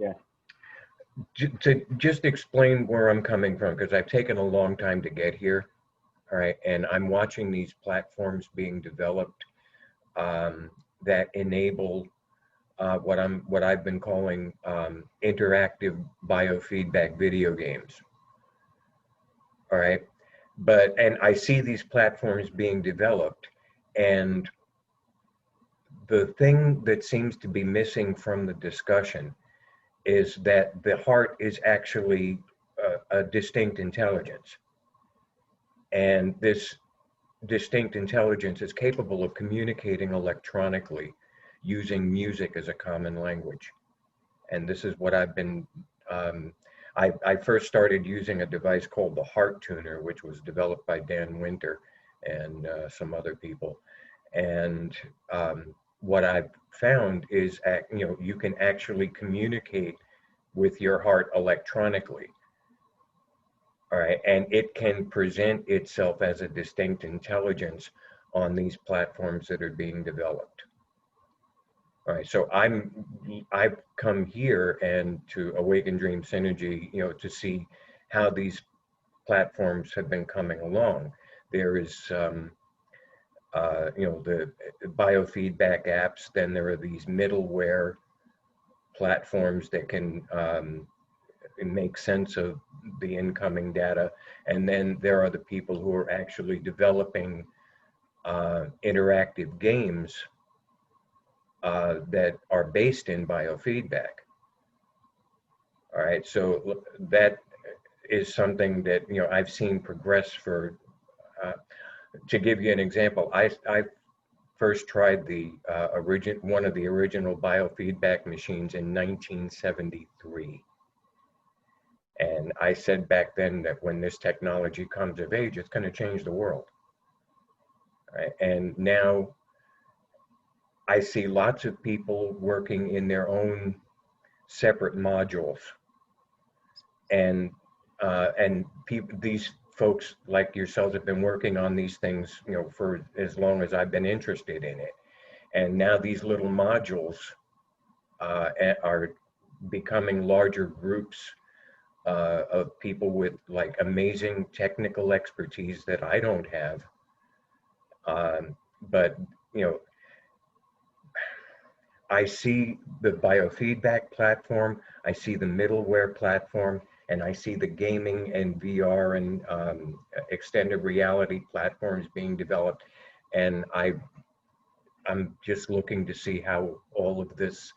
Yeah. To just explain where I'm coming from, because I've taken a long time to get here, all right, and I'm watching these platforms being developed that enable what I've been calling interactive biofeedback video games. All right, and I see these platforms being developed, and the thing that seems to be missing from the discussion is that the heart is actually a distinct intelligence, and this distinct intelligence is capable of communicating electronically using music as a common language. And this is what I've been, I first started using a device called the Heart Tuner, which was developed by Dan Winter and some other people. And what I've found is, you can actually communicate with your heart electronically. All right, and it can present itself as a distinct intelligence on these platforms that are being developed. All right, so I've come here and to Awaken Dream Synergy, to see how these platforms have been coming along. There is, the biofeedback apps. Then there are these middleware platforms that can make sense of the incoming data, and then there are the people who are actually developing interactive games that are based in biofeedback. All right, so that is something that I've seen progress for. To give you an example, I first tried the one of the original biofeedback machines in 1973. And I said back then that when this technology comes of age, it's going to change the world. Right? And now I see lots of people working in their own separate modules. And these folks like yourselves have been working on these things, for as long as I've been interested in it. And now these little modules are becoming larger groups of people with like amazing technical expertise that I don't have. But I see the biofeedback platform, I see the middleware platform, and I see the gaming and VR and extended reality platforms being developed. And I'm just looking to see how all of this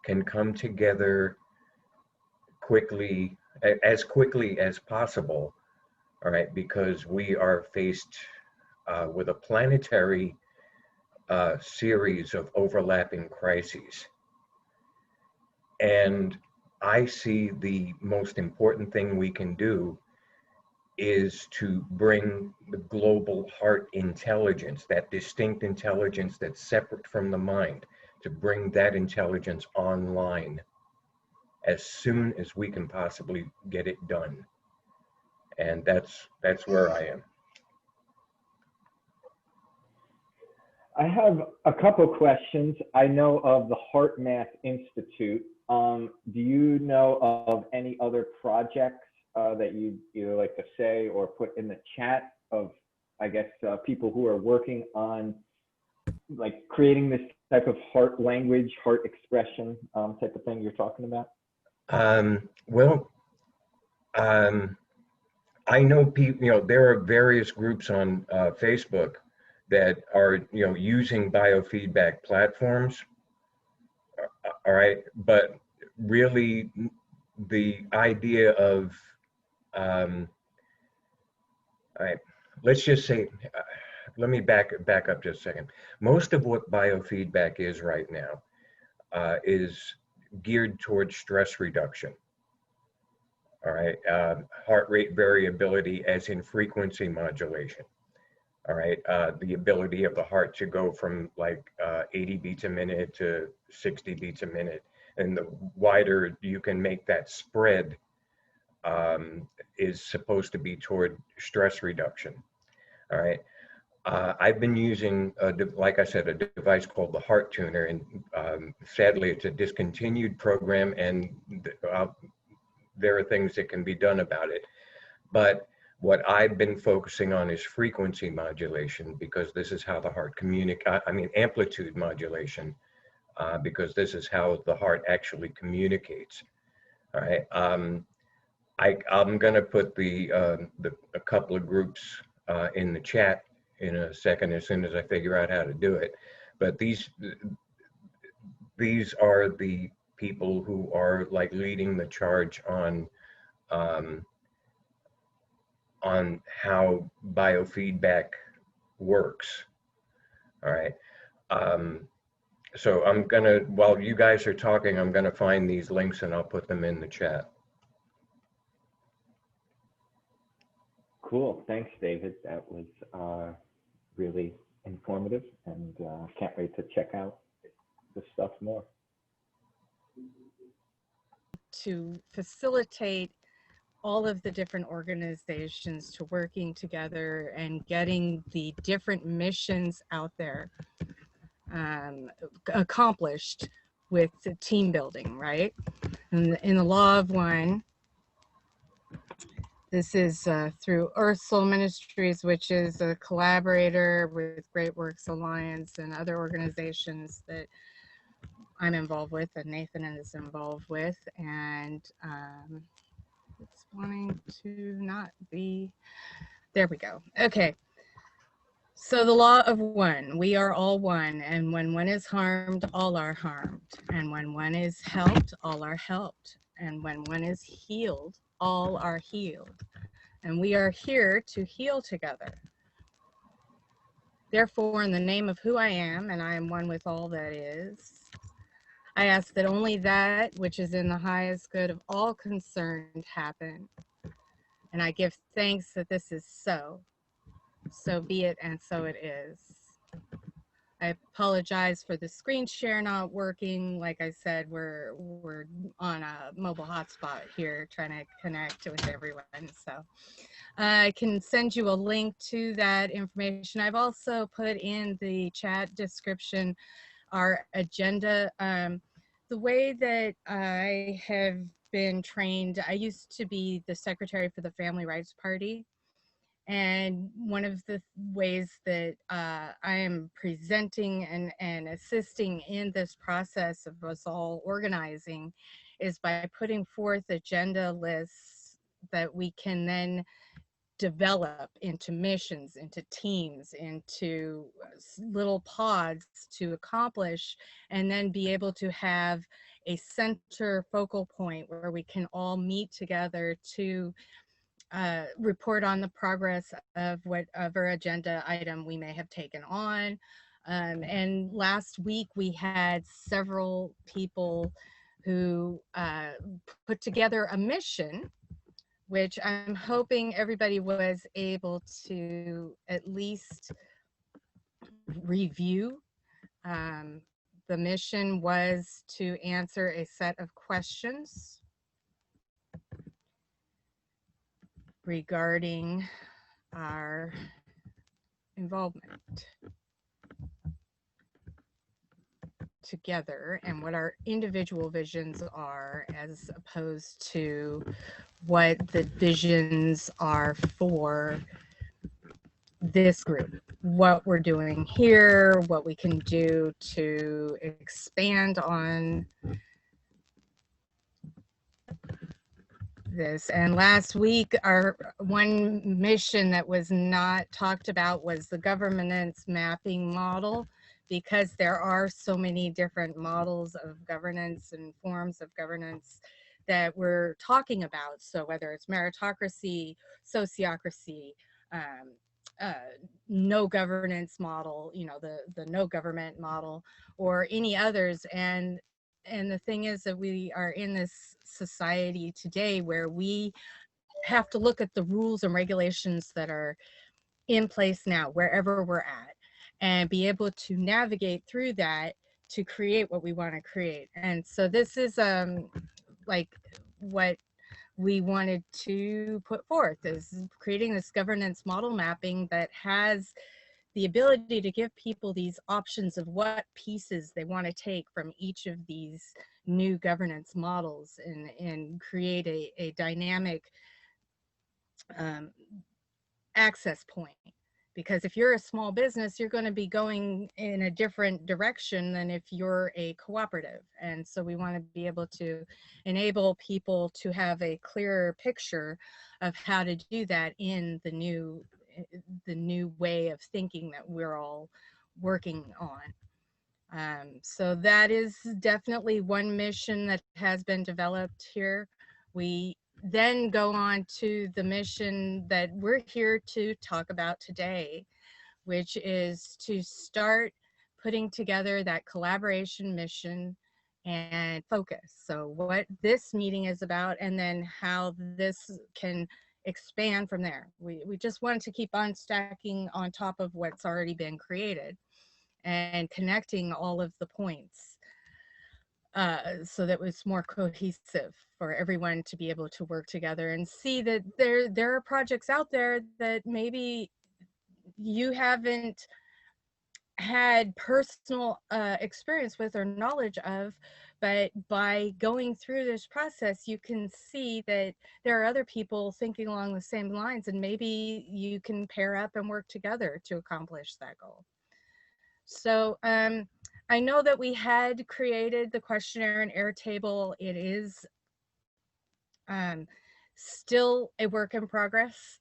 can come together quickly as possible, all right, because we are faced with a planetary series of overlapping crises. And I see the most important thing we can do is to bring the global heart intelligence, that distinct intelligence that's separate from the mind, to bring that intelligence online as soon as we can possibly get it done. And that's where I am. I have a couple questions. I know of the Heart Math Institute. Do you know of any other projects that you'd either like to say or put in the chat of, I guess, people who are working on like creating this type of heart language, heart expression type of thing you're talking about? I know people, there are various groups on Facebook that are, using biofeedback platforms. All right, but really the idea of, all right, let's just say, let me back up just a second. Most of what biofeedback is right now is geared towards stress reduction. All right, heart rate variability as in frequency modulation. All right, the ability of the heart to go from like 80 beats a minute to 60 beats a minute. And the wider you can make that spread is supposed to be toward stress reduction. All right. I've been using, like I said, a device called the Heart Tuner, and sadly it's a discontinued program, and there are things that can be done about it. But what I've been focusing on is frequency modulation, because this is how the heart communicates, I mean amplitude modulation, because this is how the heart actually communicates. All right. I'm going to put a couple of groups in the chat in a second as soon as I figure out how to do it. But these are the people who are like leading the charge on how biofeedback works. All right. So I'm gonna, while you guys are talking, I'm gonna find these links and I'll put them in the chat. Cool. Thanks, David. That was really informative, and can't wait to check out the stuff more. To facilitate all of the different organizations to working together and getting the different missions out there accomplished with the team building, right? And in the Law of One, this is through Earth Soul Ministries, which is a collaborator with Great Works Alliance and other organizations that I'm involved with, and Nathan is involved with, and it's wanting to not be, there we go. Okay, so the Law of One, we are all one, and when one is harmed, all are harmed, and when one is helped, all are helped, and when one is healed, all are healed, and we are here to heal together. Therefore, in the name of who I am, and I am one with all that is, I ask that only that which is in the highest good of all concerned happen. And I give thanks that this is so. So be it, and so it is. I apologize for the screen share not working. Like I said, we're on a mobile hotspot here trying to connect with everyone. So I can send you a link to that information. I've also put in the chat description our agenda. The way that I have been trained, I used to be the secretary for the Family Rights Party. And one of the ways that I am presenting and assisting in this process of us all organizing is by putting forth agenda lists that we can then develop into missions, into teams, into little pods to accomplish, and then be able to have a center focal point where we can all meet together to report on the progress of whatever agenda item we may have taken on. And last week we had several people who put together a mission, which I'm hoping everybody was able to at least review. The mission was to answer a set of questions regarding our involvement together and what our individual visions are, as opposed to what the visions are for this group, what we're doing here, what we can do to expand on this. And last week, our one mission that was not talked about was the governance mapping model, because there are so many different models of governance and forms of governance that we're talking about. So whether it's meritocracy, sociocracy, no governance model, you know, the no government model, or any others. And the thing is that we are in this society today where we have to look at the rules and regulations that are in place now, wherever we're at, and be able to navigate through that to create what we want to create. And so this is like what we wanted to put forth, is creating this governance model mapping that has the ability to give people these options of what pieces they want to take from each of these new governance models and create a dynamic access point. Because if you're a small business, you're going to be going in a different direction than if you're a cooperative. And so we want to be able to enable people to have a clearer picture of how to do that in the new way of thinking that we're all working on. So that is definitely one mission that has been developed here. We then go on to the mission that we're here to talk about today, which is to start putting together that collaboration mission and focus. So what this meeting is about, and then how this can expand from there. We just wanted to keep on stacking on top of what's already been created and connecting all of the points. So that it was more cohesive for everyone to be able to work together and see that there are projects out there that maybe you haven't had personal experience with or knowledge of, but by going through this process, you can see that there are other people thinking along the same lines, and maybe you can pair up and work together to accomplish that goal. So I know that we had created the questionnaire and Airtable. It is still a work in progress.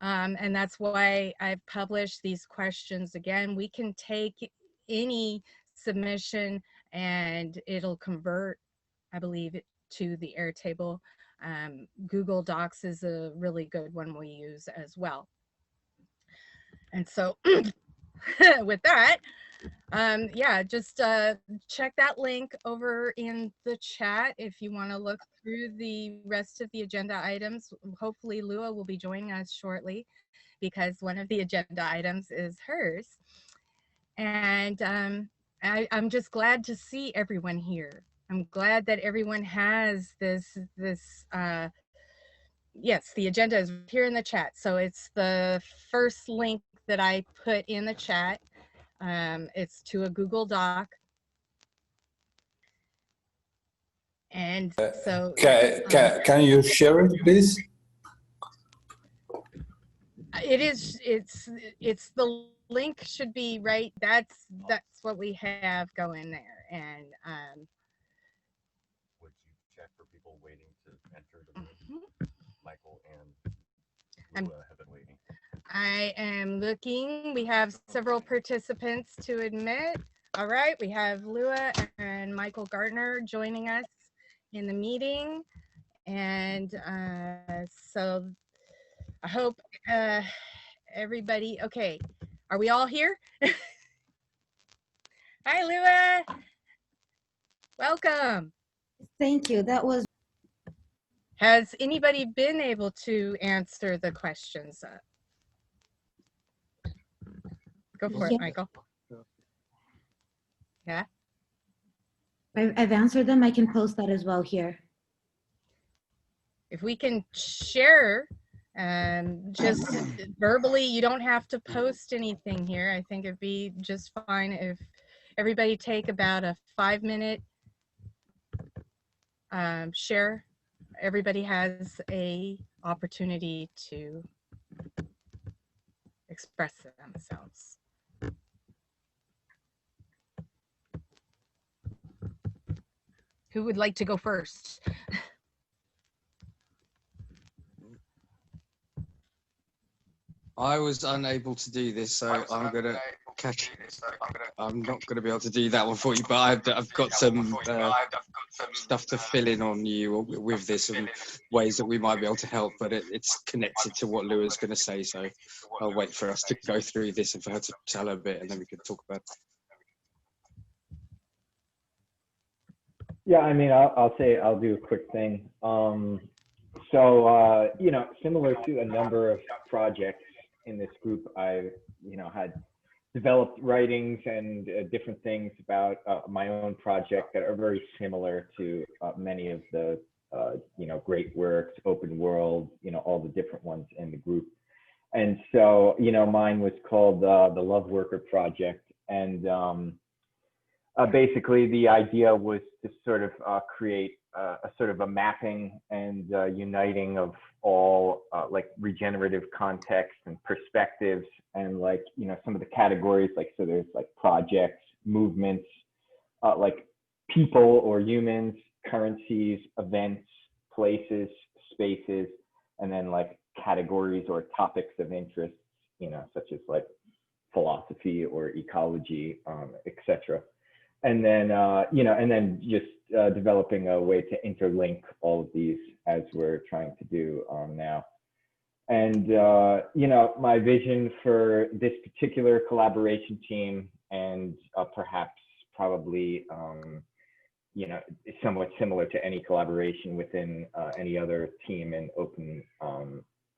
And that's why I've published these questions again. We can take any submission and it'll convert, I believe, to the Airtable. Google Docs is a really good one we use as well. And so with that, yeah, just check that link over in the chat if you want to look through the rest of the agenda items. Hopefully Lua will be joining us shortly because one of the agenda items is hers. And I'm just glad to see everyone here. I'm glad that everyone has this yes, the agenda is here in the chat. So it's the first link that I put in the chat. It's to a Google Doc. And so can you share it, please? It's the link should be right. That's what we have going there. And would you check for people waiting to enter the room? Michael and Lua have been waiting. I am looking. We have several participants to admit. All right, we have Lua and Michael Gartner joining us in the meeting. And so I hope everybody, okay, are we all here? Hi, Lua. Welcome. Thank you. That was. Has anybody been able to answer the questions? Go for it, Michael. Yeah. I've answered them. I can post that as well here. If we can share, just verbally, you don't have to post anything here. I think it'd be just fine if everybody take about a 5-minute share. Everybody has a opportunity to express themselves. Who would like to go first? I was unable to do this, so I'm gonna catch. I'm not gonna be able to do that one for you, but I've got some stuff to fill in on you with this and ways that we might be able to help. But it's connected to what Lua's going to say, so I'll wait for us to go through this and for her to tell her a bit, and then we can talk about it. Yeah, I mean, I'll do a quick thing. So, you know, similar to a number of projects in this group, I, you know, had developed writings and different things about my own project that are very similar to many of the, you know, great works, open world, you know, all the different ones in the group. And so, you know, mine was called the Love Worker Project. And basically the idea was to sort of create a sort of a mapping and uniting of all like regenerative context and perspectives, and like, you know, some of the categories, like, so there's like projects, movements, like people or humans, currencies, events, places, spaces, and then like categories or topics of interest, you know, such as like philosophy or ecology, etc. And then, you know, and then just developing a way to interlink all of these as we're trying to do now. And, you know, my vision for this particular collaboration team, and perhaps probably, you know, somewhat similar to any collaboration within any other team in Open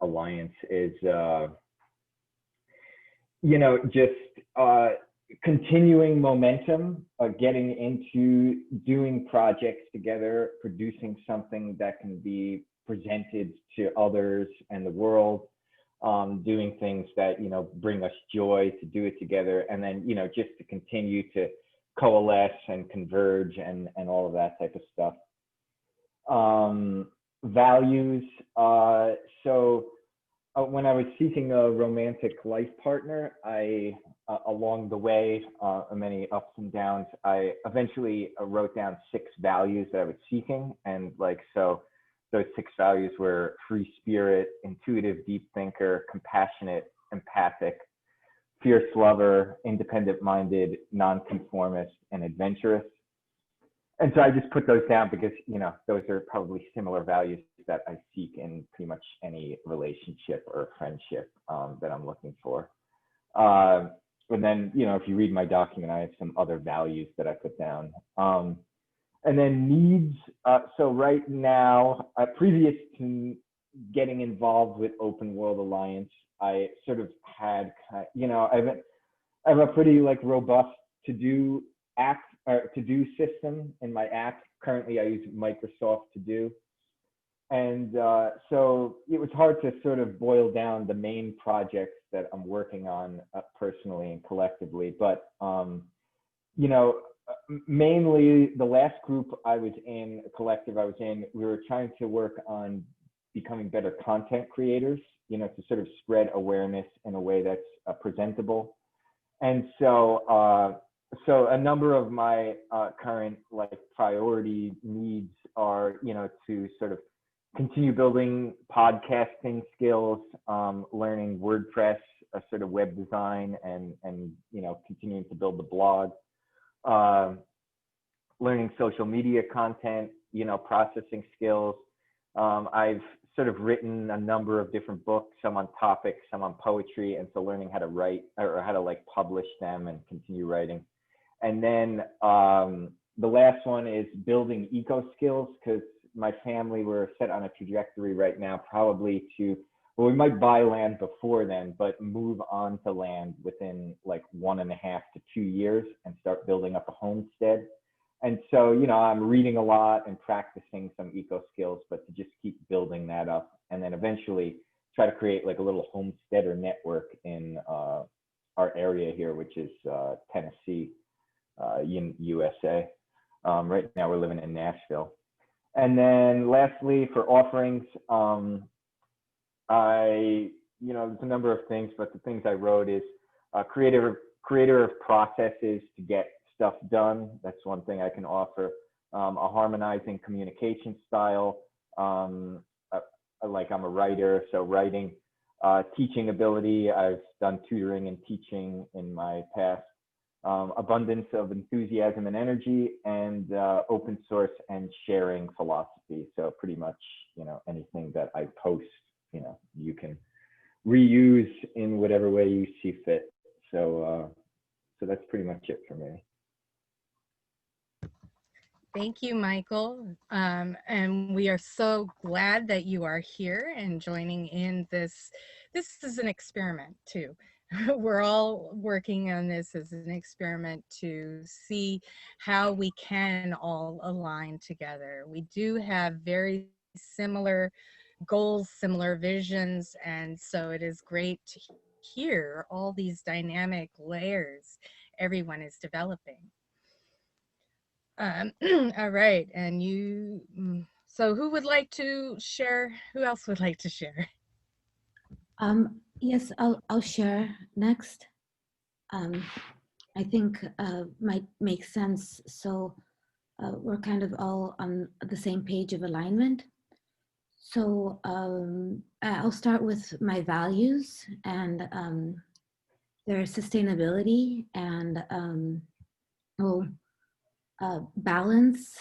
Alliance, is, you know, just continuing momentum, getting into doing projects together, producing something that can be presented to others and the world, doing things that, you know, bring us joy to do it together, and then, you know, just to continue to coalesce and converge and all of that type of stuff. Values. So when I was seeking a romantic life partner, along the way, many ups and downs, I eventually wrote down 6 values that I was seeking. And like, so those 6 values were free spirit, intuitive deep thinker, compassionate, empathic, fierce lover, independent-minded, nonconformist, and adventurous. And so I just put those down because, you know, those are probably similar values that I seek in pretty much any relationship or friendship that I'm looking for. And then, you know, if you read my document, I have some other values that I put down. And then needs. So right now, previous to getting involved with Open World Alliance, I sort of had, you know, I have a pretty like robust to-do app or to-do system in my app. Currently, I use Microsoft To Do. And so it was hard to sort of boil down the main projects that I'm working on personally and collectively. But, you know, mainly the last group I was in, a collective I was in, we were trying to work on becoming better content creators, you know, to sort of spread awareness in a way that's presentable. And so, so a number of my current like priority needs are, you know, to sort of continue building podcasting skills, learning WordPress, sort of web design, and you know, continuing to build the blog, learning social media content, you know, processing skills. I've sort of written a number of different books, some on topics, some on poetry, and so learning how to write or how to like publish them and continue writing. And then the last one is building eco skills, because my family, we're set on a trajectory right now, probably to, well, we might buy land before then, but move on to land within like 1.5 to 2 years and start building up a homestead. And so, you know, I'm reading a lot and practicing some eco skills, but to just keep building that up, and then eventually try to create like a little homesteader network in our area here, which is Tennessee, USA. Right now we're living in Nashville. And then lastly, for offerings, you know, there's a number of things, but the things I wrote is creator of processes to get stuff done. That's one thing I can offer. A harmonizing communication style. Like I'm a writer, so writing, teaching ability. I've done tutoring and teaching in my past. Abundance of enthusiasm and energy, and open source and sharing philosophy. So pretty much, you know, anything that I post, you know, you can reuse in whatever way you see fit. So, so that's pretty much it for me. Thank you, Michael. And we are so glad that you are here and joining in this. This is an experiment too. We're all working on this as an experiment to see how we can all align together. We do have very similar goals, similar visions, and so it is great to hear all these dynamic layers everyone is developing. All right, and so who would like to share? Who else would like to share? Yes, I'll share next. I think might make sense. So we're kind of all on the same page of alignment. So I'll start with my values and their sustainability and balance,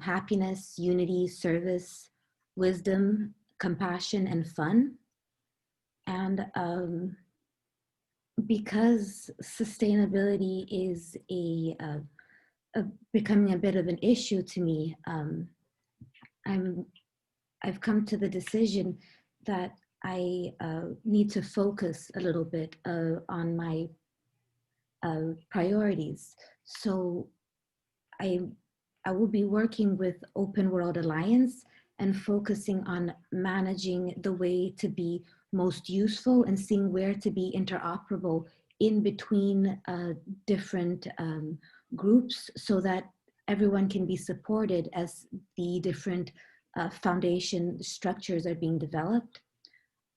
happiness, unity, service, wisdom, compassion, and fun. And because sustainability is becoming a bit of an issue to me, I've come to the decision that I need to focus a little bit on my priorities. So I will be working with Open World Alliance and focusing on managing the way to be most useful and seeing where to be interoperable in between different groups so that everyone can be supported as the different foundation structures are being developed.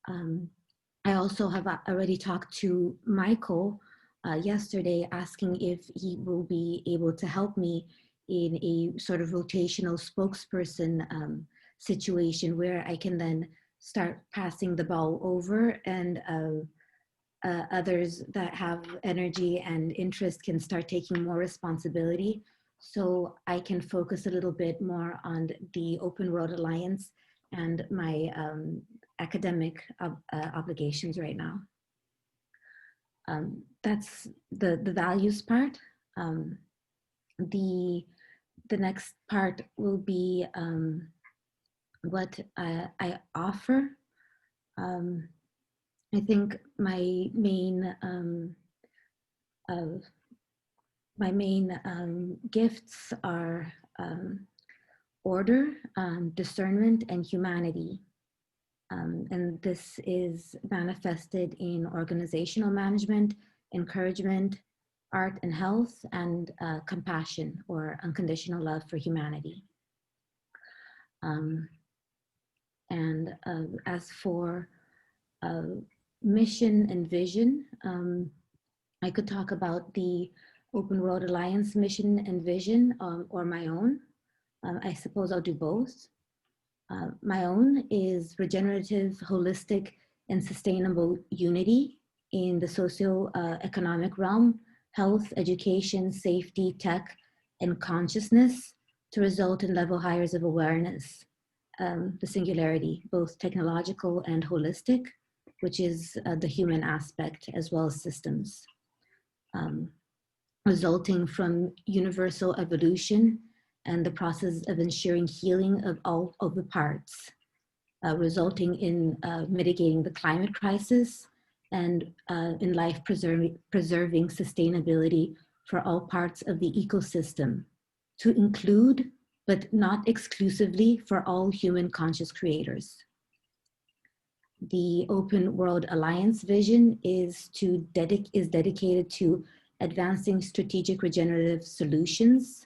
I also have already talked to Michael yesterday asking if he will be able to help me in a sort of rotational spokesperson situation where I can then start passing the ball over and others that have energy and interest can start taking more responsibility. So I can focus a little bit more on the Open World Alliance and my academic obligations right now. That's the values part. The next part will be what I offer. I think my main gifts are order, discernment, and humanity. And this is manifested in organizational management, encouragement, art and health, and compassion or unconditional love for humanity. And as for mission and vision, I could talk about the Open World Alliance mission and vision or my own. I suppose I'll do both. My own is regenerative, holistic, and sustainable unity in the socio-economic realm, health, education, safety, tech, and consciousness to result in level hires of awareness, the singularity, both technological and holistic, which is the human aspect as well as systems, resulting from universal evolution and the process of ensuring healing of all of the parts, resulting in mitigating the climate crisis and in life preserving sustainability for all parts of the ecosystem, to include, but not exclusively for all human conscious creators. The Open World Alliance vision is dedicated to advancing strategic regenerative solutions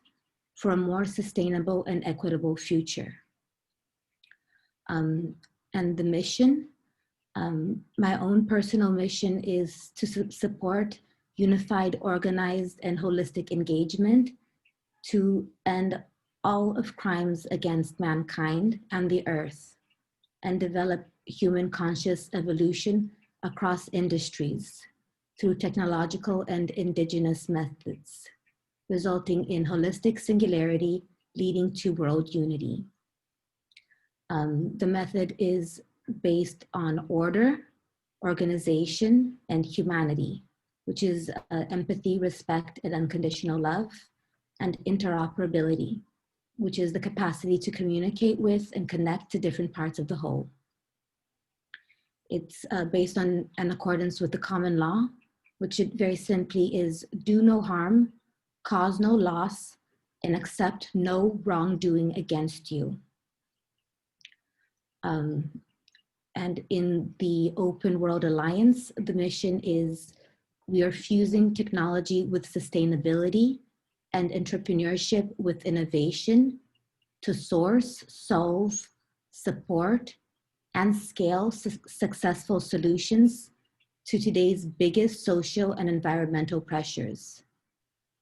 for a more sustainable and equitable future. And the mission, my own personal mission is to support unified, organized, and holistic engagement to end all of crimes against mankind and the earth, and develop human conscious evolution across industries through technological and indigenous methods, resulting in holistic singularity, leading to world unity. The method is based on order, organization, and humanity, which is empathy, respect, and unconditional love, and interoperability, which is the capacity to communicate with and connect to different parts of the whole. It's based on an accordance with the common law, which it very simply is do no harm, cause no loss, and accept no wrongdoing against you. And in the Open World Alliance, the mission is we are fusing technology with sustainability and entrepreneurship with innovation to source, solve, support, and scale successful solutions to today's biggest social and environmental pressures.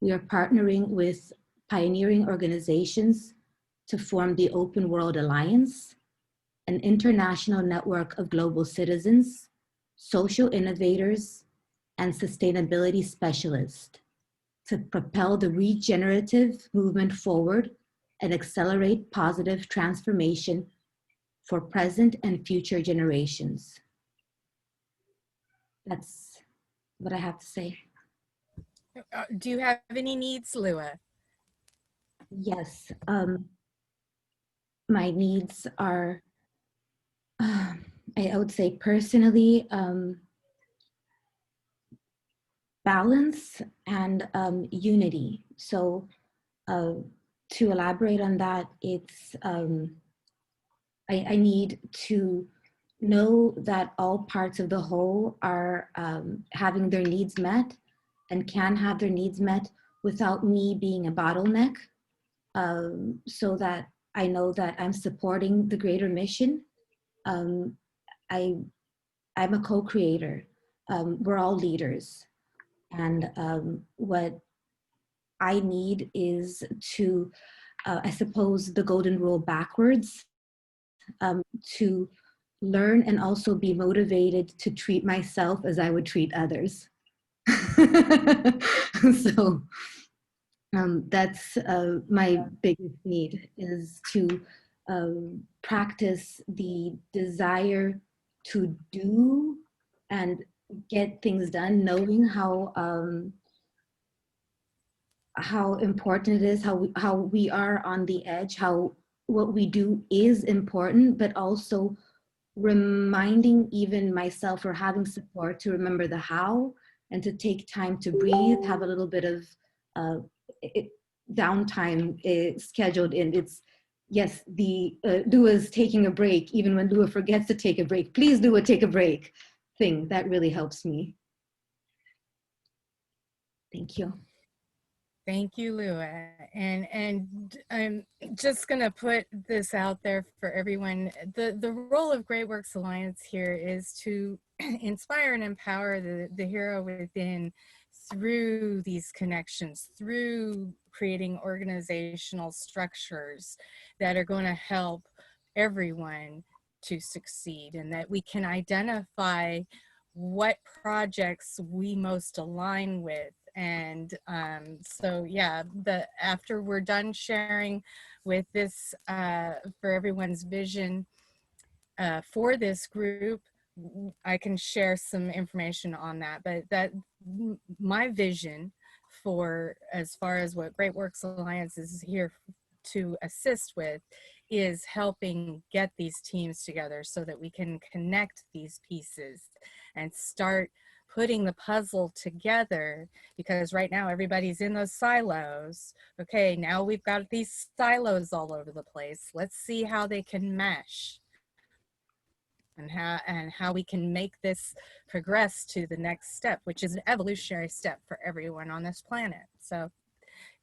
We are partnering with pioneering organizations to form the Open World Alliance, an international network of global citizens, social innovators, and sustainability specialists to propel the regenerative movement forward and accelerate positive transformation for present and future generations. That's what I have to say. Do you have any needs, Lua? Yes, my needs are, I would say personally, balance and unity. So to elaborate on that, it's, I need to know that all parts of the whole are having their needs met and can have their needs met without me being a bottleneck, so that I know that I'm supporting the greater mission. I'm a co-creator. We're all leaders. And what I need is to, I suppose, the golden rule backwards, to learn and also be motivated to treat myself as I would treat others. So that's my biggest need, is to practice the desire to do and get things done, knowing how important it is, how we are on the edge, how what we do is important, but also reminding even myself or having support to remember the how and to take time to breathe, have a little bit of downtime scheduled in. It's, yes, the Lua's taking a break, even when Lua forgets to take a break. Please, Lua, take a break thing. That really helps me. Thank you. Thank you, Lua. And I'm just going to put this out there for everyone. The role of Great Works Alliance here is to inspire and empower the hero within through these connections, through creating organizational structures that are going to help everyone to succeed, and that we can identify what projects we most align with. And so, yeah, after we're done sharing with this, for everyone's vision for this group, I can share some information on that. But that my vision for, as far as what Great Works Alliance is here to assist with, is helping get these teams together so that we can connect these pieces and start putting the puzzle together, because right now everybody's in those silos. Okay, now we've got these silos all over the place. Let's see how they can mesh and how we can make this progress to the next step, which is an evolutionary step for everyone on this planet. So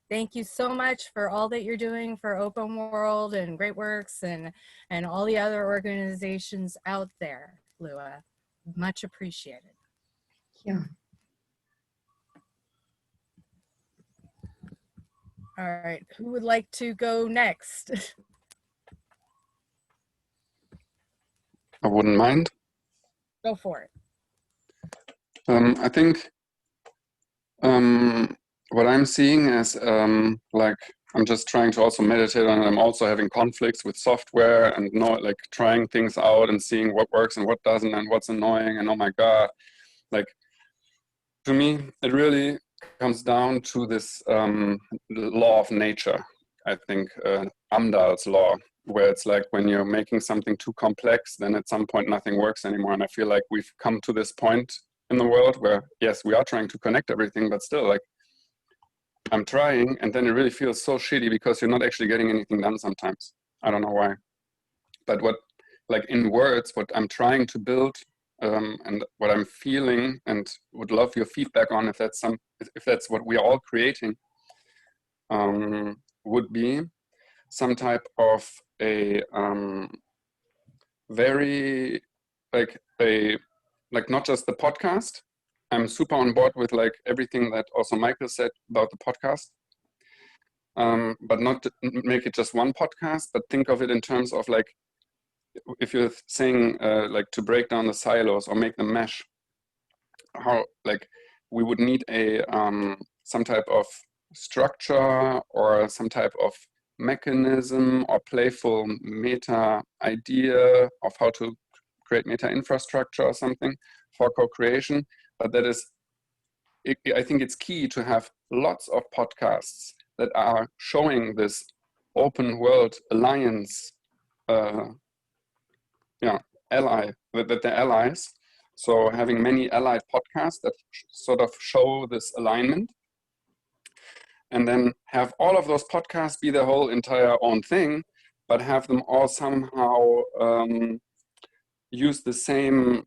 thank you so much for all that you're doing for Open World and Great Works and all the other organizations out there, Lua. Much appreciated. Yeah. All right, who would like to go next? I wouldn't mind. Go for it. I think what I'm seeing is like, I'm just trying to also meditate on it. I'm also having conflicts with software and like trying things out and seeing what works and what doesn't and what's annoying. And oh my God, like, to me, it really comes down to this law of nature. I think Amdahl's law, where it's like when you're making something too complex, then at some point nothing works anymore. And I feel like we've come to this point in the world where, yes, we are trying to connect everything, but still, like, I'm trying, and then it really feels so shitty because you're not actually getting anything done sometimes. I don't know why. But what like in words, what I'm trying to build and what I'm feeling, and would love your feedback on if that's what we are all creating, would be some type of a very like not just the podcast. I'm super on board with like everything that also Michael said about the podcast, but not to make it just one podcast, but think of it in terms of like, if you're saying like to break down the silos or make them mesh, how like we would need a some type of structure or some type of mechanism or playful meta idea of how to create meta infrastructure or something for co-creation. But that is, I think it's key to have lots of podcasts that are showing this open world alliance ally, that they're allies. So having many allied podcasts that sort of show this alignment, and then have all of those podcasts be their whole entire own thing, but have them all somehow use the same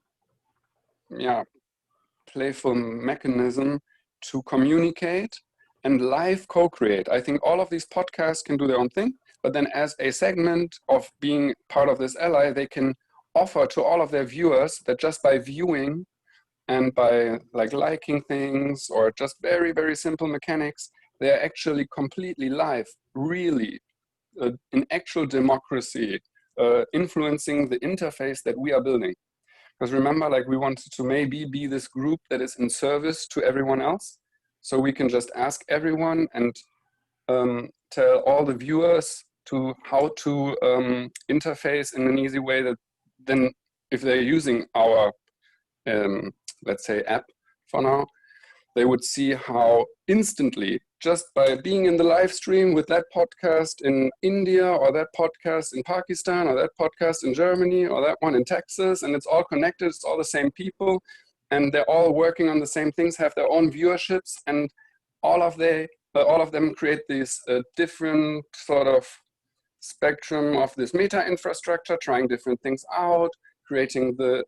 playful mechanism to communicate and live co-create. I think all of these podcasts can do their own thing, but then as a segment of being part of this ally, they can offer to all of their viewers that just by viewing and by like liking things or just very, very simple mechanics, they're actually completely live, really, in actual democracy, influencing the interface that we are building. Because remember, like we wanted to maybe be this group that is in service to everyone else. So we can just ask everyone and tell all the viewers to how to interface in an easy way, that then if they're using our, let's say, app for now, they would see how instantly, just by being in the live stream with that podcast in India or that podcast in Pakistan or that podcast in Germany or that one in Texas, and it's all connected, it's all the same people, and they're all working on the same things, have their own viewerships, and all of them create this different sort of spectrum of this meta infrastructure, trying different things out, creating the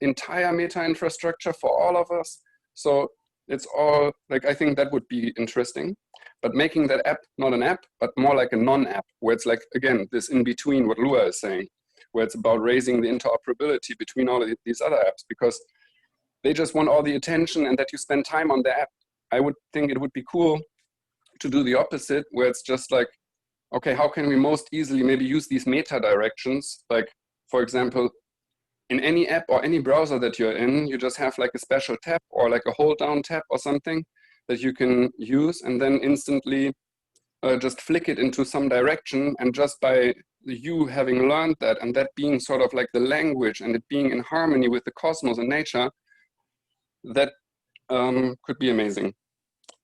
entire meta infrastructure for all of us. So it's all like, I think that would be interesting, but making that app not an app, but more like a non-app, where it's like, again, this in between what Lua is saying, where it's about raising the interoperability between all of these other apps, because they just want all the attention and that you spend time on the app. I would think it would be cool to do the opposite, where it's just like, okay, how can we most easily maybe use these meta directions? Like, for example, in any app or any browser that you're in, you just have like a special tab or like a hold down tab or something that you can use, and then instantly just flick it into some direction. And just by you having learned that, and that being sort of like the language and it being in harmony with the cosmos and nature, that could be amazing.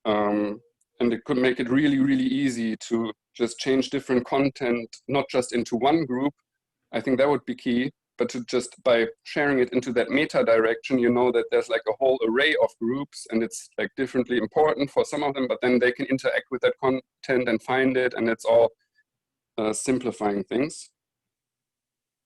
And it could make it really, really easy to just change different content, not just into one group. I think that would be key, but to just by sharing it into that meta direction, you know that there's like a whole array of groups and it's like differently important for some of them, but then they can interact with that content and find it, and it's all simplifying things.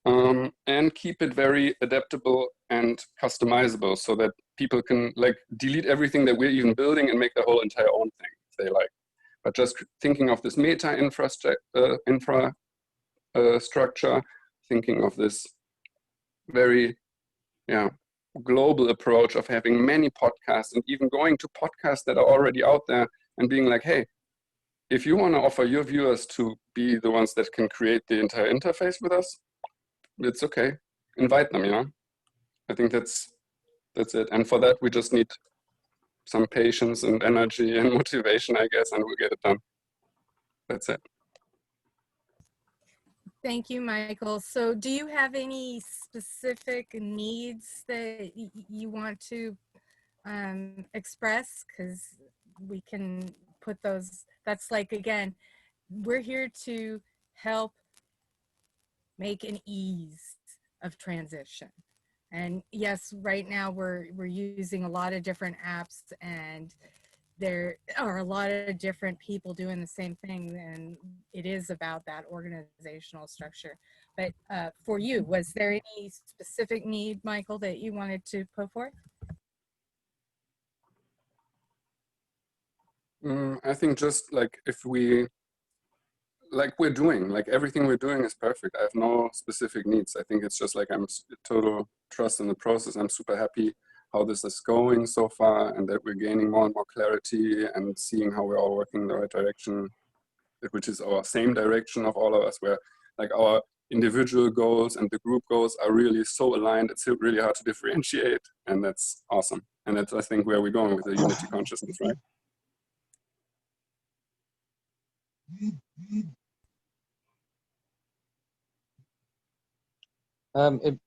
And keep it very adaptable and customizable so that people can like delete everything that we're even building and make the whole entire own thing if they like. But just thinking of this meta infrastructure, thinking of this very global approach of having many podcasts, and even going to podcasts that are already out there and being like, hey, if you want to offer your viewers to be the ones that can create the entire interface with us, it's okay. Invite them, you know? I think that's it. And for that, we just need some patience and energy and motivation, I guess, and we'll get it done. That's it. Thank you, Michael. So do you have any specific needs that you want to express? Because we can put those, that's like, again, we're here to help make an ease of transition. And yes, right now we're using a lot of different apps, and there are a lot of different people doing the same thing, and it is about that organizational structure. But for you, was there any specific need, Michael, that you wanted to put forth? I think just like if we, like we're doing, like everything we're doing is perfect. I have no specific needs. I think it's just like I'm total trust in the process. I'm super happy how this is going so far, and that we're gaining more and more clarity and seeing how we're all working in the right direction, which is our same direction of all of us, where like our individual goals and the group goals are really so aligned. It's really hard to differentiate, and that's awesome. And that's, I think, where we're going with the unity consciousness, right?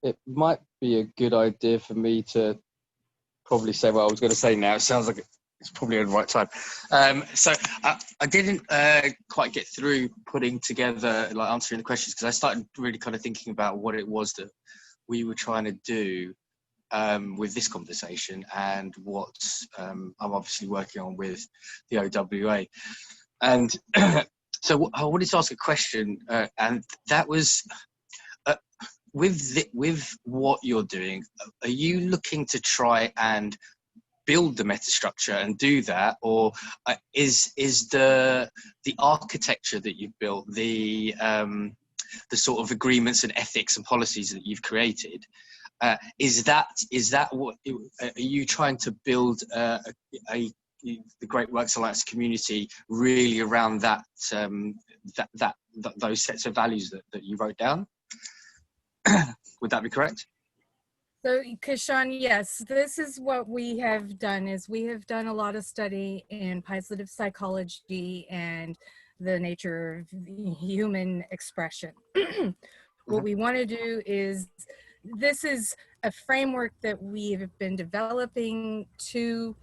It might be a good idea for me to probably say what I was going to say now. It sounds like it's probably at the right time. So I didn't quite get through putting together, like answering the questions, because I started really kind of thinking about what it was that we were trying to do with this conversation, and what I'm obviously working on with the OWA. And so I wanted to ask a question, and that was, with what you're doing, are you looking to try and build the metastructure and do that, or is the architecture that you've built, the sort of agreements and ethics and policies that you've created, is that what are you trying to build the Great Works Alliance community really around that, those sets of values that you wrote down? Would that be correct? So, Krishan, yes, this is what we have done, is we have done a lot of study in positive psychology and the nature of human expression. What we want to do is, this is a framework that we have been developing to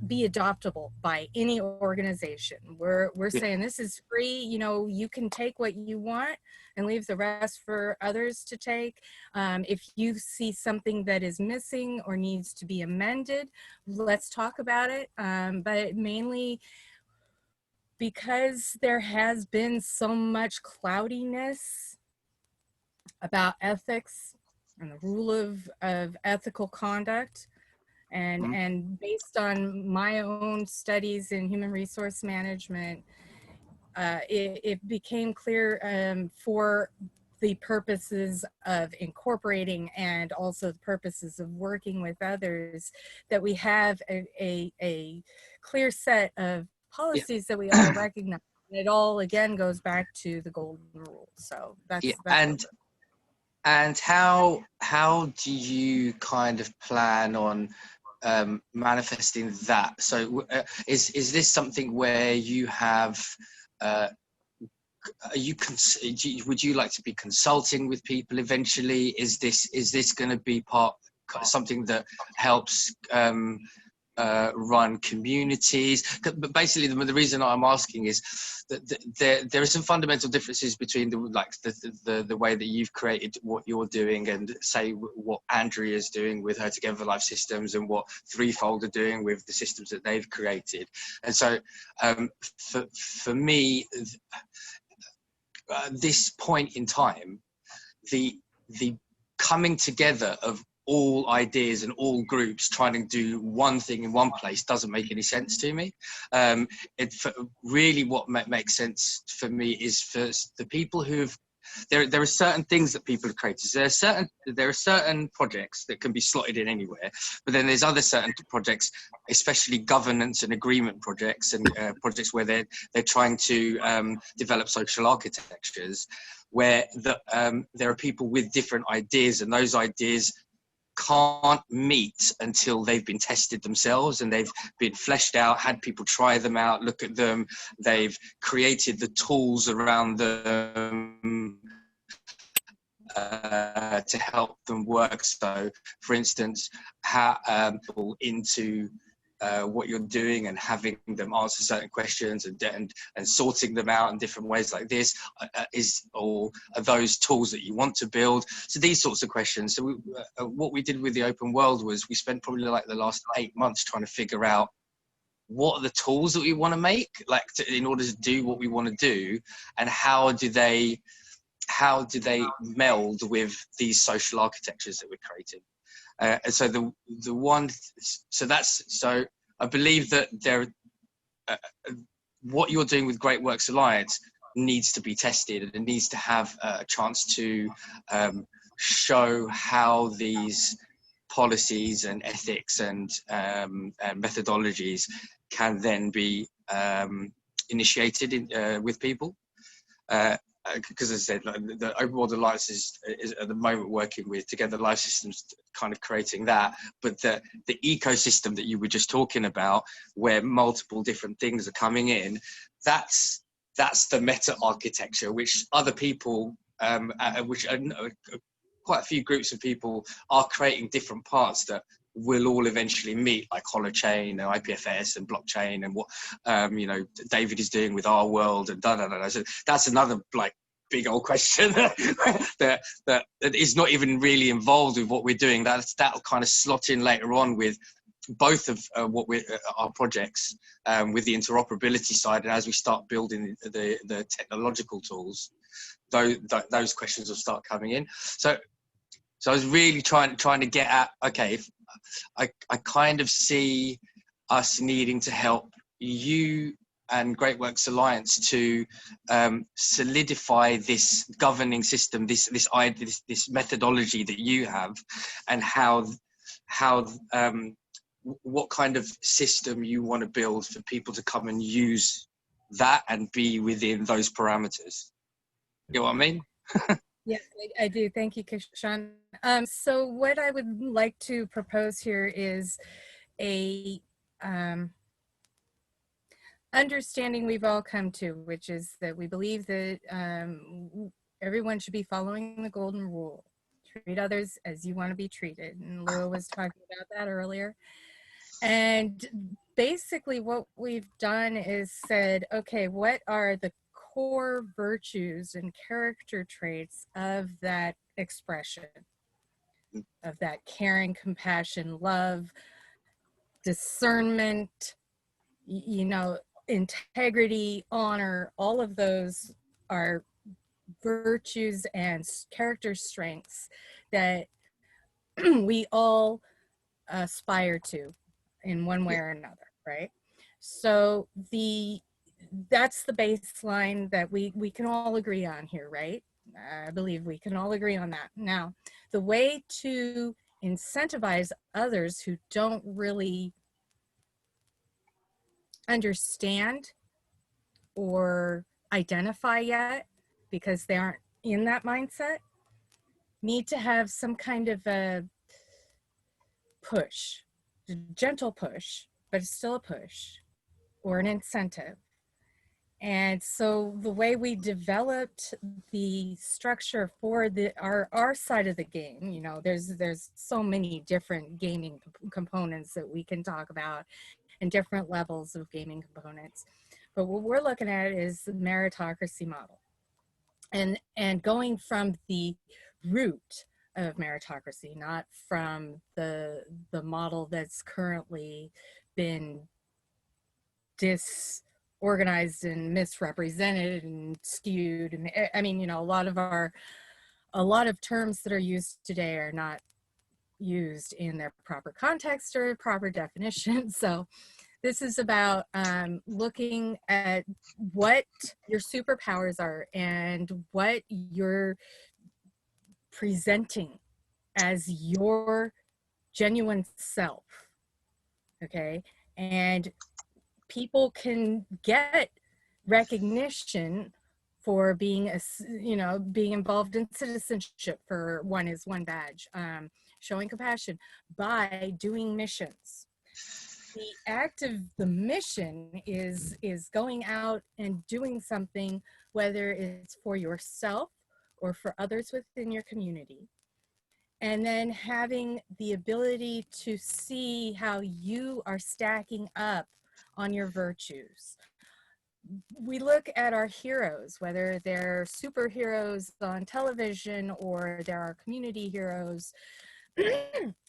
be adoptable by any organization. We're saying this is free, you know, you can take what you want and leave the rest for others to take. If you see something that is missing or needs to be amended, let's talk about it. But mainly because there has been so much cloudiness about ethics and the rule of ethical conduct, and based on my own studies in human resource management, it became clear for the purposes of incorporating and also the purposes of working with others, that we have a clear set of policies that we all recognize. And it all, again, goes back to the golden rule. So that's and how do you kind of plan on manifesting that? So is this something where you have would you like to be consulting with people eventually? Is this going to be something that helps run communities? But basically the reason I'm asking is that there are some fundamental differences between the way that you've created what you're doing, and say what Andrea's doing with her Together Life systems, and what Threefold are doing with the systems that they've created. And so for me, this point in time, the coming together of all ideas and all groups trying to do one thing in one place doesn't make any sense to me. Really what makes sense for me is for the people who've, there are certain things that people have created. So there are certain projects that can be slotted in anywhere, but then there's other certain projects, especially governance and agreement projects, and projects where they're trying to develop social architectures, where there are people with different ideas, and those ideas can't meet until they've been tested themselves and they've been fleshed out, had people try them out, look at them, they've created the tools around them to help them work. So, for instance, how into what you're doing and having them answer certain questions and sorting them out in different ways like this or are those tools that you want to build? So these sorts of questions. So what we did with the open world was we spent probably like the last 8 months trying to figure out what are the tools that we want to make, in order to do what we want to do, and how do they how do they meld with these social architectures that we're creating? And so so I believe that what you're doing with Great Works Alliance needs to be tested, and it needs to have a chance to show how these policies and ethics and methodologies can then be initiated with people. Because as I said, like, the overall alliance is at the moment working with Together Life Systems, kind of creating that. But the ecosystem that you were just talking about, where multiple different things are coming in, that's the meta architecture, which other people, quite a few groups of people are creating different parts that will all eventually meet, like Holochain and IPFS and blockchain, and what you know, David is doing with our world and So that's another like big old question that is not even really involved with what we're doing. That'll kind of slot in later on with both of what our projects, with the interoperability side, and as we start building the technological tools, those questions will start coming in. So I was really trying to get at, okay, if I kind of see us needing to help you and Great Works Alliance to solidify this governing system, this methodology that you have, and how what kind of system you want to build for people to come and use that and be within those parameters. You know what I mean? Yes, I do. Thank you, Krishan. So what I would like to propose here is a understanding we've all come to, which is that we believe that everyone should be following the golden rule. Treat others as you want to be treated. And Lyra was talking about that earlier. And basically what we've done is said, okay, what are the core virtues and character traits of that expression, of that caring, compassion, love, discernment, you know, integrity, honor. All of those are virtues and character strengths that we all aspire to in one way or another, right? So that's the baseline that we can all agree on here, right? I believe we can all agree on that. Now, the way to incentivize others who don't really understand or identify yet, because they aren't in that mindset, need to have some kind of a push, a gentle push, but it's still a push, or an incentive. And so the way we developed the structure for our side of the game, you know, there's so many different gaming components that we can talk about, and different levels of gaming components. But what we're looking at is the meritocracy model, and going from the root of meritocracy, not from the model that's currently been disorganized and misrepresented and skewed. And I mean, you know, a lot of terms that are used today are not used in their proper context or proper definition. So this is about looking at what your superpowers are and what you're presenting as your genuine self, okay? And people can get recognition for being being involved in citizenship, for One is One badge, showing compassion by doing missions. The act of the mission is going out and doing something, whether it's for yourself or for others within your community, and then having the ability to see how you are stacking up on your virtues. We look at our heroes, whether they're superheroes on television or they're our community heroes,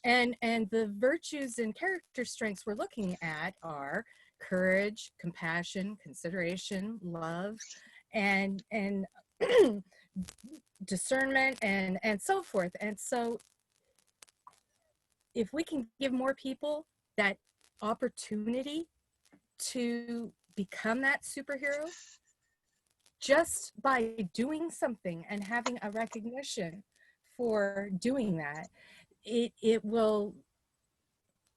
and the virtues and character strengths we're looking at are courage, compassion, consideration, love, and discernment and so forth. And so if we can give more people that opportunity to become that superhero just by doing something and having a recognition for doing that, it will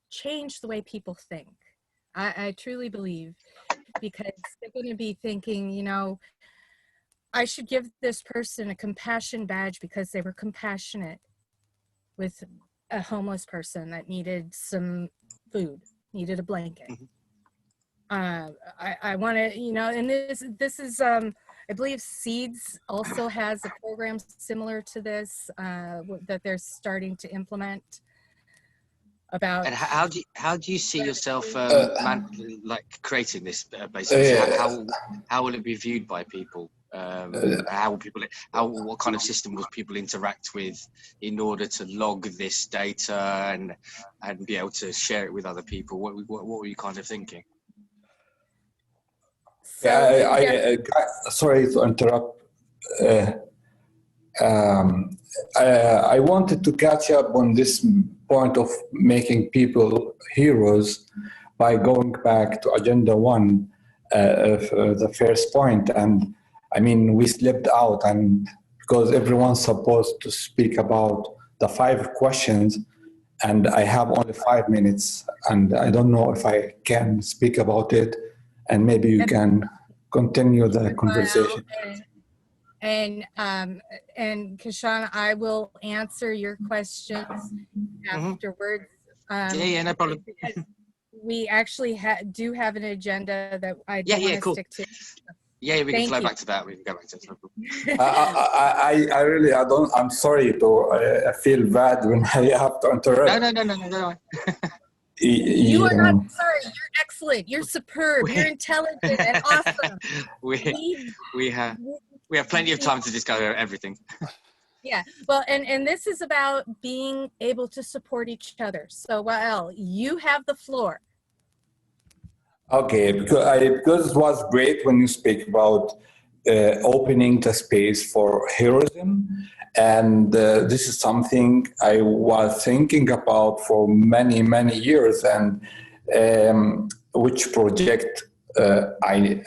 change the way people think. I truly believe, because they're going to be thinking, you know, I should give this person a compassion badge because they were compassionate with a homeless person that needed some food, needed a blanket. I want to, you know, and this is, I believe Seeds also has a program similar to this that they're starting to implement. About and how do you see yourself like creating this basically? How will it be viewed by people? How will people? What kind of system will people interact with in order to log this data and be able to share it with other people? What were you kind of thinking? So, sorry to interrupt. I wanted to catch up on this point of making people heroes by going back to Agenda 1, the first point. And I mean, we slipped out, and because everyone's supposed to speak about the 5 questions, and I have only 5 minutes, and I don't know if I can speak about it, and maybe you can continue the conversation. And Krishan, I will answer your questions afterwards. Yeah, no problem. We actually do have an agenda that I do want to stick to. Yeah, we can flow back to that. We can go back to it. I really, I'm sorry to feel bad when I have to interrupt. No. You are not sorry. You're excellent. You're superb. You're intelligent and awesome. We have plenty of time to discuss everything. Yeah. Well, and this is about being able to support each other. So, Wael, you have the floor. Okay, because it was great when you speak about opening the space for heroism, and this is something I was thinking about for many, many years, and which project it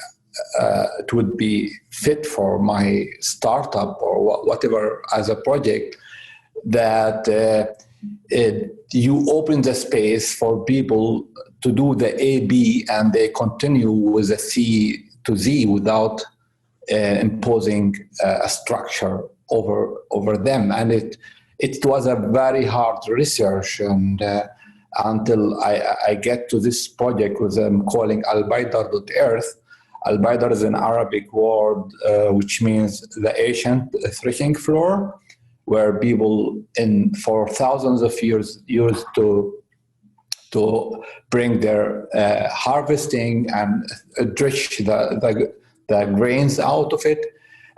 would be fit for my startup or whatever as a project, that you open the space for people to do the A-B and they continue with the C to Z without imposing a structure over them. And it was a very hard research, and until I get to this project, which I'm calling Albaidar.earth. Albaidar is an Arabic word which means the ancient threshing floor, where people for thousands of years used to bring their harvesting and dredge the grains out of it.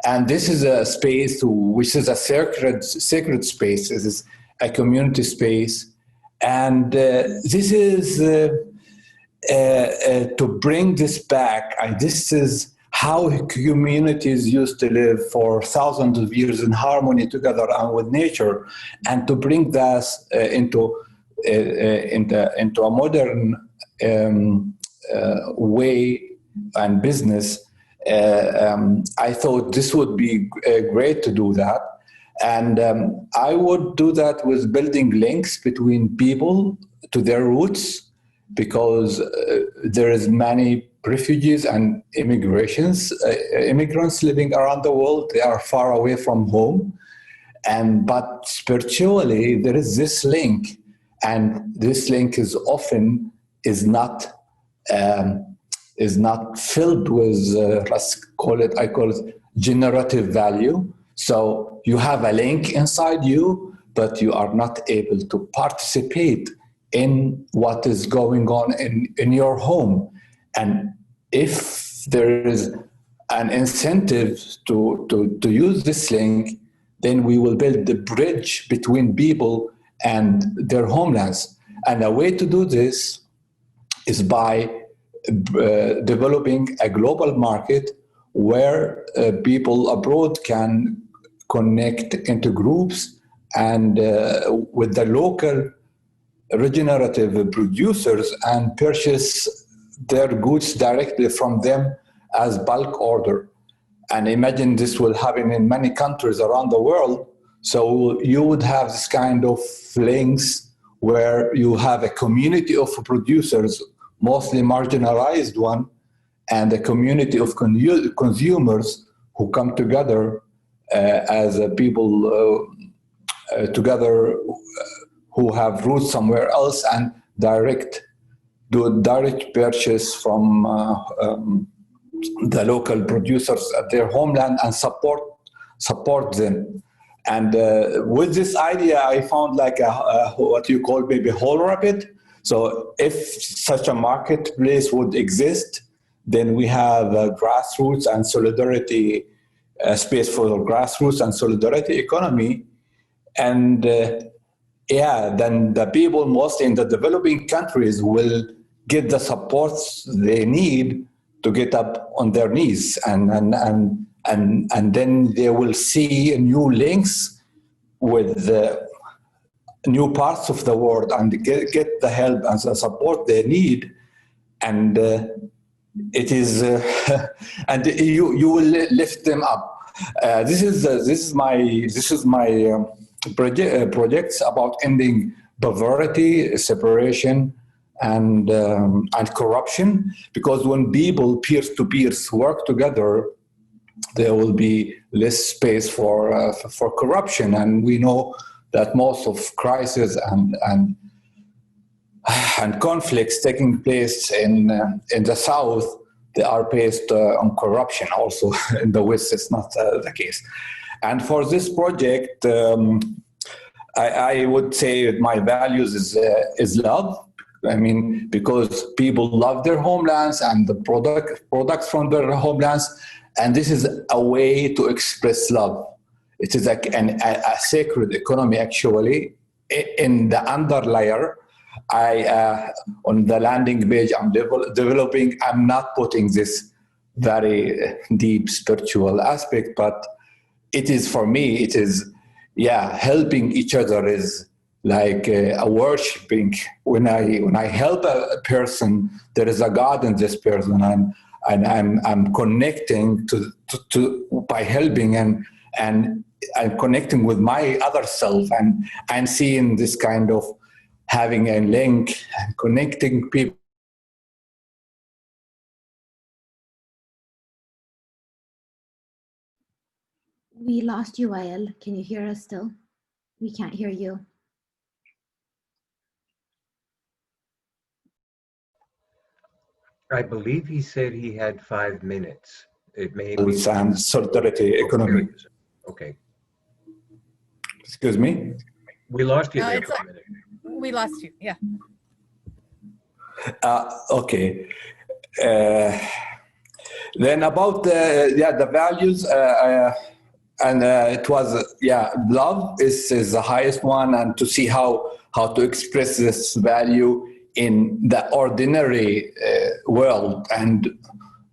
And this is a space which is a sacred space. This is a community space. And this is to bring this back. This is how communities used to live for thousands of years in harmony together and with nature, and to bring that into a modern way and business. I thought this would be great to do that. And I would do that with building links between people to their roots, because there is many refugees and immigrants living around the world. They are far away from home. But spiritually, there is this link. And this link is not filled with, I call it generative value. So you have a link inside you, but you are not able to participate in what is going on in your home. And if there is an incentive to use this link, then we will build the bridge between people and their homelands. And a way to do this is by developing a global market where people abroad can connect into groups and with the local regenerative producers and purchase their goods directly from them as bulk order. And imagine this will happen in many countries around the world. So you would have this kind of links where you have a community of producers, mostly marginalized one, and a community of consumers who come together as people together who have roots somewhere else and do a direct purchase from the local producers at their homeland and support them. And with this idea, I found like what you call maybe whole rabbit. So if such a marketplace would exist, then we have grassroots and solidarity, space for grassroots and solidarity economy. And then the people mostly in the developing countries will get the supports they need to get up on their knees, and then they will see new links with new parts of the world and get the help and the support they need. And it is and you will lift them up. This is my projects about ending poverty, separation, and corruption. Because when people peers-to-peers work together, there will be less space for corruption. And we know that most of crises and conflicts taking place in the South, they are based on corruption. Also in the West, it's not the case. And for this project, I would say my values is love. I mean, because people love their homelands and the products from their homelands, and this is a way to express love. It is like a sacred economy, actually. In the underlayer, on the landing page I'm developing, I'm not putting this very deep spiritual aspect, but it is, for me, it is, helping each other is like a worshiping. When I help a person, there is a God in this person, and I'm connecting to by helping, and I'm connecting with my other self, and I'm seeing this kind of having a link, connecting people. We lost you, Wael. Can you hear us still? We can't hear you. I believe he said he had 5 minutes. It may be And solidarity economy. Okay. Excuse me? We lost you No, there for a minute. We lost you, yeah. Okay. Then about the values, and it was, love is the highest one, and to see how to express this value in the ordinary world. And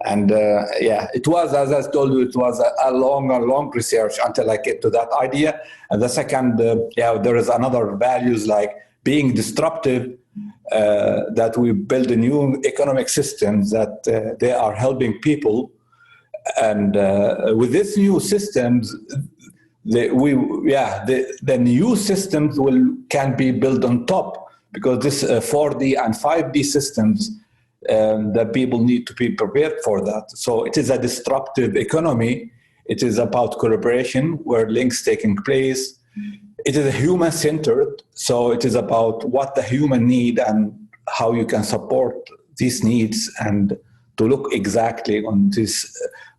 it was, as I told you, it was a long research until I get to that idea. And the second, there is another values like being disruptive, that we build a new economic systems that they are helping people. And with these new systems, the new systems can be built on top, because this 4D and 5D systems, that people need to be prepared for that. So it is a disruptive economy. It is about collaboration where links taking place. It is human-centered, so it is about what the human need and how you can support these needs, and to look exactly on these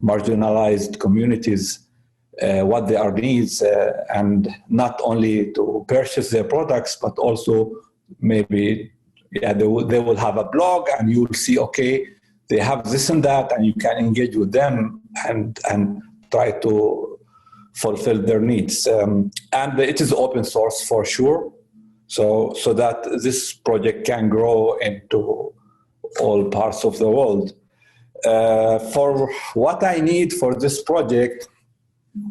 marginalized communities, what their needs, and not only to purchase their products, but also maybe they will have a blog, and you will see, okay, they have this and that, and you can engage with them and try to fulfill their needs. And it is open source for sure, so that this project can grow into all parts of the world. For what I need for this project,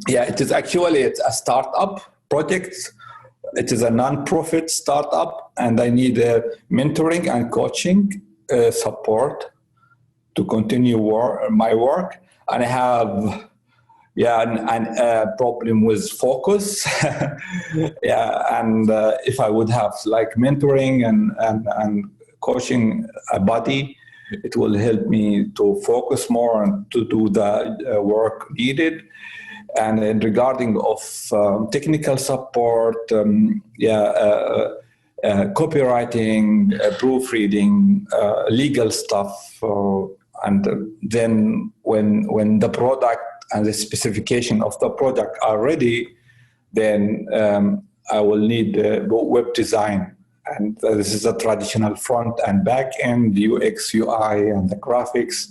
Yeah, it is actually it's a startup project. It is a non-profit startup, and I need mentoring and coaching support to continue my work. And I have a problem with focus. Yeah, and if I would have like mentoring and coaching a body, it will help me to focus more and to do the work needed. And then regarding of technical support, copywriting, proofreading, legal stuff, and then when the product and the specification of the product are ready, then I will need web design. And this is a traditional front and back end, UX, UI, and the graphics.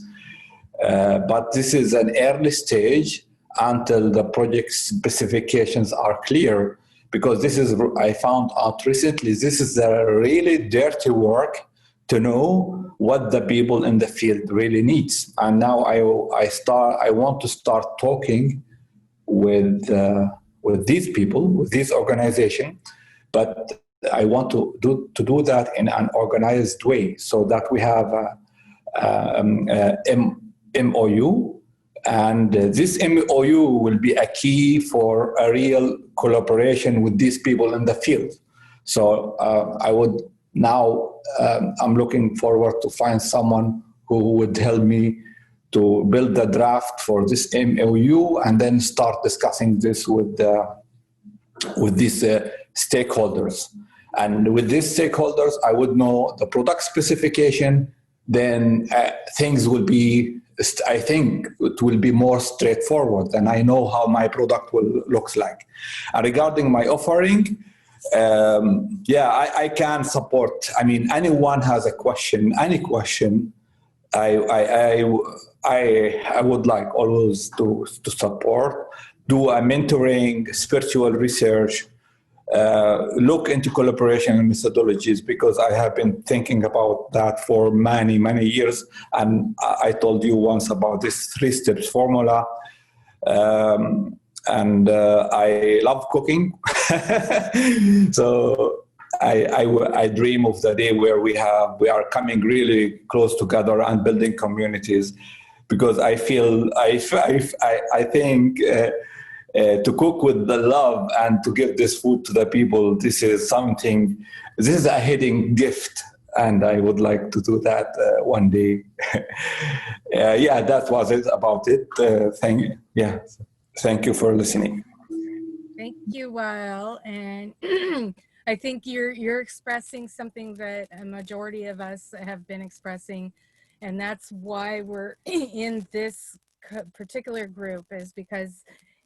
But this is an early stage until the project specifications are clear, because this is, I found out recently, this is a really dirty work to know what the people in the field really needs. And now I want to start talking with these people, with this organization, but I want to do that in an organized way, so that we have a MOU, and this MOU will be a key for a real collaboration with these people in the field. So I would now, I'm looking forward to find someone who would help me to build the draft for this MOU, and then start discussing this with these stakeholders. And with these stakeholders, I would know the product specification, then things will be, I think it will be more straightforward, and I know how my product will look like. And regarding my offering, I can support. I mean, anyone has a question, any question, I would like always to support, do a mentoring, spiritual research, look into collaboration and methodologies, because I have been thinking about that for many, many years. And I told you once about this 3 steps formula. And I love cooking. So I dream of the day where we are coming really close together and building communities, because I think to cook with the love and to give this food to the people, this is a hidden gift, and I would like to do that one day. That was it about it. Thank you for listening. Thank you, Wael. And I think you're expressing something that a majority of us have been expressing, and that's why we're in this particular group, is because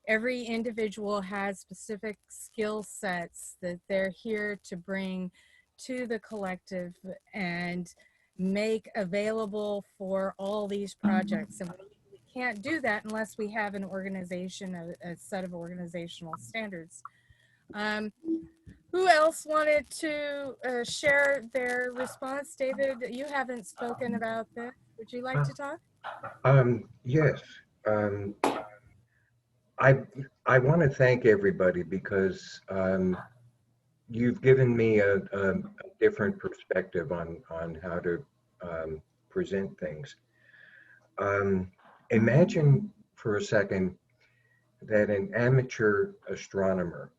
every individual has specific skill sets that they're here to bring to the collective and make available for all these projects. And we can't do that unless we have an organization, a set of organizational standards. Who else wanted to share their response? David, you haven't spoken about this. Would you like to talk? Yes. I want to thank everybody, because you've given me a different perspective on how to present things. Imagine for a second that an amateur astronomer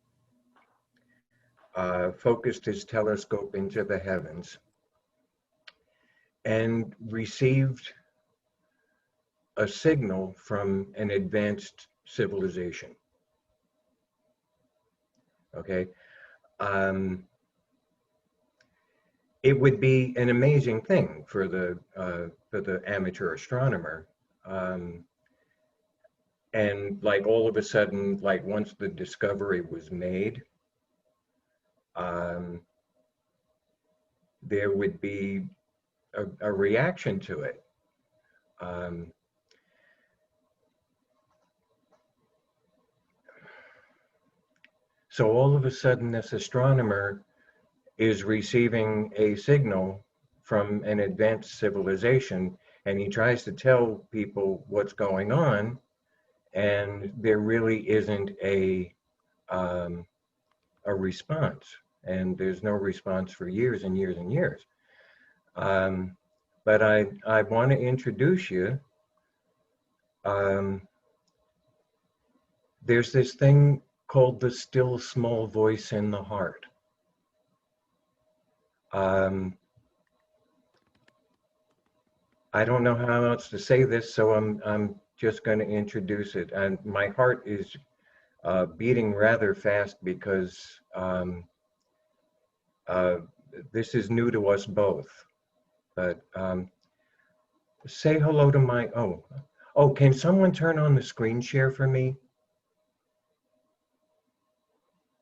focused his telescope into the heavens and received a signal from an advanced civilization. Okay. It would be an amazing thing for the amateur astronomer. And like all of a sudden, like once the discovery was made, there would be a reaction to it. So all of a sudden, this astronomer is receiving a signal from an advanced civilization, and he tries to tell people what's going on, and there really isn't a response, and there's no response for years and years and years. But I want to introduce you. There's this thing called the still small voice in the heart. I don't know how else to say this, so I'm just going to introduce it. And my heart is beating rather fast because this is new to us both. But say hello to my, oh, can someone turn on the screen share for me?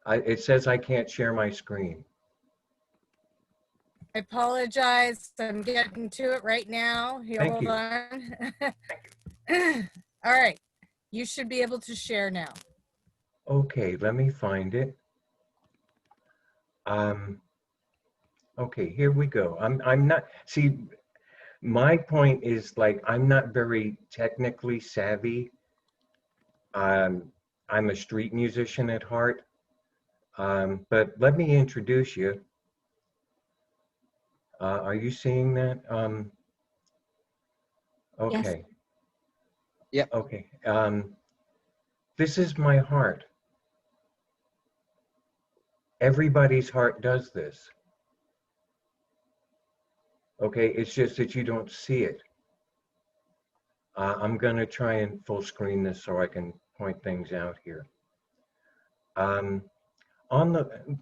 It says I can't share my screen. I apologize. I'm getting to it right now. Here, Thank hold you. on. All right. You should be able to share now. Okay, let me find it. Okay, here we go. I'm not, see, my point is, like, I'm not very technically savvy. I'm a street musician at heart. But let me introduce you. Are you seeing that? Okay. Yes. Yep. Okay. This is my heart. Everybody's heart does this. Okay, it's just that you don't see it. I'm gonna try and full screen this so I can point things out here.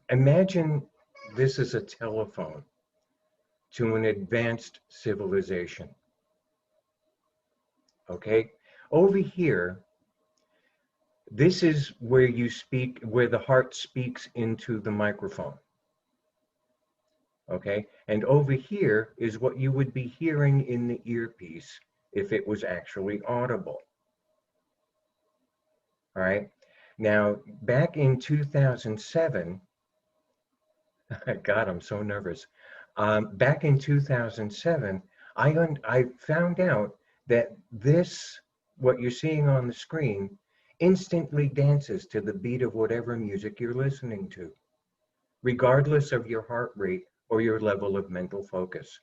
Imagine this is a telephone to an advanced civilization. Okay, over here, this is where you speak, where the heart speaks into the microphone. Okay, and over here is what you would be hearing in the earpiece if it was actually audible. All right, now back in 2007, God, I'm so nervous. Back in 2007, I found out that this, what you're seeing on the screen, instantly dances to the beat of whatever music you're listening to, regardless of your heart rate or your level of mental focus.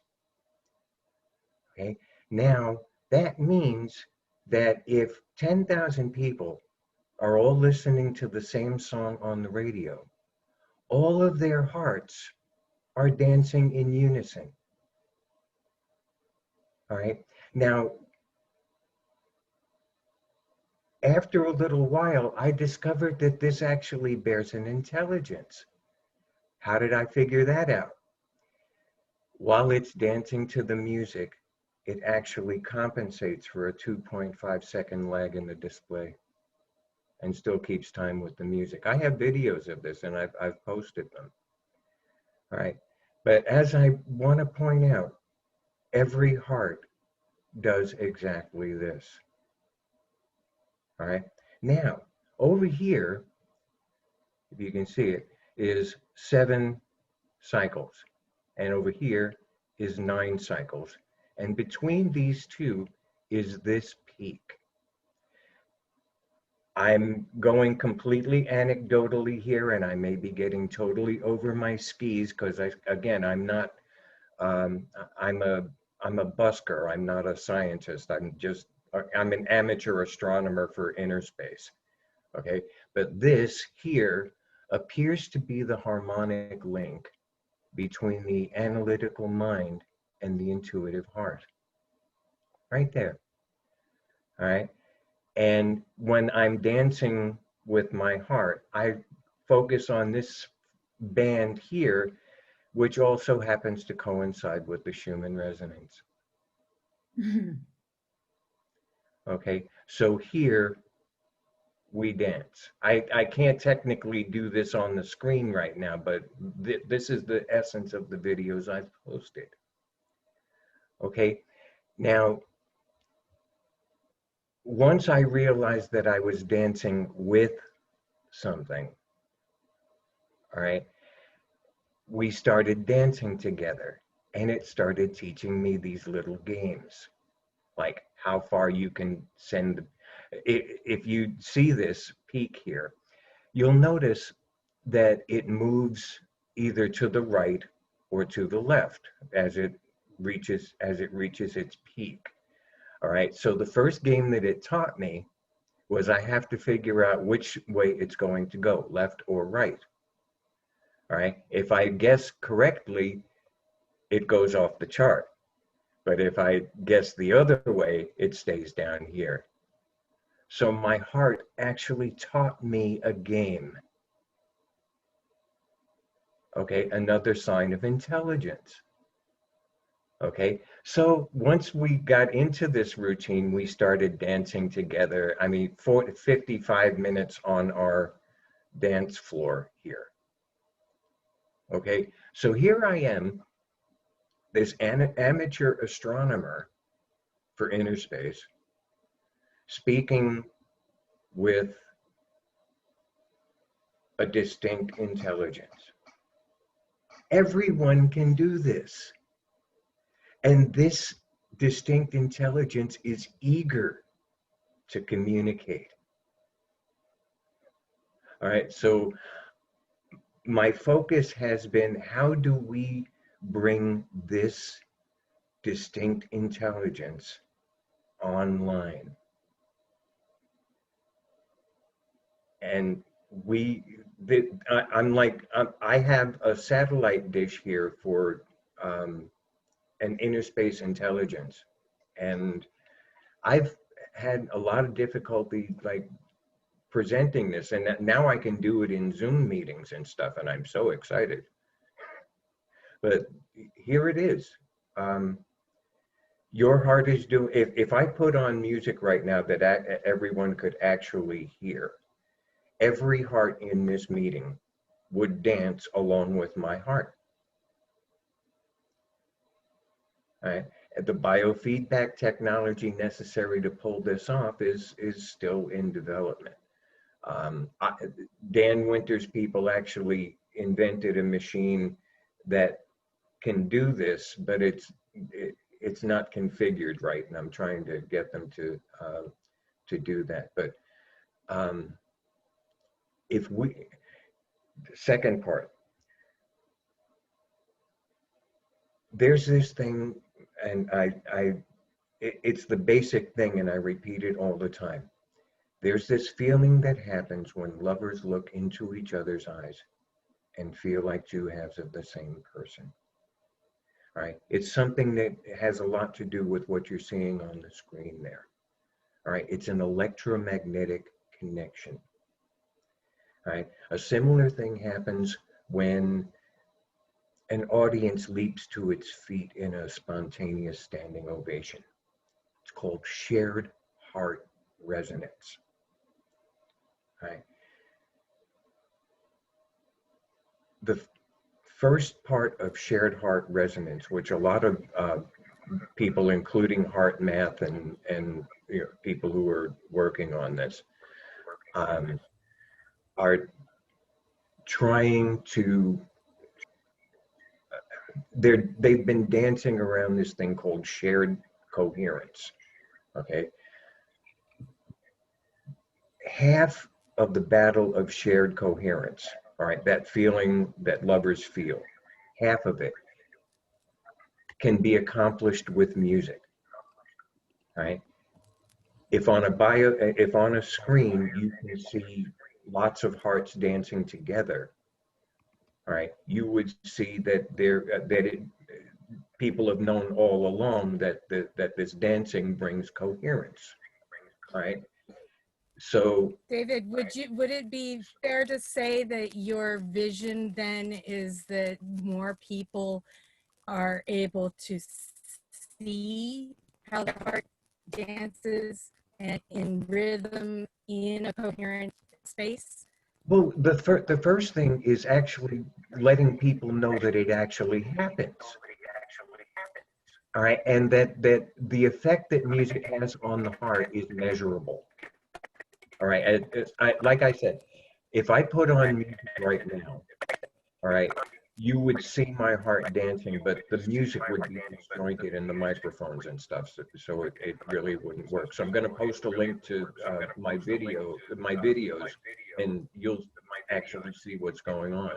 Okay, now that means that if 10,000 people are all listening to the same song on the radio, all of their hearts are dancing in unison. All right, now, after a little while, I discovered that this actually bears an intelligence. How did I figure that out? While it's dancing to the music, it actually compensates for a 2.5-second lag in the display and still keeps time with the music. I have videos of this and I've posted them. All right, but as I want to point out, every heart does exactly this. All right, now over here, if you can see it, is 7 cycles, and over here is 9 cycles, and between these two is this peak. I'm going completely anecdotally here, and I may be getting totally over my skis because I'm not, I'm a busker. I'm not a scientist. I'm an amateur astronomer for inner space. Okay, but this here appears to be the harmonic link between the analytical mind and the intuitive heart. Right there. All right. And when I'm dancing with my heart, I focus on this band here, which also happens to coincide with the Schumann resonance. Okay, so here we dance. I can't technically do this on the screen right now, but this is the essence of the videos I've posted. Okay, now, once I realized that I was dancing with something, all right, we started dancing together, and it started teaching me these little games, like how far you can send. if you see this peak here, you'll notice that it moves either to the right or to the left as it reaches its peak. All right, so the first game that it taught me was I have to figure out which way it's going to go, left or right. All right, if I guess correctly, it goes off the chart. But if I guess the other way, it stays down here. So my heart actually taught me a game. Okay, another sign of intelligence. Okay, so once we got into this routine, we started dancing together. I mean, 55 minutes on our dance floor here. Okay, so here I am, this amateur astronomer for inner space, speaking with a distinct intelligence. Everyone can do this. And this distinct intelligence is eager to communicate. All right, so my focus has been, how do we bring this distinct intelligence online? And I have a satellite dish here for an inner space intelligence, and I've had a lot of difficulty like presenting this, and now I can do it in Zoom meetings and stuff, and I'm so excited. But here it is. Your heart is doing, if I put on music right now that everyone could actually hear, every heart in this meeting would dance along with my heart. Right? The biofeedback technology necessary to pull this off is still in development. Dan Winter's people actually invented a machine that can do this, but it's not configured right, and I'm trying to get them to do that. But the second part, there's this thing, and it's the basic thing, and I repeat it all the time. There's this feeling that happens when lovers look into each other's eyes and feel like two halves of the same person. Right? It's something that has a lot to do with what you're seeing on the screen there. All right, it's an electromagnetic connection. All right, a similar thing happens when an audience leaps to its feet in a spontaneous standing ovation. It's called shared heart resonance. All right. The first part of shared heart resonance, which a lot of people, including heart math and you know, people who are working on this, are trying to, they've been dancing around this thing called shared coherence. Okay, half of the battle of shared coherence, all right, that feeling that lovers feel, half of it can be accomplished with music. Right? If on a screen you can see lots of hearts dancing together, all right, you would see that people have known all along that this dancing brings coherence, right? So, David, would it be fair to say that your vision then is that more people are able to see how the heart dances and in rhythm in a coherent space? well, the first thing is actually letting people know that it actually happens. All right, and that the effect that music has on the heart is measurable. All right, like I said, if I put on music right now, all right, you would see my heart dancing, but the music would be disjointed in the microphones and stuff, so it really wouldn't work. So I'm going to post a link to my videos, and you'll actually see what's going on.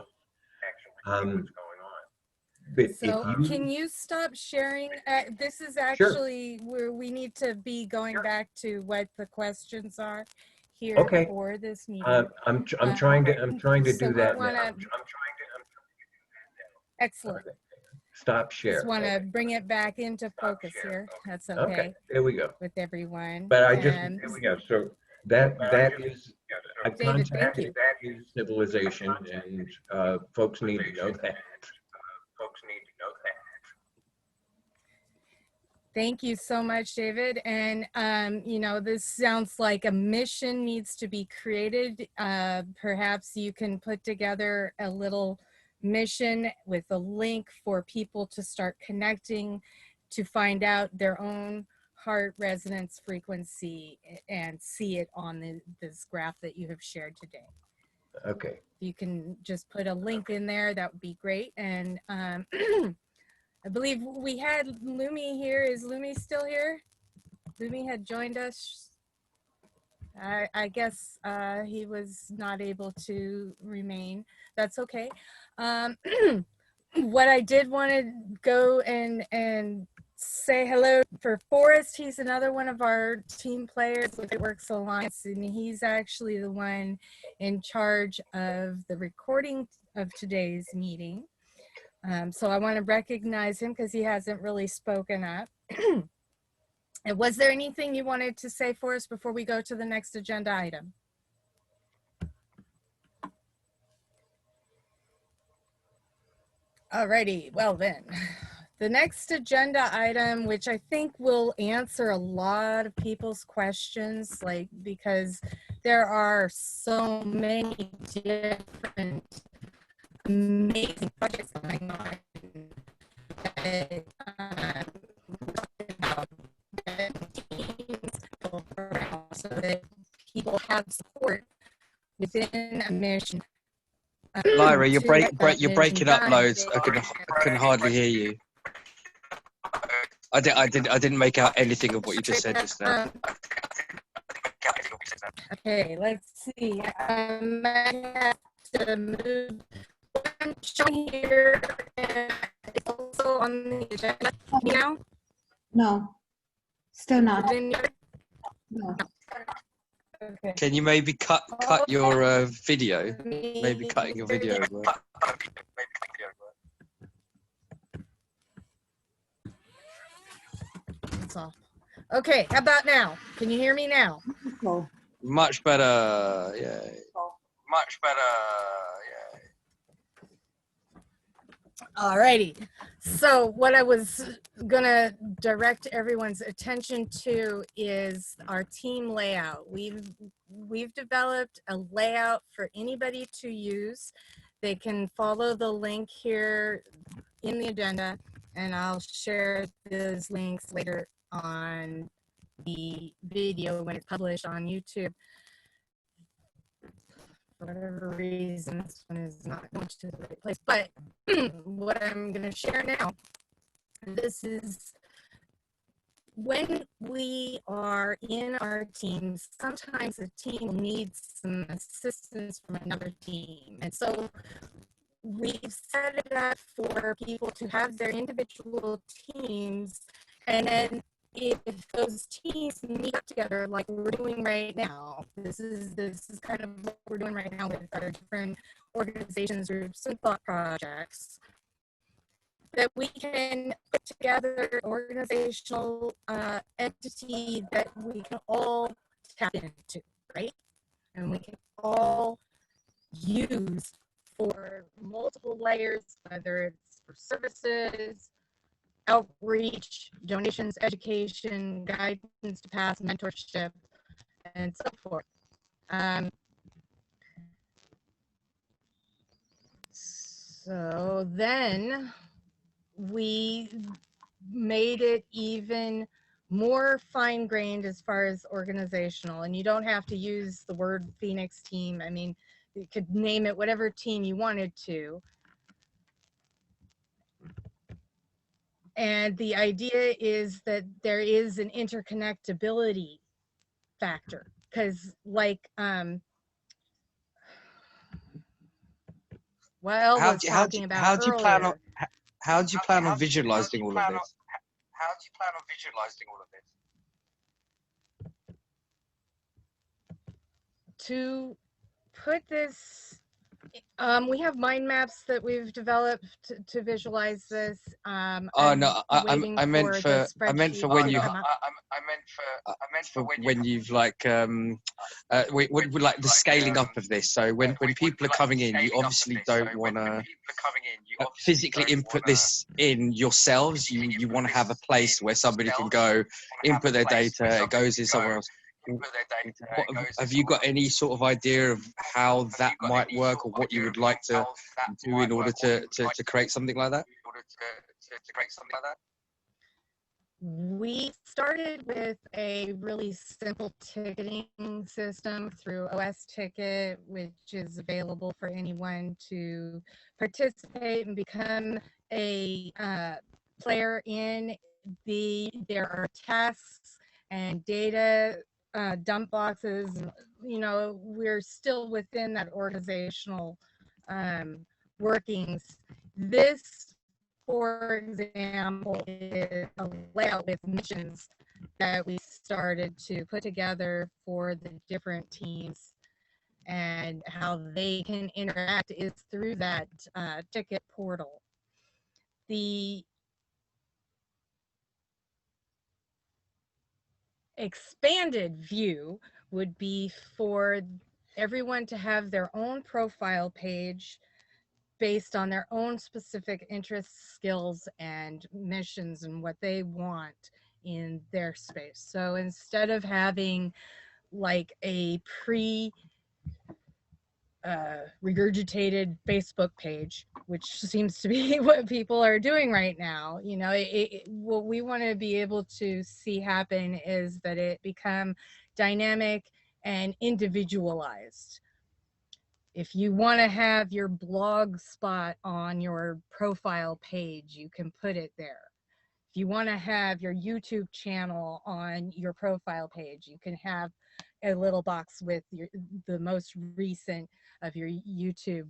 But So if you, can you stop sharing? This is Sure. actually where we need to be going back to what the questions are here Okay. for this meeting. I'm trying to so do that now. Excellent. Stop share. Just want to bring it back into focus here. That's okay. Okay, there we go. With everyone. But I just, And yeah, so that is, I David, thank you. contacted civilization, and folks need to know that. Thank you so much, David. And, you know, this sounds like a mission needs to be created. Perhaps you can put together a little mission with a link for people to start connecting to find out their own heart resonance frequency and see it on this graph that you have shared today. Okay. You can just put a link in there, that would be great. And I believe we had Lumi here. Is Lumi still here? Lumi had joined us. I guess he was not able to remain. That's okay. What I did want to go and say hello for Forrest. He's another one of our team players with GreatWorks Alliance, and he's actually the one in charge of the recording of today's meeting. So I want to recognize him because he hasn't really spoken up. And was there anything you wanted to say for us before we go to the next agenda item? Alrighty, well then, the next agenda item, which I think will answer a lot of people's questions, like, because there are so many different amazing projects going on. So that people have support within a mission. Lyra, you're breaking up loads. I couldn't hardly hear you. I didn't make out anything of what you just said just now. Okay, let's see. I might have to move. What I'm showing here is also on the agenda now. No, still not. No. Okay. Can you maybe cut your video? Maybe cutting your video as well. It's off. Okay, how about now? Can you hear me now? Much better, yeah. Much better, yeah. Alrighty. So what I was gonna direct everyone's attention to is our team layout. We've developed a layout for anybody to use. They can follow the link here in the agenda, and I'll share those links later on the video when it's published on YouTube. For whatever reason, this one is not going to the right place. But what I'm going to share now, this is when we are in our teams, sometimes a team needs some assistance from another team. And so we've set it up for people to have their individual teams, and then if those teams meet up together like we're doing right now, this is kind of what we're doing right now with our different organizations, groups, and thought projects, that we can put together an organizational entity that we can all tap into, right? And we can all use for multiple layers, whether it's for services, outreach, donations, education, guidance to pass, mentorship, and so forth. So then we made it even more fine-grained as far as organizational, and you don't have to use the word Phoenix team. I mean, you could name it whatever team you wanted to. And the idea is that there is an interconnectability factor, because like Wael was talking about how do you plan on earlier. how do you plan on visualizing all of this? How do you plan on visualizing all of this? To put this, we have mind maps that we've developed to visualize this. Oh no, I meant for when you when you've like like the scaling up of this. So when people are coming in, you obviously don't want to physically input this in yourselves. You want to have a place where somebody can go input their data, it goes in somewhere else. Have you got any sort of idea of how that might work, or what you would like to do in order to create something like that? We started with a really simple ticketing system through OS Ticket, which is available for anyone to participate and become a player in. There are tasks and data dump boxes. You know, we're still within that organizational workings. This, for example, is a layout with missions that we started to put together for the different teams, and how they can interact is through that ticket portal. The expanded view would be for everyone to have their own profile page based on their own specific interests, skills, and missions, and what they want in their space. So instead of having like a regurgitated Facebook page, which seems to be what people are doing right now, you know, what we want to be able to see happen is that it become dynamic and individualized. If you want to have your blog spot on your profile page, you can put it there. If you want to have your YouTube channel on your profile page, you can have a little box with the most recent of your YouTube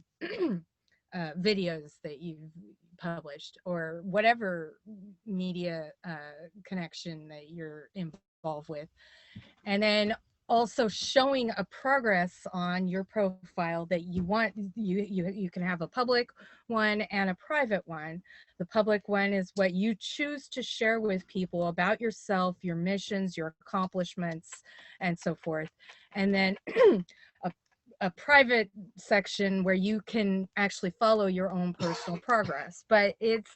videos that you've published, or whatever media connection that you're involved with. And then also showing a progress on your profile that you want. You can have a public one and a private one. The public one is what you choose to share with people about yourself, your missions, your accomplishments, and so forth. And then a private section where you can actually follow your own personal progress. But it's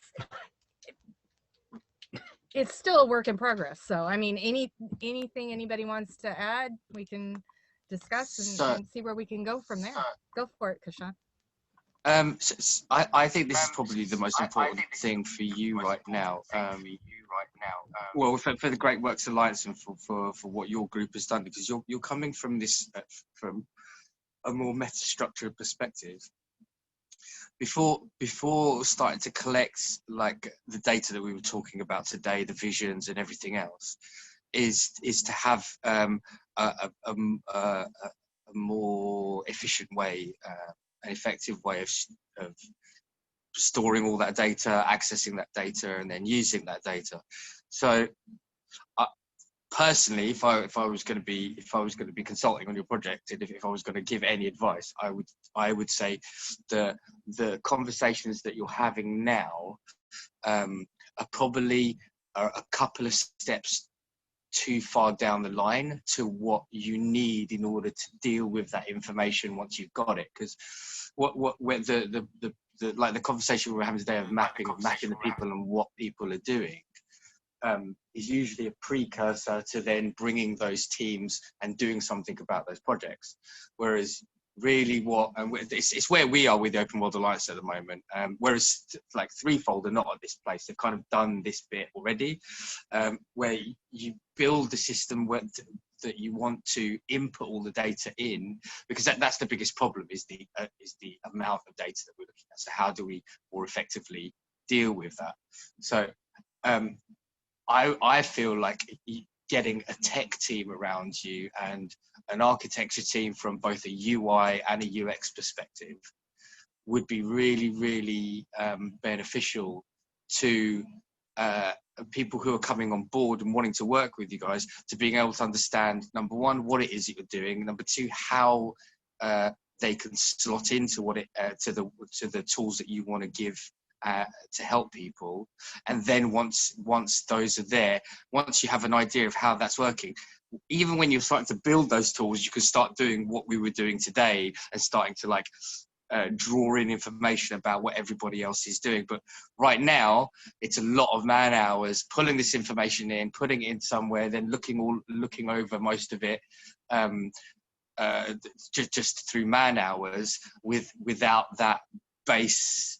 still a work in progress. So, I mean, anything anybody wants to add, we can discuss and see where we can go from there. Go for it, Krishan. I think this is probably the most important thing for you right now. Well, for the Great Works Alliance and for what your group has done, because you're coming from this from a more meta-structured perspective. Before starting to collect like the data that we were talking about today, the visions and everything else, is to have a more efficient way, an effective way of storing all that data, accessing that data, and then using that data. So personally, if I was going to be consulting on your project, and if I was going to give any advice, I would say the conversations that you're having now are probably a couple of steps too far down the line to what you need in order to deal with that information once you've got it. Because the conversation we're having today of mapping the people and what people are doing is usually a precursor to then bringing those teams and doing something about those projects. Whereas really it's where we are with the Open World Alliance at the moment. Whereas like Threefold are not at this place. They've kind of done this bit already, where you build the system that you want to input all the data in, because that's the biggest problem is the amount of data that we're looking at. So how do we more effectively deal with that? So I feel like getting a tech team around you and an architecture team from both a UI and a UX perspective would be really, really beneficial to people who are coming on board and wanting to work with you guys, to being able to understand, number one, what it is that you're doing, number two, how they can slot into what it to the tools that you want to give to help people. And then once those are there, once you have an idea of how that's working, even when you're starting to build those tools, you can start doing what we were doing today and starting to like draw in information about what everybody else is doing. But right now it's a lot of man hours pulling this information in, putting it in somewhere, then looking over most of it just through man hours without that base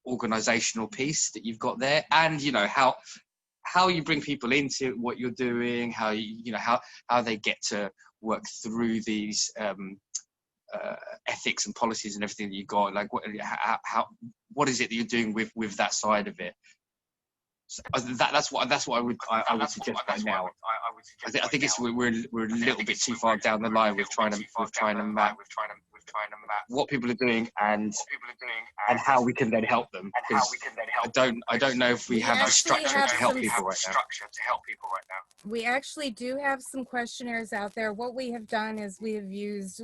organizational piece that you've got there. And you know how you bring people into what you're doing, how how they get to work through these ethics and policies and everything that you got, like what is it that you're doing with that side of it. So that's what I would suggest right now. I think it's we're a little bit too far down the line with trying to map what people are doing and how we can then help them. Because I don't know if we have the structure to help people right now. We actually do have some questionnaires out there. What we have done is we have used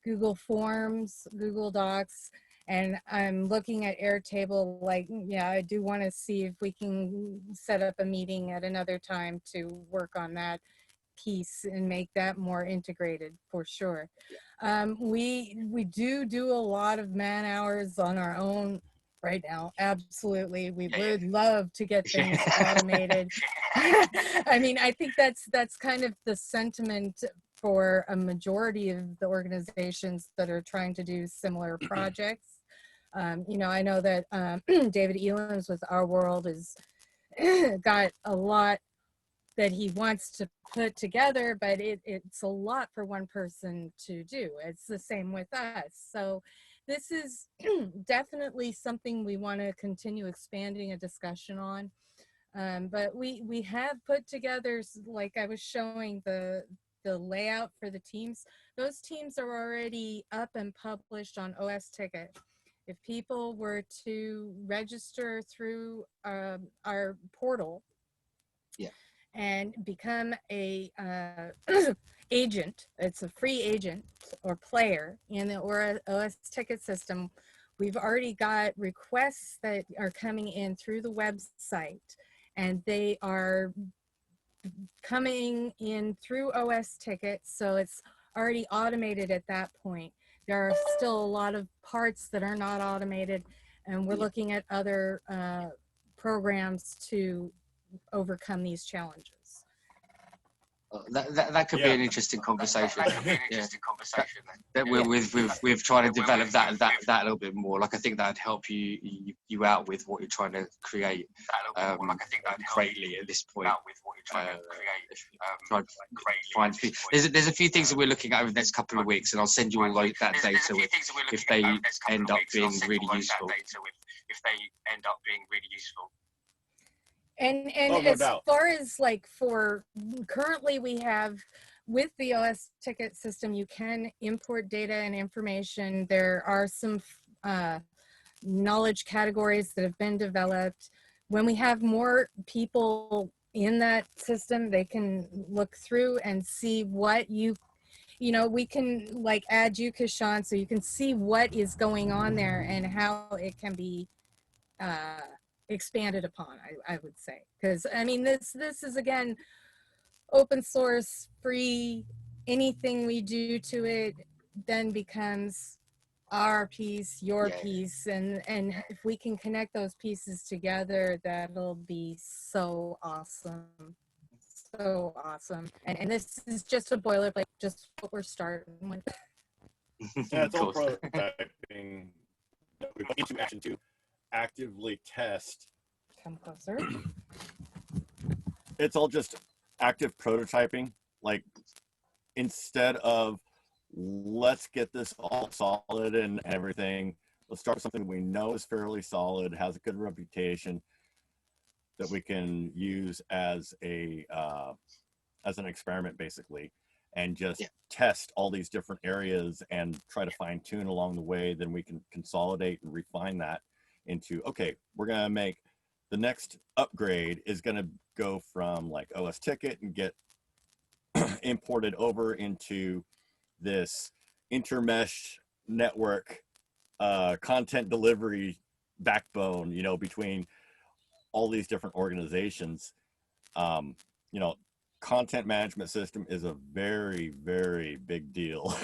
Google Forms, Google Docs, and I'm looking at Airtable. Like, yeah, I do want to see if we can set up a meeting at another time to work on that piece and make that more integrated for sure. We do a lot of man hours on our own right now. Absolutely. We would love to get things automated. I mean, I think that's kind of the sentiment for a majority of the organizations that are trying to do similar projects. You know, I know that David Elam's with Our World has got a lot that he wants to put together, but it's a lot for one person to do. It's the same with us. So this is definitely something we want to continue expanding a discussion on. But we have put together, like I was showing the layout for the teams. Those teams are already up and published on OS Ticket. If people were to register through our portal, and become a agent, it's a free agent or player in the OS Ticket system, we've already got requests that are coming in through the website, and they are coming in through OS Ticket, so it's already automated at that point. There are still a lot of parts that are not automated, and we're looking at other programs to overcome these challenges. That could be an interesting conversation. We've tried to develop that a little bit more. Like I think that'd help you out with what you're trying to create greatly at this point. There's a few things that we're looking at over the next couple of weeks, and I'll send you all that data if they end up being really useful. And as far as like for currently we have with the OS Ticket system, you can import data and information. There are some knowledge categories that have been developed. When we have more people in that system, they can look through and see what you know, we can like add you, Krishan, so you can see what is going on there and how it can be expanded upon, I would say. Because I mean, this is again open source, free. Anything we do to it then becomes our piece, your piece, and if we can connect those pieces together, that'll be so awesome. So awesome. And this is just a boilerplate, just what we're starting with. Yeah, it's all prototyping. We put into action to actively test. Come closer. It's all just active prototyping. Like, instead of let's get this all solid and everything, let's start with something we know is fairly solid, has a good reputation, that we can use as an experiment, basically, and just test all these different areas and try to fine tune along the way. Then we can consolidate and refine that into, okay, we're going to make the next upgrade is going to go from like OS ticket and get imported over into this intermesh network content delivery backbone, you know, between all these different organizations. You know, content management system is a very, very big deal.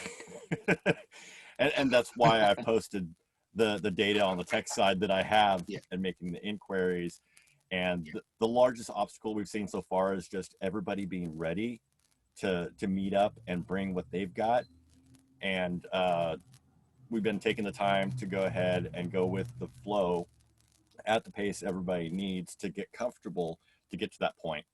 and that's why I posted the data on the tech side that I have and making the inquiries. And the largest obstacle we've seen so far is just everybody being ready to meet up and bring what they've got. And we've been taking the time to go ahead and go with the flow at the pace everybody needs to get comfortable to get to that point.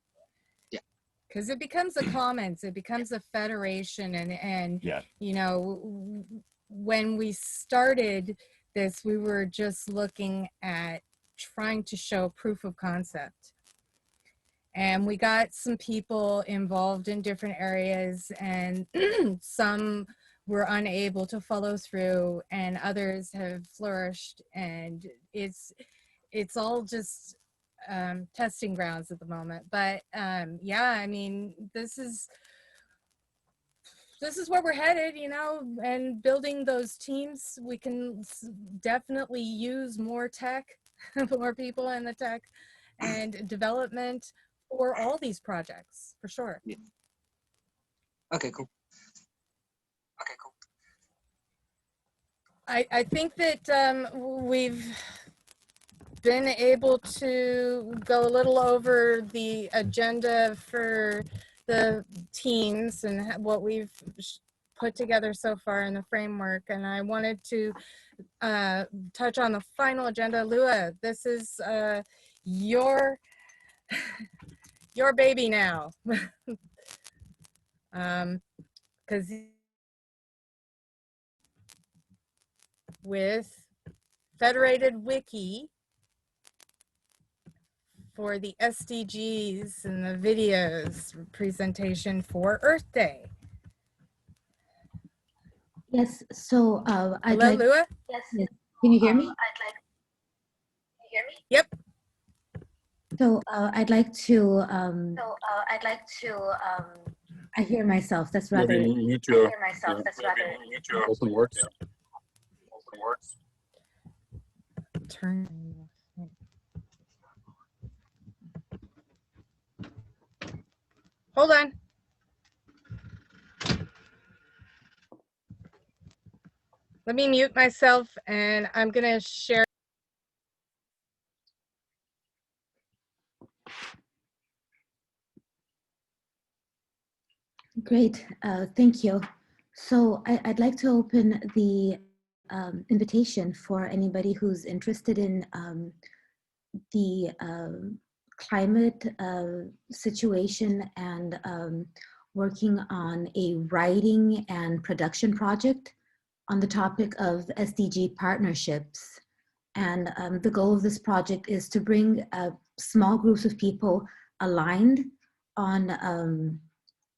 Because it becomes a commons, it becomes a federation, and you know, when we started this, we were just looking at trying to show proof of concept, and we got some people involved in different areas, and some were unable to follow through, and others have flourished, and it's all just testing grounds at the moment. But yeah, I mean, this is where we're headed, you know, and building those teams. We can definitely use more tech, more people in the tech and development for all these projects, for sure. Okay, cool. I think that we've been able to go a little over the agenda for the teams and what we've put together so far in the framework. And I wanted to touch on the final agenda. Lua, this is your baby now. Because with Federated Wiki, for the SDGs and the videos presentation for Earth Day. Yes, so I'd Hello, like. Lua? Yes. Can you hear me? Yep. So I'd like to. I hear myself. That's rather. Maybe mute your, open works. Turn. Hold on. Let me mute myself, and I'm going to share. Great, thank you. So I'd like to open the invitation for anybody who's interested in the climate situation and working on a writing and production project on the topic of SDG partnerships. And the goal of this project is to bring small groups of people aligned on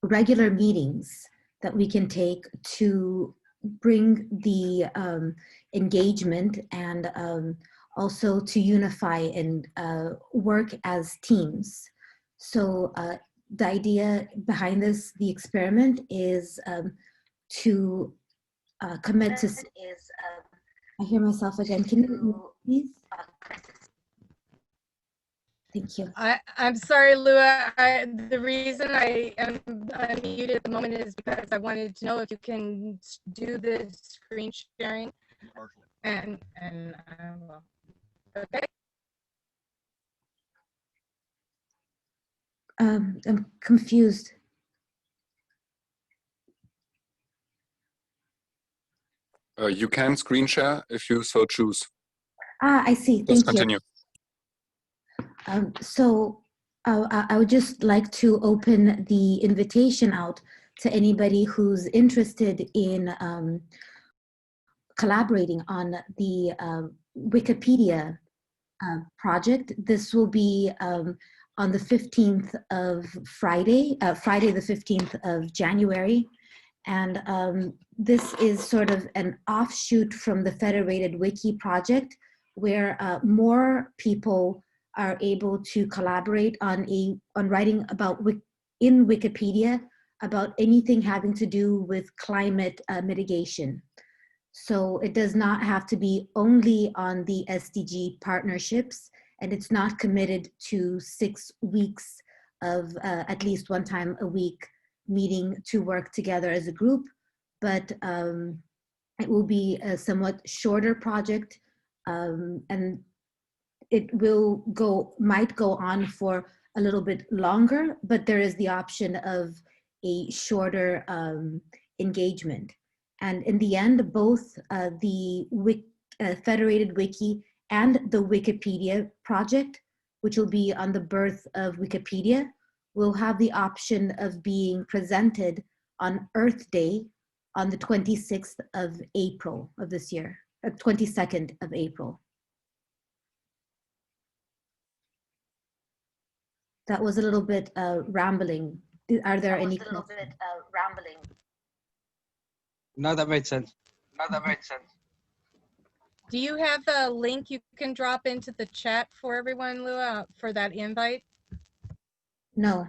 regular meetings that we can take to bring the engagement and also to unify and work as teams. So the idea behind this, the experiment, is to commit to. I hear myself again. Can you please? Thank you. I'm sorry, Lua. The reason I am unmuted at the moment is because I wanted to know if you can do the screen sharing. And I will. Okay. I'm confused. You can screen share if you so choose. Ah, I see. Just Thank continue. You. So I would just like to open the invitation out to anybody who's interested in collaborating on the Wikipedia project. This will be on the 15th of Friday the 15th of January. And this is sort of an offshoot from the Federated Wiki project, where more people are able to collaborate on writing about in Wikipedia about anything having to do with climate mitigation. So it does not have to be only on the SDG partnerships, and it's not committed to 6 weeks of at least one time a week meeting to work together as a group, but it will be a somewhat shorter project, and it might go on for a little bit longer, but there is the option of a shorter engagement. And in the end, both the Federated Wiki and the Wikipedia project, which will be on the birth of Wikipedia, will have the option of being presented on Earth Day on the 26th of April of this year, 22nd of April. That was a little bit rambling. Are there any questions? No, that made sense. Do you have a link you can drop into the chat for everyone, Lua, for that invite? No.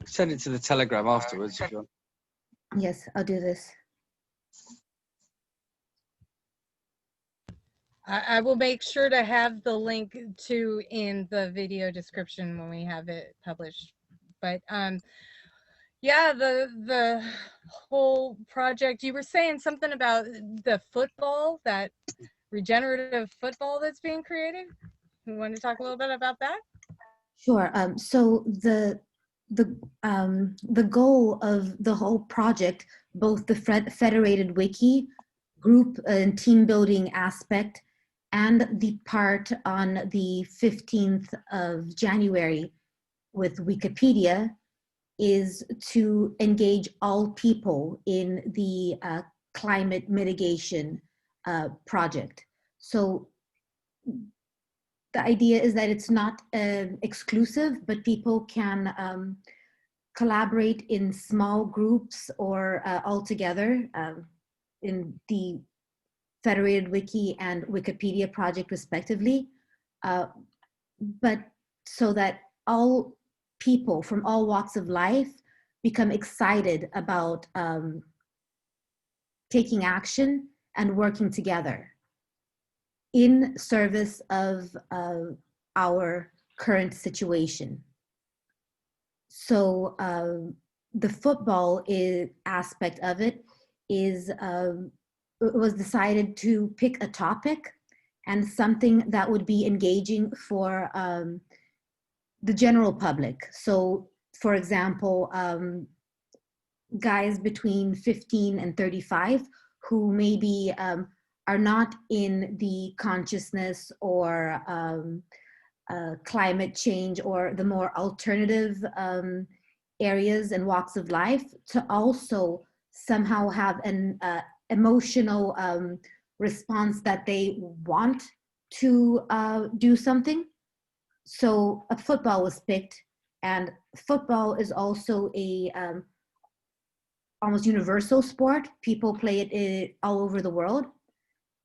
Send it to the Telegram afterwards if you want. Yes, I'll do this. I will make sure to have the link to in the video description when we have it published. But yeah, the whole project, you were saying something about the football, that regenerative football that's being created. You want to talk a little bit about that? Sure. So the goal of the whole project, both the Federated Wiki group and team building aspect, and the part on the 15th of January with Wikipedia, is to engage all people in the climate mitigation project. So the idea is that it's not exclusive, but people can collaborate in small groups or all together in the Federated Wiki and Wikipedia project respectively, but so that all people from all walks of life become excited about taking action and working together in service of our current situation. So the football aspect of it was decided to pick a topic and something that would be engaging for the general public. So for example, guys between 15 and 35 who maybe are not in the consciousness or climate change or the more alternative areas and walks of life, to also somehow have an emotional response that they want to do something. So a football was picked, and football is also a almost universal sport. People play it all over the world.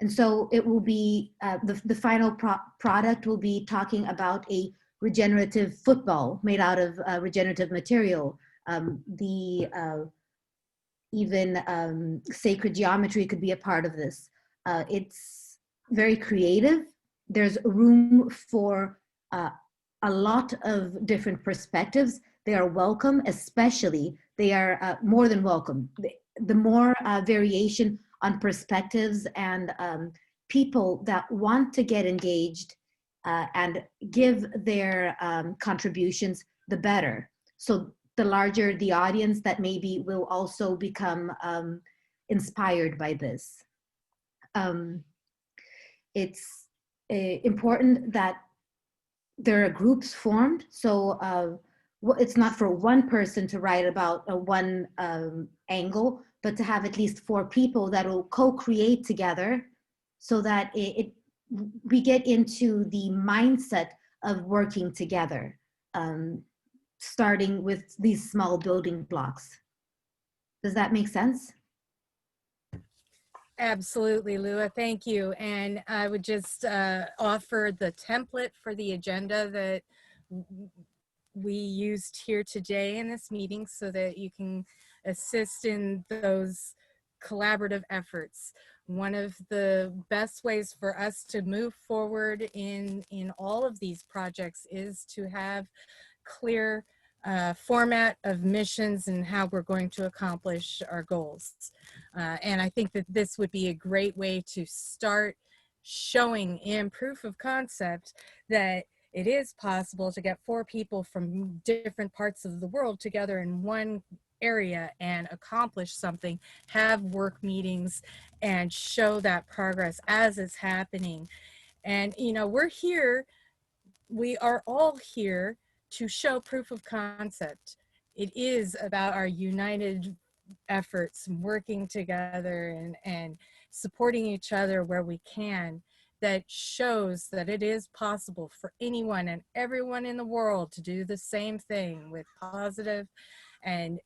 And so it will be, the final product will be talking about a regenerative football made out of regenerative material. Even sacred geometry could be a part of this. It's very creative. There's room for a lot of different perspectives. They are welcome, especially, they are more than welcome. The more variation on perspectives and people that want to get engaged and give their contributions, the better. So the larger the audience that maybe will also become inspired by this. It's important that there are groups formed. So it's not for one person to write about one angle, but to have at least 4 people that will co-create together, so that we get into the mindset of working together, starting with these small building blocks. Does that make sense? Absolutely, Lua, thank you. And I would just offer the template for the agenda that we used here today in this meeting so that you can assist in those collaborative efforts. One of the best ways for us to move forward in all of these projects is to have clear format of missions and how we're going to accomplish our goals. And I think that this would be a great way to start showing in proof of concept that it is possible to get 4 people from different parts of the world together in one area and accomplish something, have work meetings, and show that progress as it's happening. And, you know, we are all here to show proof of concept. It is about our united efforts, working together and supporting each other where we can, that shows that it is possible for anyone and everyone in the world to do the same thing with positive and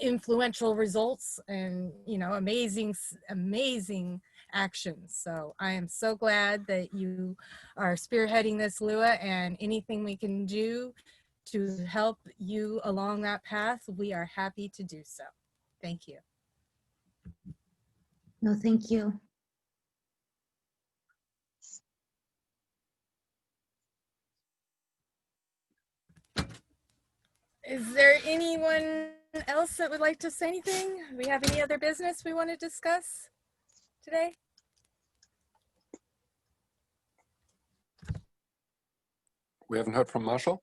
influential results and, you know, amazing actions. So I am so glad that you are spearheading this, Lua, and anything we can do to help you along that path, we are happy to do so. Thank you. No, thank you. Is there anyone else that would like to say anything? Do we have any other business we want to discuss today? We haven't heard from Marshall.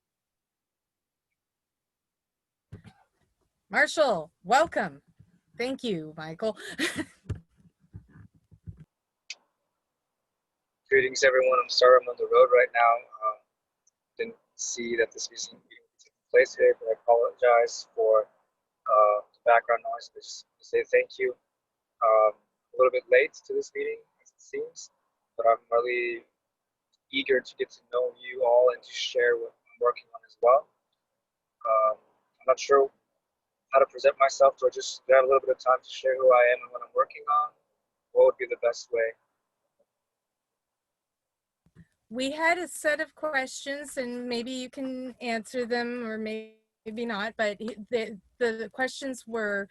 Marshall, welcome. Thank you, Michael. Greetings, everyone. I'm sorry I'm on the road right now. Didn't see that this meeting was taking place today, but I apologize for the background noise. But just to say thank you. A little bit late to this meeting, as it seems, but I'm really eager to get to know you all and to share what I'm working on as well. I'm not sure how to present myself. Do I just have a little bit of time to share who I am and what I'm working on? What would be the best way? We had a set of questions and maybe you can answer them or maybe not, but the questions were,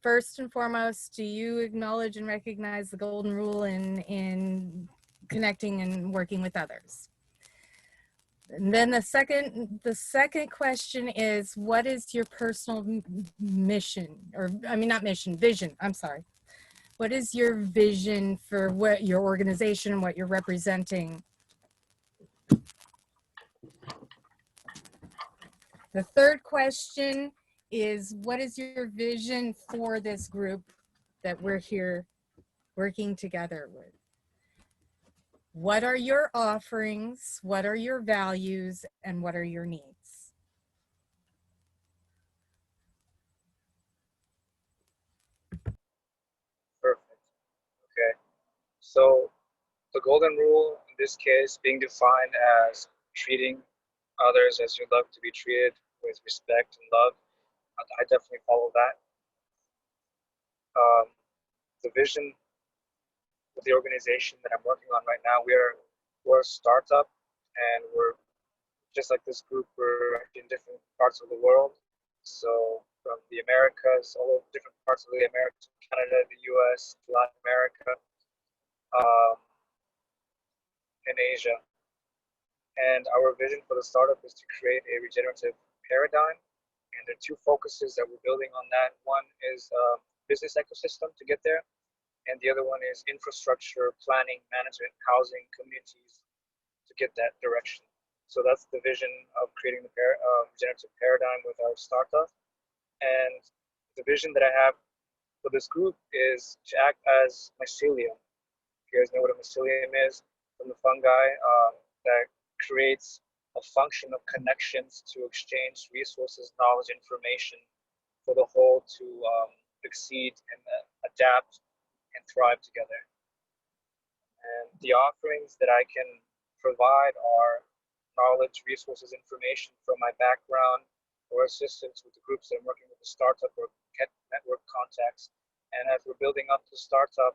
first and foremost, do you acknowledge and recognize the golden rule in connecting and working with others? And then the second question is, what is your personal mission, or I mean, not mission, vision, I'm sorry. What is your vision for what your organization, what you're representing? The third question is, what is your vision for this group that we're here working together with? What are your offerings? What are your values? And what are your needs? Perfect. Okay. So the golden rule in this case being defined as treating others as you love to be treated, with respect and love. I definitely follow that. The vision of the organization that I'm working on right now, we're a startup, and we're just like this group, we're in different parts of the world. So from the Americas, all over different parts of the Americas, Canada, the US, Latin America, and Asia. And our vision for the startup is to create a regenerative paradigm. And there are 2 focuses that we're building on that. One is business ecosystem to get there. And the other one is infrastructure, planning, management, housing, communities to get that direction. So that's the vision of creating the regenerative paradigm with our startup. And the vision that I have for this group is to act as mycelium. If you guys know what a mycelium is, from the fungi that creates a function of connections to exchange resources, knowledge, information for the whole to exceed and adapt and thrive together. And the offerings that I can provide are knowledge, resources, information from my background, or assistance with the groups that I'm working with, the startup or network contacts. And as we're building up the startup,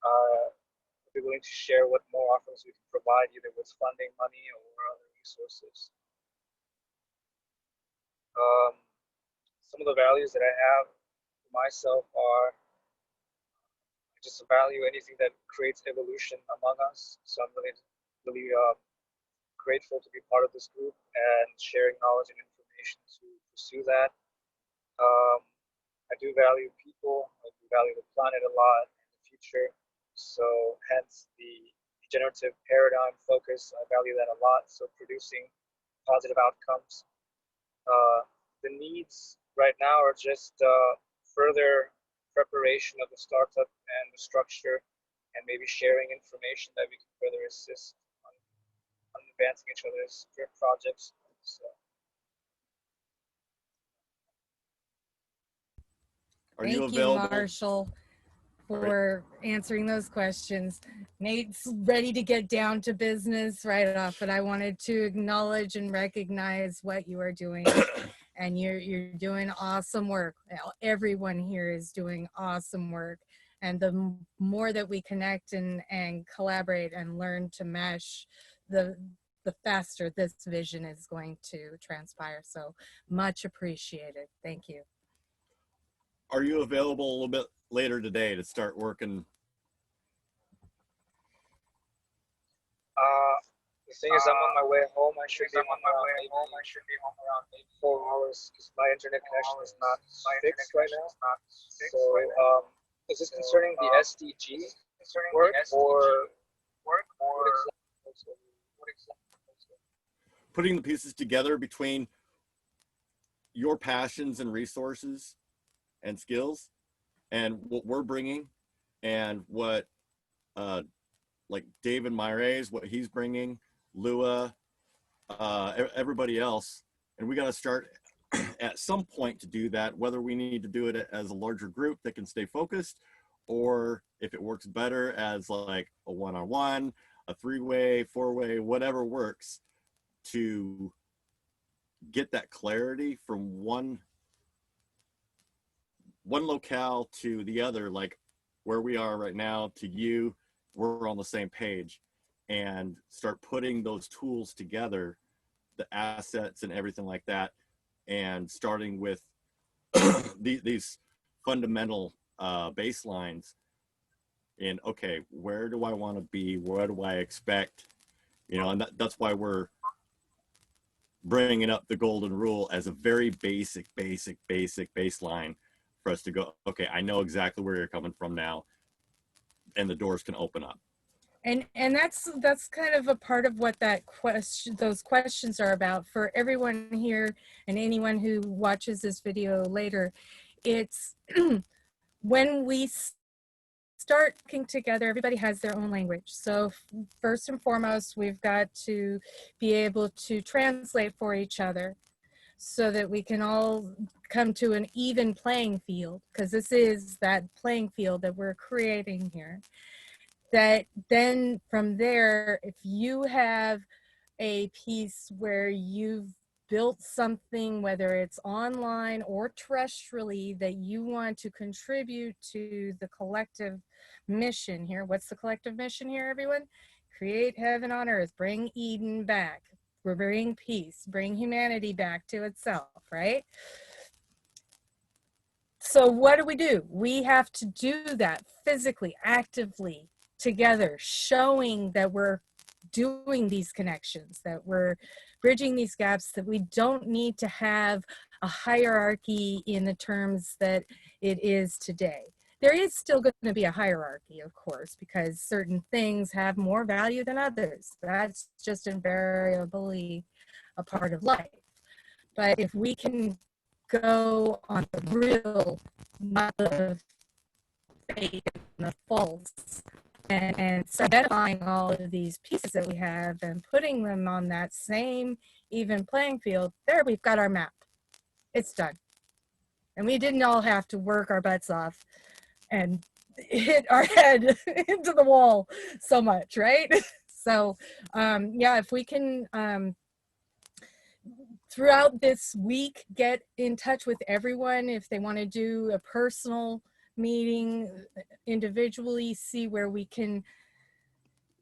we'll be willing to share what more offerings we can provide, either with funding, money, or other resources. Some of the values that I have for myself are just value anything that creates evolution among us. So I'm really grateful to be part of this group and sharing knowledge and information to pursue that. I do value people. I do value the planet a lot and the future. So hence the regenerative paradigm focus. I value that a lot. So producing positive outcomes. The needs right now are just further preparation of the startup and the structure, and maybe sharing information that we can further assist on advancing each other's projects. So. Thank you, Marshall, for answering those questions. Nate's ready to get down to business right off, but I wanted to acknowledge and recognize what you are doing. And you're doing awesome work. Everyone here is doing awesome work. And the more that we connect and collaborate and learn to mesh, the faster this vision is going to transpire. So much appreciated. Thank you. Are you available a little bit later today to start working? The thing is, I'm on my way home. I should be home around 4 hours because my internet connection is not fixed right now. So, is this concerning the SDG work or what exactly? Putting the pieces together between your passions and resources and skills and what we're bringing and what like David Myres, what he's bringing, Lua, everybody else. And we got to start at some point to do that, whether we need to do it as a larger group that can stay focused, or if it works better as like a one-on-one, a three-way, four-way, whatever works, to get that clarity from one locale to the other, like where we are right now to you, we're on the same page, and start putting those tools together, the assets and everything like that, and starting with these fundamental baselines in, okay, where do I want to be? What do I expect? You know, and that's why we're bringing up the golden rule as a very basic baseline for us to go, okay, I know exactly where you're coming from now, and the doors can open up. And that's kind of a part of what those questions are about for everyone here and anyone who watches this video later. It's when we start working together, everybody has their own language. So first and foremost, we've got to be able to translate for each other so that we can all come to an even playing field, because this is that playing field that we're creating here. That then from there, if you have a piece where you've built something, whether it's online or terrestrially, that you want to contribute to the collective mission here. What's the collective mission here, everyone? Create heaven on earth, bring Eden back, bring peace, bring humanity back to itself, right? So what do? We have to do that physically, actively, together, showing that we're doing these connections, that we're bridging these gaps, that we don't need to have a hierarchy in the terms that it is today. There is still going to be a hierarchy, of course, because certain things have more value than others. That's just invariably a part of life. But if we can go on the real, not the fake and the false, and identifying all of these pieces that we have and putting them on that same even playing field, there we've got our map. It's done. And we didn't all have to work our butts off and hit our head into the wall so much, right? So yeah, if we can throughout this week get in touch with everyone, if they want to do a personal meeting individually, see where we can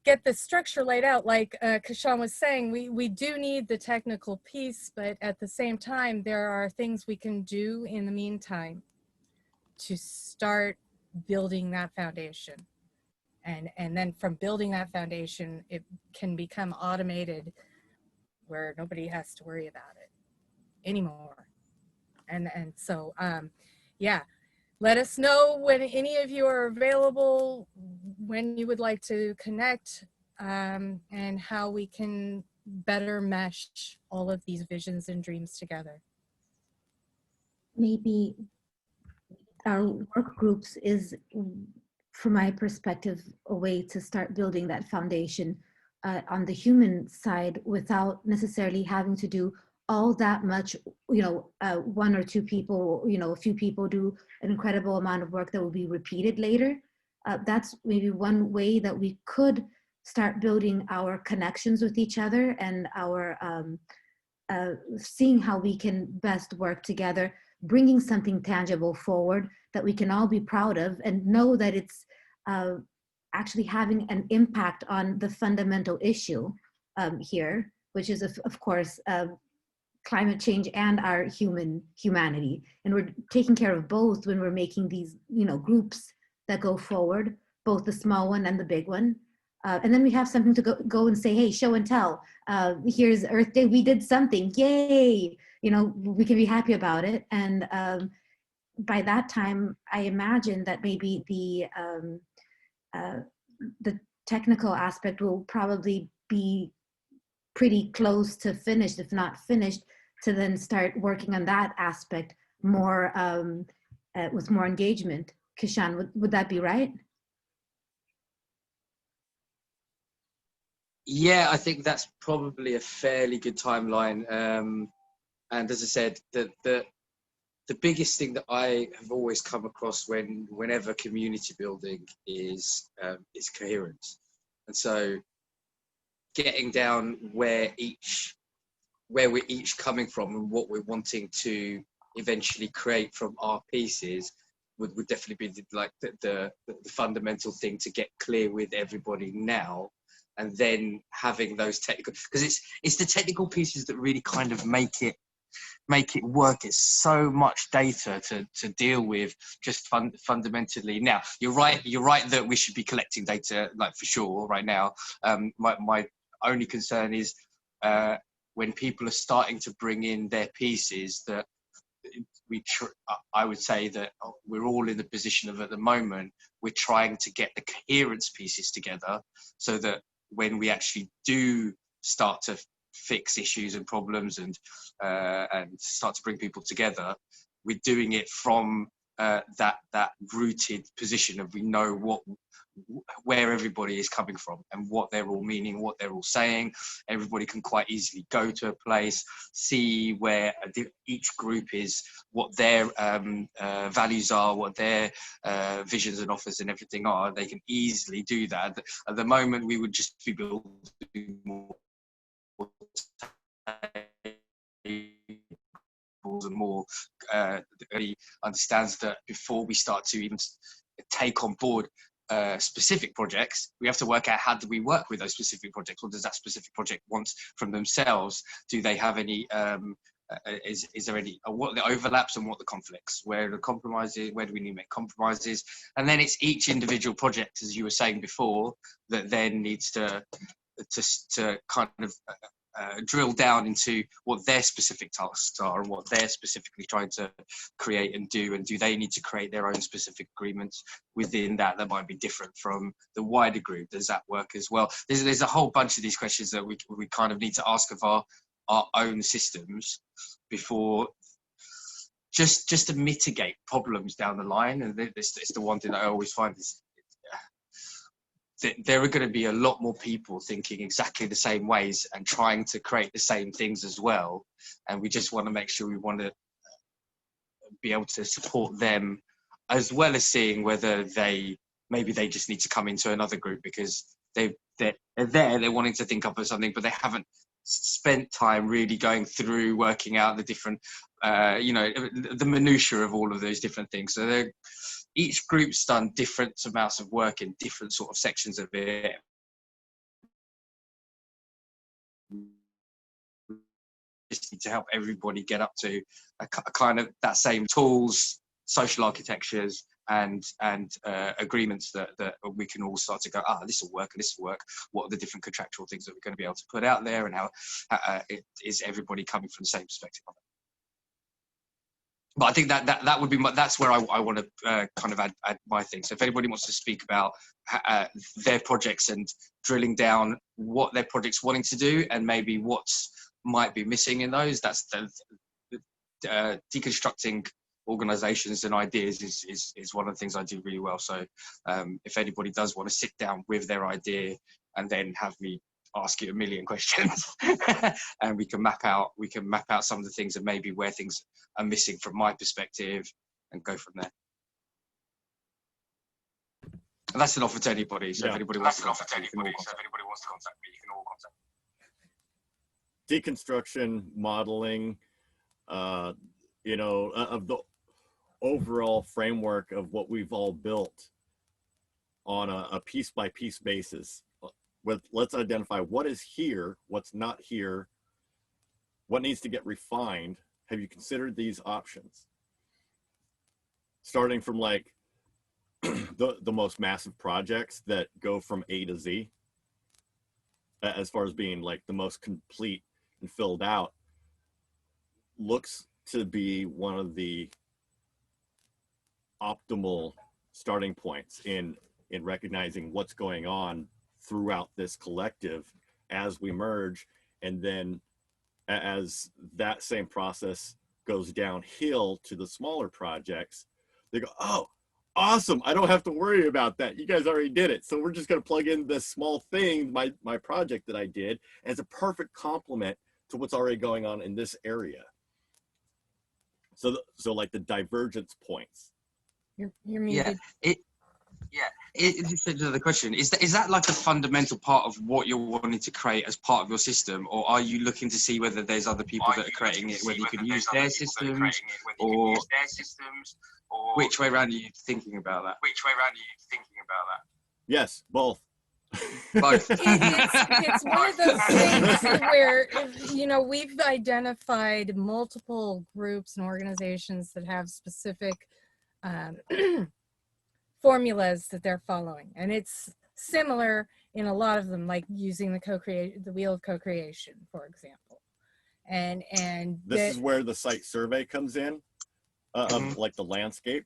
get the structure laid out. Like Krishan was saying, we do need the technical piece, but at the same time, there are things we can do in the meantime to start building that foundation. And then from building that foundation, it can become automated where nobody has to worry about it anymore. And so, yeah, let us know when any of you are available, when you would like to connect, and how we can better mesh all of these visions and dreams together. Maybe our work groups is, from my perspective, a way to start building that foundation on the human side without necessarily having to do all that much, one or two people, a few people do an incredible amount of work that will be repeated later. That's maybe one way that we could start building our connections with each other and our seeing how we can best work together, bringing something tangible forward that we can all be proud of and know that it's actually having an impact on the fundamental issue here, which is of course climate change and our humanity. And we're taking care of both when we're making these groups that go forward, both the small one and the big one. And then we have something to go and say, hey, show and tell. Here's Earth Day, we did something, yay! We can be happy about it. And by that time, I imagine that maybe the technical aspect will probably be pretty close to finished, if not finished, to then start working on that aspect more with more engagement. Krishan, would that be right? Yeah, I think that's probably a fairly good timeline. And as I said, the biggest thing that I have always come across whenever community building is coherence. And so getting down where we're each coming from and what we're wanting to eventually create from our pieces would definitely be the fundamental thing to get clear with everybody now. And then having those technical, because it's the technical pieces that really kind of make it work. It's so much data to deal with just fundamentally. Now, you're right that we should be collecting data, like, for sure right now. My only concern is when people are starting to bring in their pieces, that I would say that we're all in the position of, at the moment, we're trying to get the coherence pieces together so that when we actually do start to fix issues and problems and start to bring people together, we're doing it from that rooted position of, we know where everybody is coming from and what they're all meaning, what they're all saying. Everybody can quite easily go to a place, see where each group is, what their values are, what their visions and offers and everything are. They can easily do that. At the moment, we would just be building more and more understands that before we start to even take on board specific projects, we have to work out, how do we work with those specific projects? What does that specific project want from themselves? Do they have any is there any, what the overlaps and what the conflicts, where the compromises, where do we need to make compromises? And then it's each individual project, as you were saying before, that then needs to kind of drill down into what their specific tasks are and what they're specifically trying to create and do they need to create their own specific agreements within that might be different from the wider group? Does that work as well? There's a whole bunch of these questions that we kind of need to ask of our own systems before, just to mitigate problems down the line. And it's the one thing that I always find is there are going to be a lot more people thinking exactly the same ways and trying to create the same things as well. And we just want to make sure we want to be able to support them, as well as seeing whether they maybe they just need to come into another group because they're there, they're wanting to think up of something, but they haven't spent time really going through working out the different, you know, the minutiae of all of those different things. So each group's done different amounts of work in different sort of sections of it. Just need to help everybody get up to a kind of that same tools, social architectures, and agreements that we can all start to go, this will work and this will work. What are the different contractual things that we're going to be able to put out there, and how is everybody coming from the same perspective of it? But I think that would be that's where I want to kind of add my thing. So if anybody wants to speak about their projects and drilling down what their project's wanting to do and maybe what might be missing in those, that's the deconstructing organizations and ideas is one of the things I do really well. So if anybody does want to sit down with their idea and then have me ask you a million questions and we can map out some of the things and maybe where things are missing from my perspective and go from there. And that's an offer to anybody. So if anybody wants to contact me, you can all contact me. Deconstruction, modeling, you know, of the overall framework of what we've all built on a piece by piece basis. Let's identify what is here, what's not here, what needs to get refined. Have you considered these options? Starting from like the most massive projects that go from A to Z, as far as being like the most complete and filled out, looks to be one of the optimal starting points in recognizing what's going on throughout this collective as we merge. And then as that same process goes downhill to the smaller projects, they go, oh, awesome, I don't have to worry about that. You guys already did it. So we're just going to plug in this small thing, my project that I did, and it's a perfect complement to what's already going on in this area. So like the divergence points. You're muted. Just another question. Is that like a fundamental part of what you're wanting to create as part of your system, or are you looking to see whether there's other people that are creating it, whether you can use their systems, or which way around are you thinking about that? Yes, both. Both. It's one of those things where, you know, we've identified multiple groups and organizations that have specific formulas that they're following, and it's similar in a lot of them, like using the wheel of co-creation, for example. And this is where the site survey comes in, of like the landscape.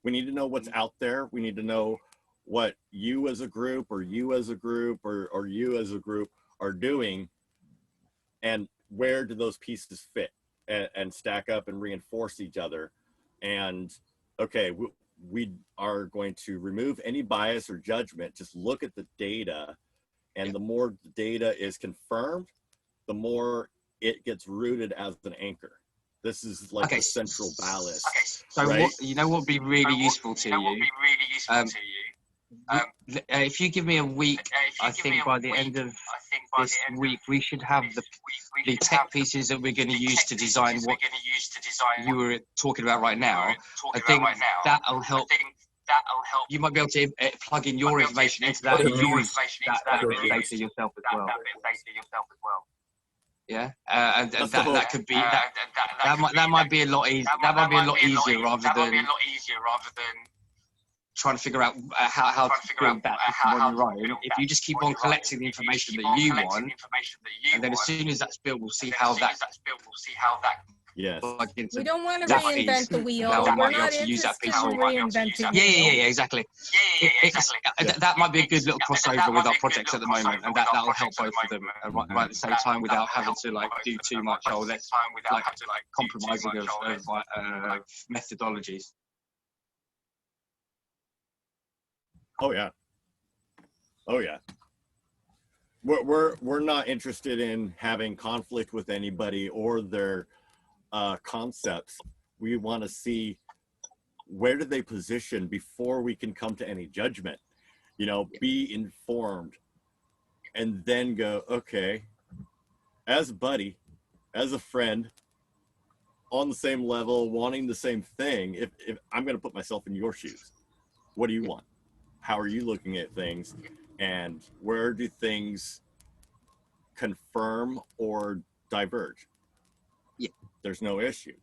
We need to know what's out there. We need to know what you as a group, or you as a group, or you as a group are doing, and where do those pieces fit and stack up and reinforce each other. And okay, we are going to remove any bias or judgment, just look at the data, and the more the data is confirmed, the more it gets rooted as an anchor. This is like the central ballast. So right? you know what would be really useful to you? If you give me a week, I think by the end of this week, we should have the tech pieces that we're going to use to design what you were talking about right now. I think that'll help. You might be able to plug in your information into that and use that data yourself as well. Yeah, and that could be that might be a lot easier. That might be a lot easier rather than trying to figure out how to build that on your own. If you just keep on collecting the information that you want, and then as soon as that's built, we'll see how that. Yes. We don't want to reinvent the wheel. We're not interested in reinventing. Yeah, exactly. That might be a good little crossover with our projects at the moment, and that'll help both of them right at the same time without having to like do too much. Let's like compromising of methodologies. Oh yeah. Oh yeah. We're not interested in having conflict with anybody or their concepts. We want to see where do they position before we can come to any judgment? You know, be informed, and then go, okay, as a buddy, as a friend, on the same level, wanting the same thing, if I'm going to put myself in your shoes, what do you want? How are you looking at things? And where do things confirm or diverge? Yeah. There's no issue.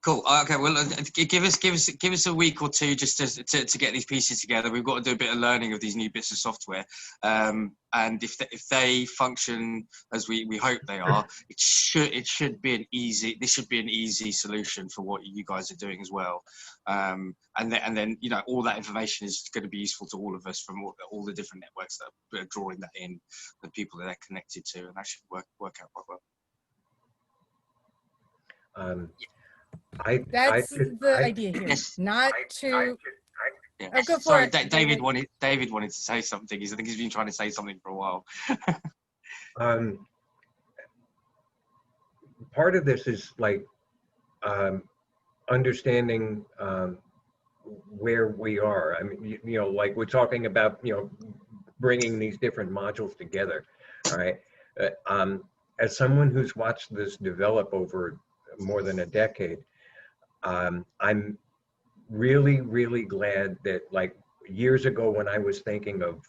Cool. Okay. Well, give us a week or two just to get these pieces together. We've got to do a bit of learning of these new bits of software, and if they function as we hope they are, it should be an easy. This should be an easy solution for what you guys are doing as well. And then you know, all that information is going to be useful to all of us from all the different networks that are drawing that in, the people that they're connected to, and that should work out quite well. That's the idea here. Yes. Not to. Yeah. Oh, go for Sorry, it. David wanted to say something. I think he's been trying to say something for a while. Part of this is like understanding where we are. I mean, you know, like we're talking about, you know, bringing these different modules together. All right. As someone who's watched this develop over more than a decade, I'm really, really glad that, like, years ago when I was thinking of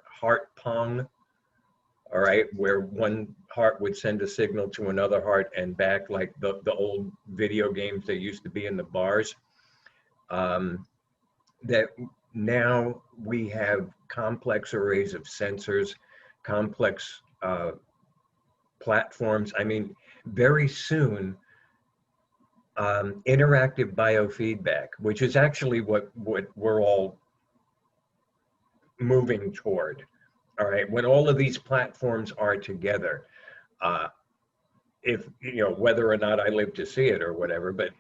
heart pong, all right, where one heart would send a signal to another heart and back, like the old video games that used to be in the bars, that now we have complex arrays of sensors, complex platforms. I mean, very soon, interactive biofeedback, which is actually what we're all moving toward. All right, when all of these platforms are together, if you know, whether or not I live to see it or whatever, but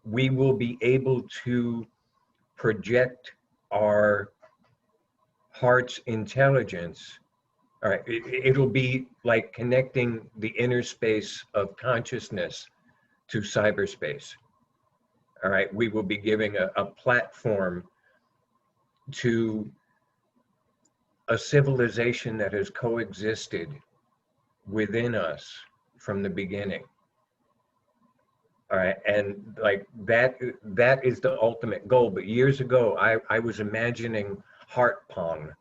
we will be able to project our heart's intelligence. All right, it'll be like connecting the inner space of consciousness to cyberspace. All right, we will be giving a platform to a civilization that has coexisted within us from the beginning. All right, and like that is the ultimate goal. But years ago, I was imagining heart pong,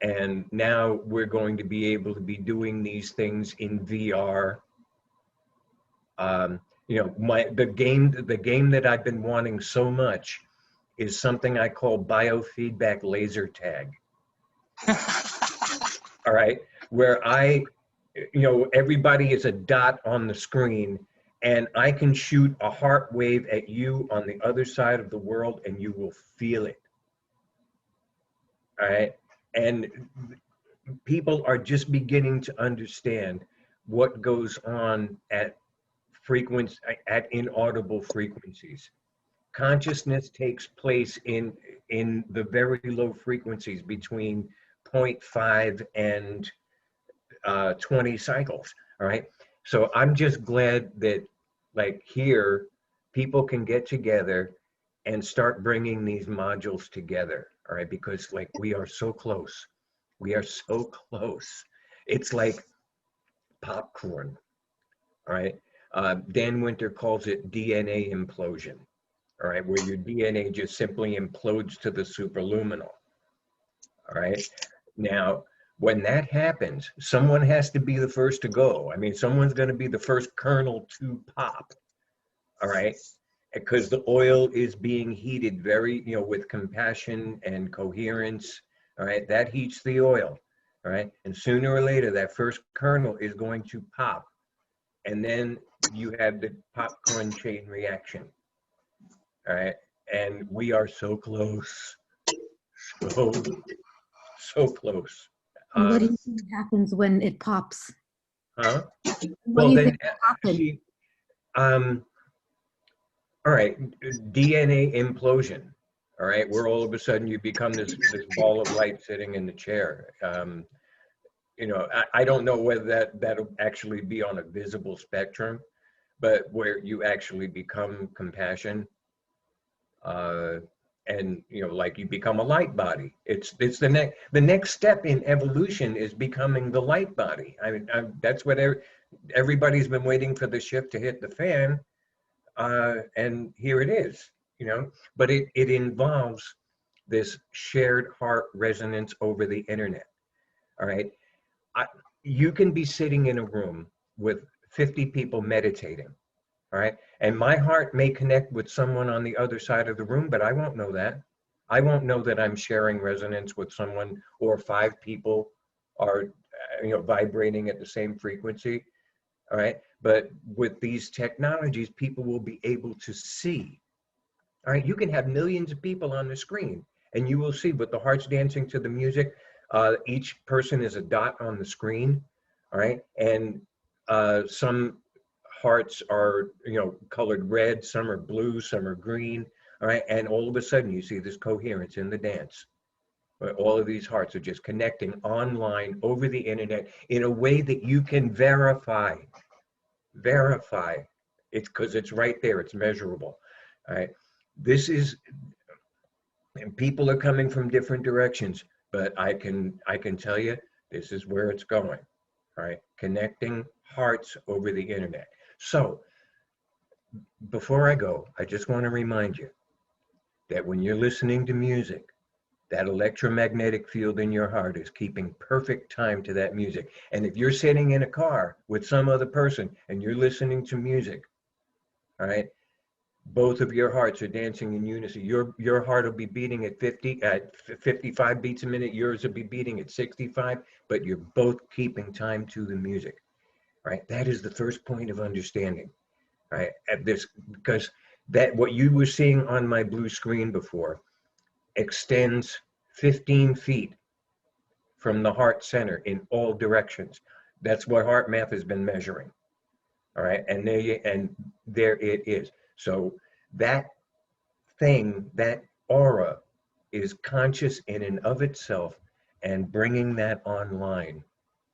and now we're going to be able to be doing these things in VR. You know, the game that I've been wanting so much is something I call biofeedback laser tag. All right, where you know, everybody is a dot on the screen, and I can shoot a heart wave at you on the other side of the world, and you will feel it. All right, and people are just beginning to understand what goes on at inaudible frequencies. Consciousness takes place in the very low frequencies between 0.5 and 20 cycles. All right, so I'm just glad that, like, here people can get together and start bringing these modules together. All right, because like we are so close. We are so close. It's like popcorn. All right. Dan Winter calls it DNA implosion, all right, where your DNA just simply implodes to the superluminal. All right. Now, when that happens, someone has to be the first to go. I mean, someone's going to be the first kernel to pop. All right. Because the oil is being heated very, you know, with compassion and coherence. All right. That heats the oil. All right. And sooner or later, that first kernel is going to pop. And then you have the popcorn chain reaction. All right. And we are so close. So close. What do you think happens when it pops? Huh? What do you think will happen? Actually, all right, DNA implosion. All right, where all of a sudden you become this ball of light sitting in the chair. You know, I don't know whether that'll actually be on a visible spectrum, but where you actually become compassion, and like you become a light body. It's the next step in evolution is becoming the light body. I mean, that's what everybody's been waiting for the ship to hit the fan, and here it is. But it involves this shared heart resonance over the internet. All right, you can be sitting in a room with 50 people meditating. All right. And my heart may connect with someone on the other side of the room, but I won't know that. I won't know that I'm sharing resonance with someone, or 5 people are, vibrating at the same frequency. All right. But with these technologies, people will be able to see. All right. You can have millions of people on the screen, and you will see with the hearts dancing to the music. Each person is a dot on the screen. All right. And some hearts are colored red, some are blue, some are green. All right, and all of a sudden you see this coherence in the dance. All of these hearts are just connecting online over the internet in a way that you can verify it's because it's right there, it's measurable. All right, and people are coming from different directions, but I can tell you this is where it's going. All right, connecting hearts over the internet. So before I go, I just want to remind you that when you're listening to music, that electromagnetic field in your heart is keeping perfect time to that music. And if you're sitting in a car with some other person and you're listening to music, all right, both of your hearts are dancing in unison. Your heart will be beating at 55 beats a minute. Yours will be beating at 65, but you're both keeping time to the music, right? That is the first point of understanding. Right, at this, because that what you were seeing on my blue screen before extends 15 feet from the heart center in all directions. That's what heart math has been measuring. All right, and there it is. So that thing, that aura, is conscious in and of itself, and bringing that online,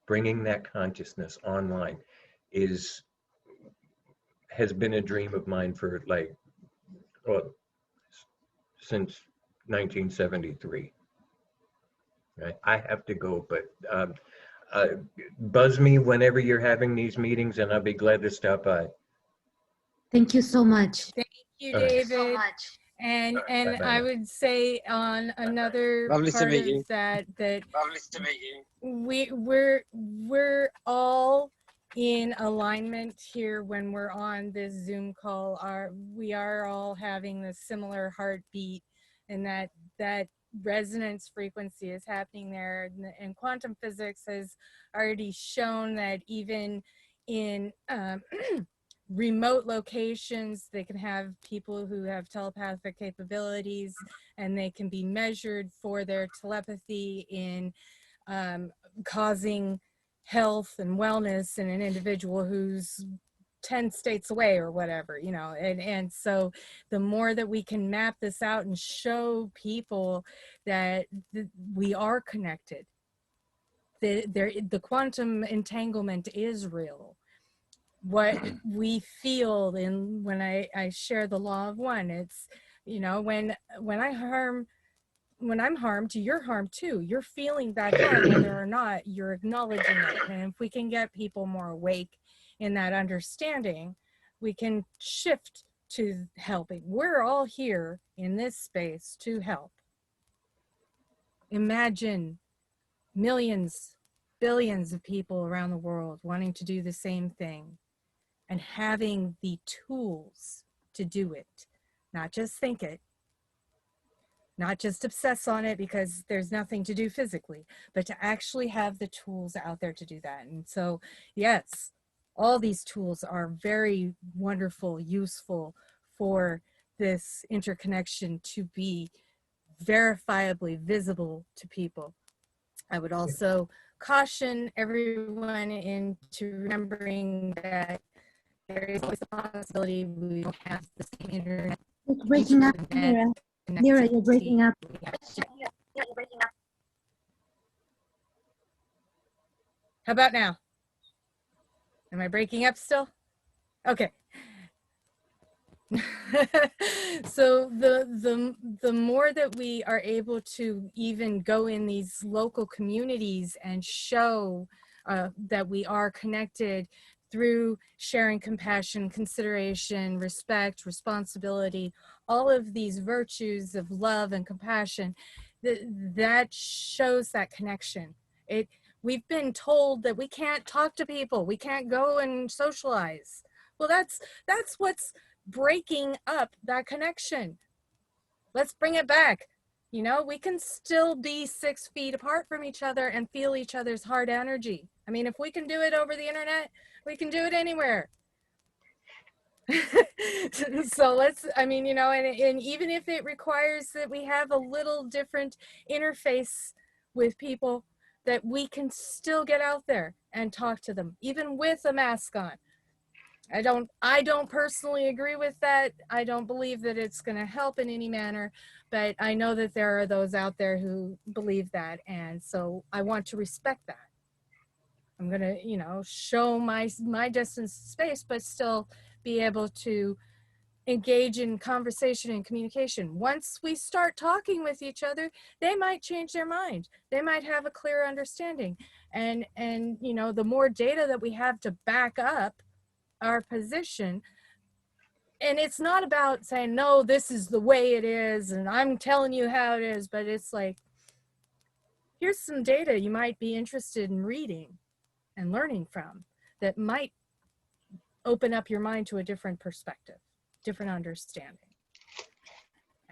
bringing that consciousness online, has been a dream of mine for since 1973. Right? I have to go, but buzz me whenever you're having these meetings, and I'll be glad to stop by. Thank you so much. Thank you, David. And I would say on another Lovely to part meet of you. that Lovely to meet you. we're all in alignment here when we're on this Zoom call. We are all having this similar heartbeat, and that resonance frequency is happening there. And quantum physics has already shown that even in remote locations, they can have people who have telepathic capabilities, and they can be measured for their telepathy in causing health and wellness in an individual who's 10 states away or whatever, and so the more that we can map this out and show people that we are connected, the quantum entanglement is real. What we feel when I share the law of one, it's, when I'm harmed, you're harmed too. You're feeling that harm whether or not you're acknowledging it. And if we can get people more awake in that understanding, we can shift to helping. We're all here in this space to help. Imagine millions, billions of people around the world wanting to do the same thing and having the tools to do it, not just think it, not just obsess on it because there's nothing to do physically, but to actually have the tools out there to do that. And so, yes, all these tools are very wonderful, useful for this interconnection to be verifiably visible to people. I would also caution everyone into remembering that there is always the possibility we don't have the same internet. It's breaking up, Lyra. Lyra, you're breaking up. How about now? Am I breaking up still? Okay. So the more that we are able to even go in these local communities and show that we are connected through sharing compassion, consideration, respect, responsibility, all of these virtues of love and compassion, that shows that connection. We've been told that we can't talk to people, we can't go and socialize. Well, that's what's breaking up that connection. Let's bring it back. You know, we can still be 6 feet apart from each other and feel each other's heart energy. I mean, if we can do it over the internet, we can do it anywhere. So let's, I mean, you know, and even if it requires that we have a little different interface with people, that we can still get out there and talk to them, even with a mask on. I don't personally agree with that. I don't believe that it's going to help in any manner, but I know that there are those out there who believe that. And so I want to respect that. I'm going to, you know, show my distance space, but still be able to engage in conversation and communication. Once we start talking with each other, they might change their mind. They might have a clear understanding. And you know, the more data that we have to back up our position, and it's not about saying, no, this is the way it is and I'm telling you how it is, but it's like, here's some data you might be interested in reading and learning from that might open up your mind to a different perspective, different understanding.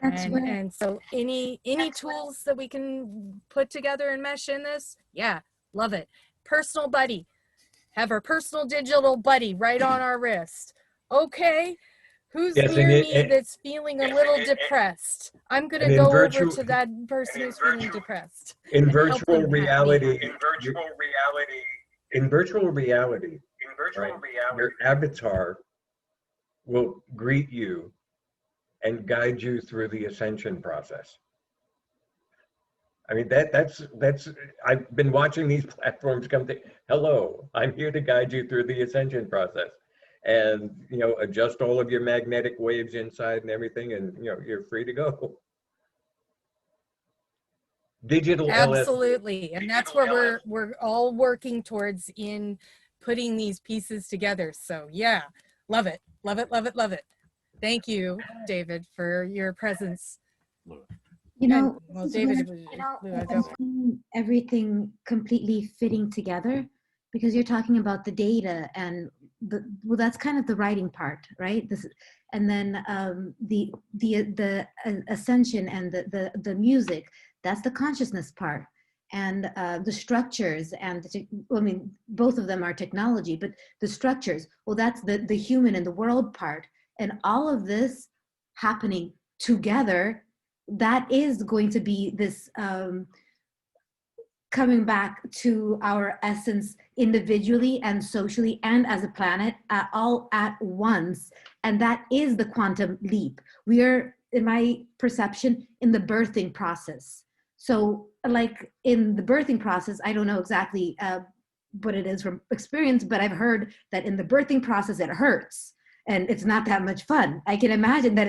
And so any tools that we can put together and mesh in this, yeah, love it. Personal buddy. Have our personal digital buddy right on our wrist. Okay, who's near me that's feeling a little depressed? I'm going to go over to that person who's feeling depressed. In virtual reality, your avatar will greet you and guide you through the ascension process. I mean, that's I've been watching these platforms come to, hello, I'm here to guide you through the ascension process. And, you know, adjust all of your magnetic waves inside and everything, and, you know, you're free to go. Digital Absolutely. LSD. And that's where we're all working towards in putting these pieces together. So yeah, love it. Love it, love it, love it. Thank you, David, for your presence. You know, well, David, everything completely fitting together, because you're talking about the data and well, that's kind of the writing part, right? And then the ascension and the music, that's the consciousness part, and the structures and I mean, both of them are technology, but the structures, well, that's the human and the world part, and all of this happening together. That is going to be this coming back to our essence individually and socially and as a planet all at once. And that is the quantum leap. We are, in my perception, in the birthing process. So like in the birthing process, I don't know exactly what it is from experience, but I've heard that in the birthing process, it hurts and it's not that much fun. I can imagine that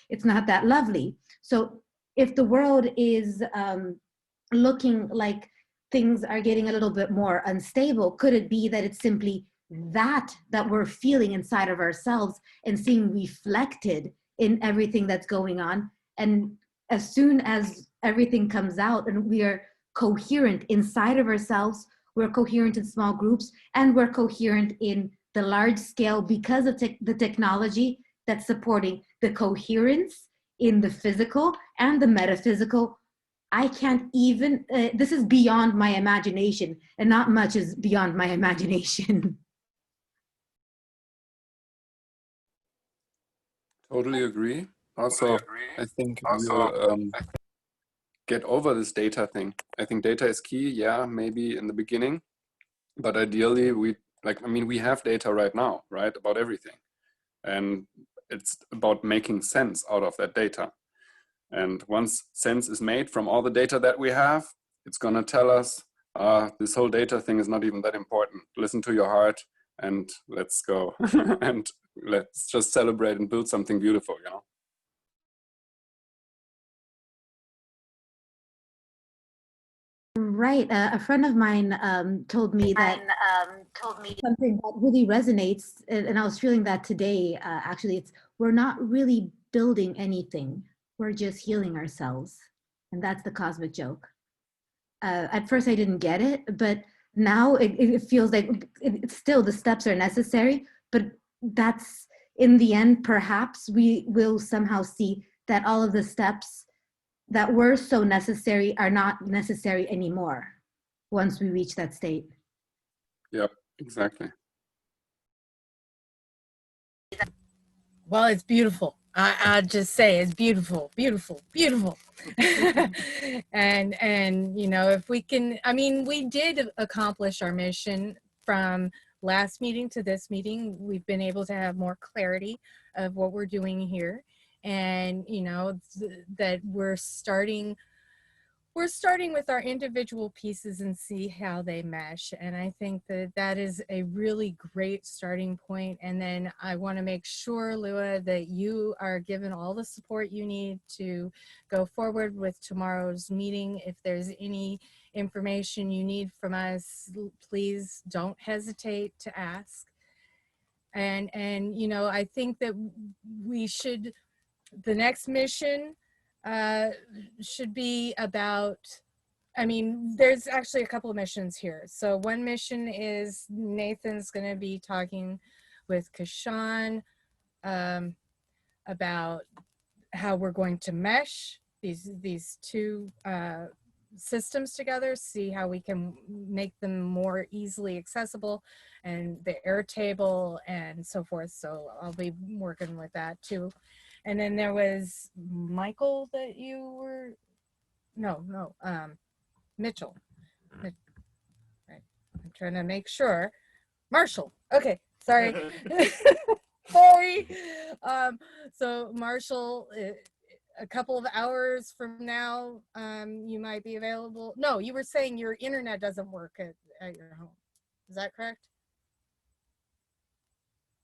it's not that lovely. So if the world is looking like things are getting a little bit more unstable, could it be that it's simply that we're feeling inside of ourselves and seeing reflected in everything that's going on? And as soon as everything comes out and we are coherent inside of ourselves, we're coherent in small groups, and we're coherent in the large scale because of the technology that's supporting the coherence in the physical and the metaphysical. I can't even, this is beyond my imagination, and not much is beyond my imagination. Totally agree. Also, I think we'll get over this data thing. I think data is key, yeah, maybe in the beginning, but ideally we have data right now, right, about everything. And it's about making sense out of that data. And once sense is made from all the data that we have, it's gonna tell us, this whole data thing is not even that important. Listen to your heart and let's go. And let's just celebrate and build something beautiful, you know. Right. A friend of mine told me that something that really resonates, and I was feeling that today. Actually, it's we're not really building anything. We're just healing ourselves, and that's the cosmic joke. At first, I didn't get it, but now it feels like it's still the steps are necessary. But that's in the end, perhaps we will somehow see that all of the steps that were so necessary are not necessary anymore once we reach that state. Yep, exactly. Well, it's beautiful. I'll just say it's beautiful, beautiful, beautiful. and you know, if we can, I mean, we did accomplish our mission from last meeting to this meeting. We've been able to have more clarity of what we're doing here, and you know, that we're starting with our individual pieces and see how they mesh. And I think that that is a really great starting point. And then I want to make sure, Lua, that you are given all the support you need to go forward with tomorrow's meeting. If there's any information you need from us, please don't hesitate to ask. And you know, I think that we should, the next mission should be about, I mean, there's actually a couple of missions here. So one mission is Nathan's going to be talking with Krishan about how we're going to mesh these two systems together, see how we can make them more easily accessible, and the Airtable and so forth. So I'll be working with that too. And then there was Michael that you were, Mitchell. Right. I'm trying to make sure. Marshall. Okay. Sorry. Sorry. So Marshall, a couple of hours from now, you might be available. No, you were saying your internet doesn't work at your home. Is that correct?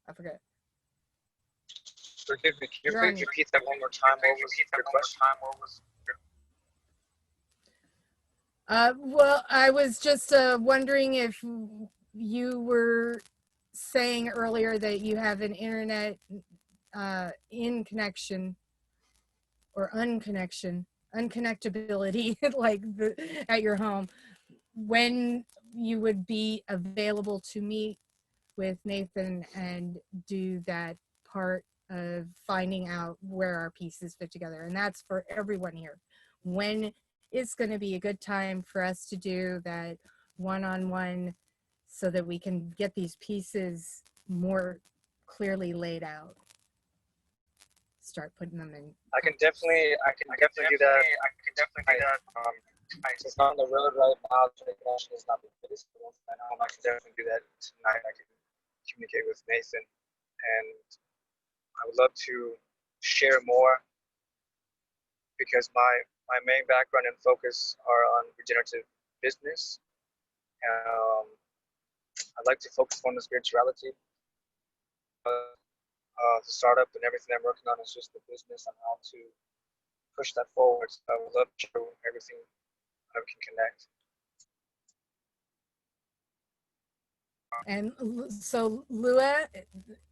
I forget. Forgive me, can you please repeat that one more time? What was your question? Well, I was just wondering if you were saying earlier that you have an internet in connection or unconnectability like at your home, when you would be available to meet with Nathan and do that part of finding out where our pieces fit together. And that's for everyone here. When it's going to be a good time for us to do that one-on-one so that we can get these pieces more clearly laid out. Start putting them in. I can definitely do that. Since I'm the road right now, the connection is not the greatest. I can definitely do that tonight. I can communicate with Nathan, and I would love to share more because my main background and focus are on regenerative business. I'd like to focus on the spirituality. The startup and everything I'm working on is just the business and how to push that forward. So I would love to show everything that we can connect. And so Lua,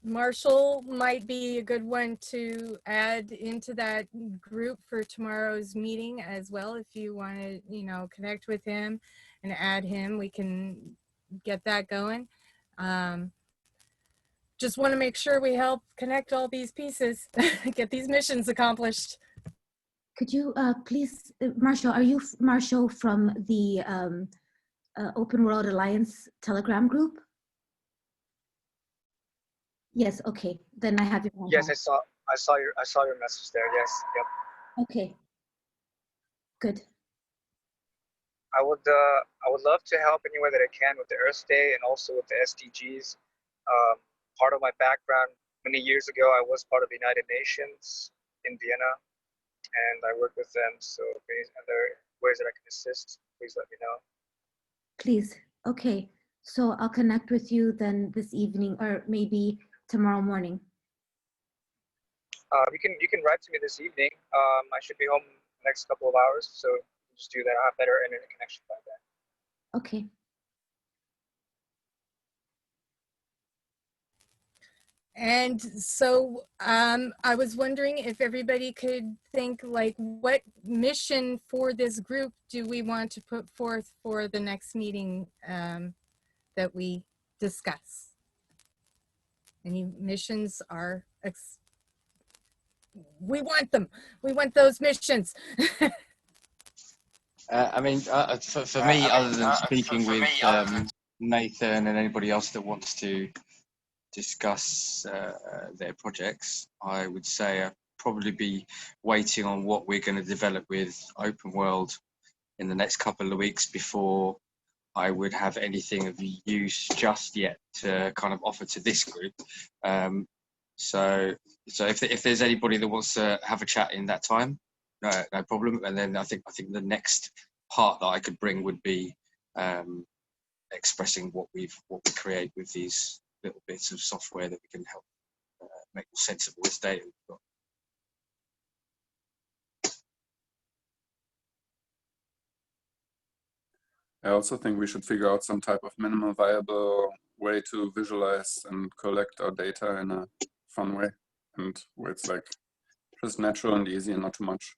Marshall might be a good one to add into that group for tomorrow's meeting as well. If you want to, you know, connect with him and add him, we can get that going. Just want to make sure we help connect all these pieces, get these missions accomplished. Could you please, Marshall, are you Marshall from the Open World Alliance Telegram group? Yes, okay. Then I have your contact. Yes, I saw your message there. Yes, yep. Okay. Good. I would love to help any way that I can with the Earth Day and also with the SDGs. Part of my background, many years ago, I was part of the United Nations in Vienna, and I work with them. So if there's other ways that I can assist, please let me know. Please. Okay. So I'll connect with you then this evening or maybe tomorrow morning. You can write to me this evening. I should be home in the next couple of hours, so just do that. I'll have better internet connection by then. Okay. And so I was wondering if everybody could think, like, what mission for this group do we want to put forth for the next meeting that we discuss? Any missions are, we want them. We want those missions. I mean, for me, other than speaking with Nathan and anybody else that wants to discuss their projects, I would say I'd probably be waiting on what we're going to develop with Open World in the next couple of weeks before I would have anything of use just yet to kind of offer to this group. So if there's anybody that wants to have a chat in that time, no problem. And then I think the next part that I could bring would be expressing what we create with these little bits of software that we can help make more sense of all this data we've got. I also think we should figure out some type of minimal viable way to visualize and collect our data in a fun way, and where it's like just natural and easy and not too much.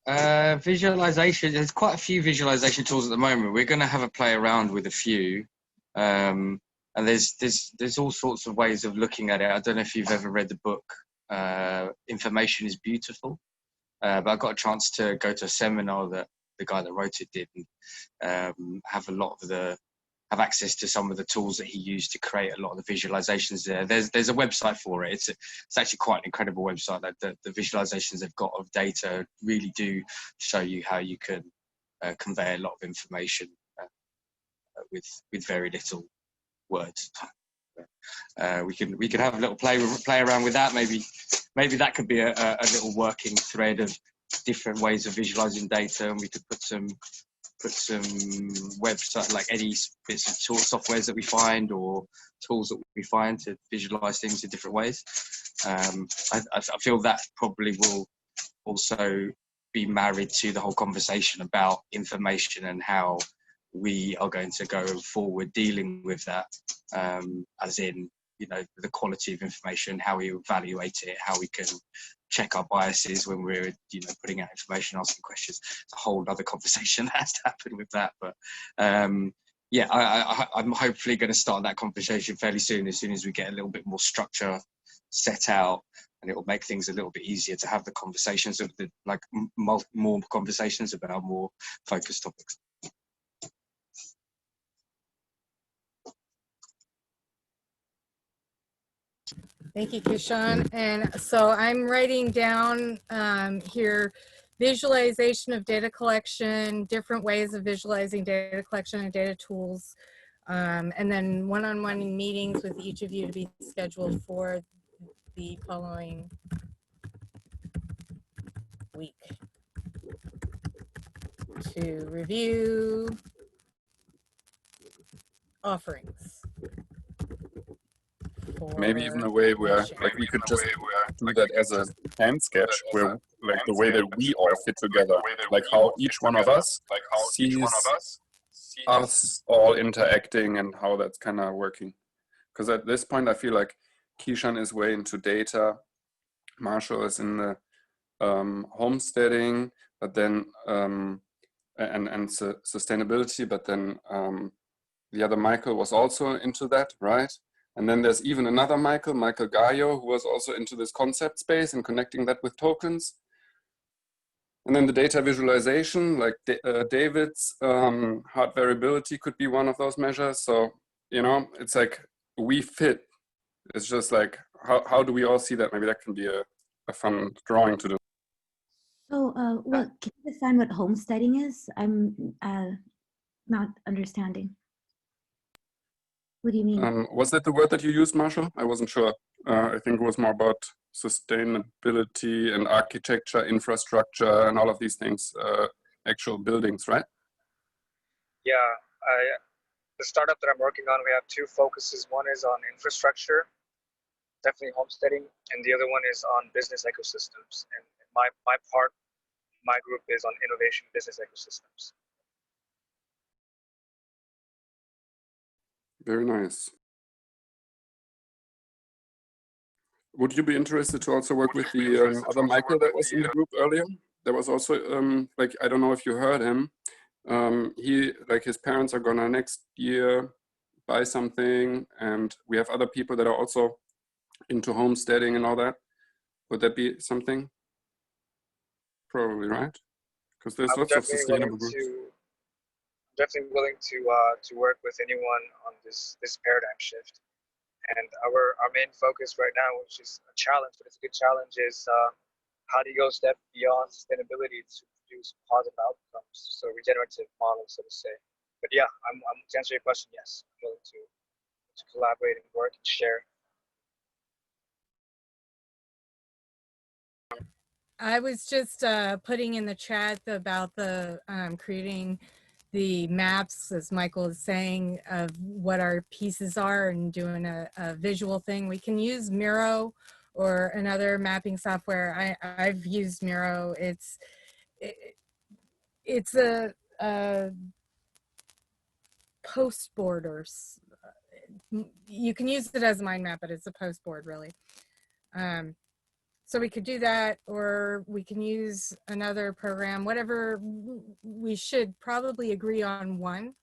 Visualization, there's quite a few visualization tools at the moment. We're going to have a play around with a few, and there's all sorts of ways of looking at it. I don't know if you've ever read the book Information is Beautiful, but I got a chance to go to a seminar that the guy that wrote it did, and have access to some of the tools that he used to create a lot of the visualizations there. There's a website for it. It's actually quite an incredible website. That the visualizations they've got of data really do show you how you can convey a lot of information with very little words. We could have a little play around with that. Maybe that could be a little working thread of different ways of visualizing data, and we could put some website, like any bits of tool softwares that we find or tools that we find to visualize things in different ways. I feel that probably will also be married to the whole conversation about information and how we are going to go forward dealing with that, as in, you know, the quality of information, how we evaluate it, how we can check our biases when we're, you know, putting out information, asking questions. It's a whole other conversation that has to happen with that. But yeah, I'm hopefully going to start that conversation fairly soon as we get a little bit more structure set out, and it will make things a little bit easier to have the conversations of the, like, more conversations about more focused topics. Thank you, Krishan. And so I'm writing down here, visualization of data collection, different ways of visualizing data collection and data tools, and then one-on-one meetings with each of you to be scheduled for the following week to review offerings. Maybe even a way where, like, we could just do that as a hand sketch, where, like, the way that we all fit together, like how each one of us sees us all interacting and how that's kind of working. Because at this point, I feel like Krishan is way into data, Marshall is in the homesteading, but then and sustainability, but then the other Michael was also into that, right? And then there's even another Michael Gaia, who was also into this concept space and connecting that with tokens. And then the data visualization, like David's hard variability could be one of those measures. So, you know, it's like we fit. It's just like, how do we all see that? Maybe that can be a fun drawing to do. So, can you define what homesteading is? I'm not understanding. What do you mean? Was that the word that you used, Marshall? I wasn't sure. I think it was more about sustainability and architecture, infrastructure, and all of these things, actual buildings, right? Yeah, the startup that I'm working on, we have two focuses. One is on infrastructure, definitely homesteading, and the other one is on business ecosystems. And my group is on innovation business ecosystems. Very nice. Would you be interested to also work with the other Michael that was in the group earlier? There was also, like, I don't know if you heard him. His parents are gonna next year buy something, and we have other people that are also into homesteading and all that. Would that be something? Probably, right? Because there's lots of sustainable groups. Definitely willing to work with anyone on this paradigm shift. And our main focus right now, which is a challenge, but it's a good challenge, is how do you go a step beyond sustainability to produce positive outcomes? So regenerative model, so to say. But yeah, I'm to answer your question, yes, I'm willing to collaborate and work and share. I was just putting in the chat about the creating the maps, as Michael is saying, of what our pieces are and doing a visual thing. We can use Miro or another mapping software. I've used Miro. It's a post board, or you can use it as a mind map, but it's a post board really. So we could do that, or we can use another program, whatever. We should probably agree on one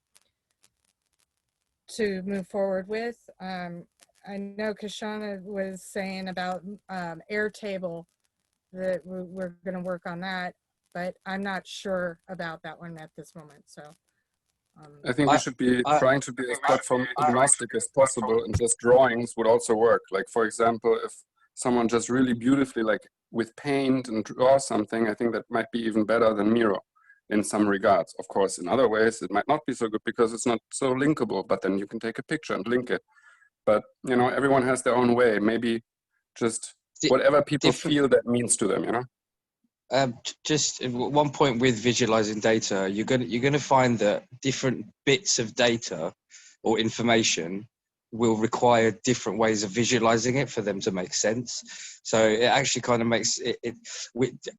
to move forward with. I know Krishan was saying about Airtable, that we're going to work on that, but I'm not sure about that one at this moment. So I think we should be trying to be as platform agnostic as possible, and just drawings would also work. Like, for example, if someone just really beautifully, like with paint and draw something, I think that might be even better than Miro in some regards. Of course, in other ways, it might not be so good because it's not so linkable, but then you can take a picture and link it. But, you know, everyone has their own way. Maybe just whatever people feel that means to them, you know? Just at one point with visualizing data, you're gonna find that different bits of data or information will require different ways of visualizing it for them to make sense. So it actually kind of makes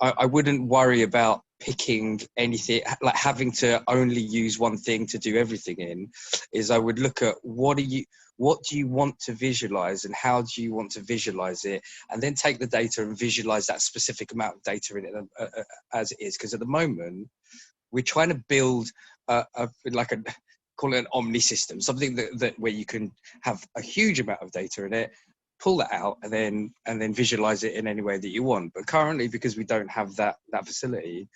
I wouldn't worry about picking anything, like having to only use one thing to do everything in. Is I would look at what do you want to visualize, and how do you want to visualize it, and then take the data and visualize that specific amount of data in it as it is. Because at the moment we're trying to build call it an omni system, something that where you can have a huge amount of data in it, pull that out, and then visualize it in any way that you want. But currently, because we don't have that facility,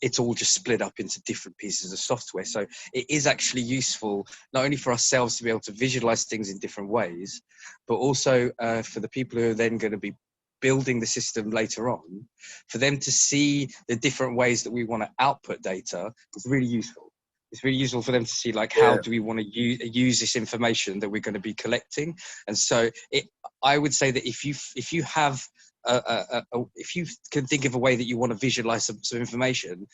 it's all just split up into different pieces of software. So it is actually useful not only for ourselves to be able to visualize things in different ways, but also for the people who are then going to be building the system later on, for them to see the different ways that we want to output data. It's really useful. It's really useful for them to see, like, how do we want to use this information that we're going to be collecting. And so I would say that if you have if you can think of a way that you want to visualize some information,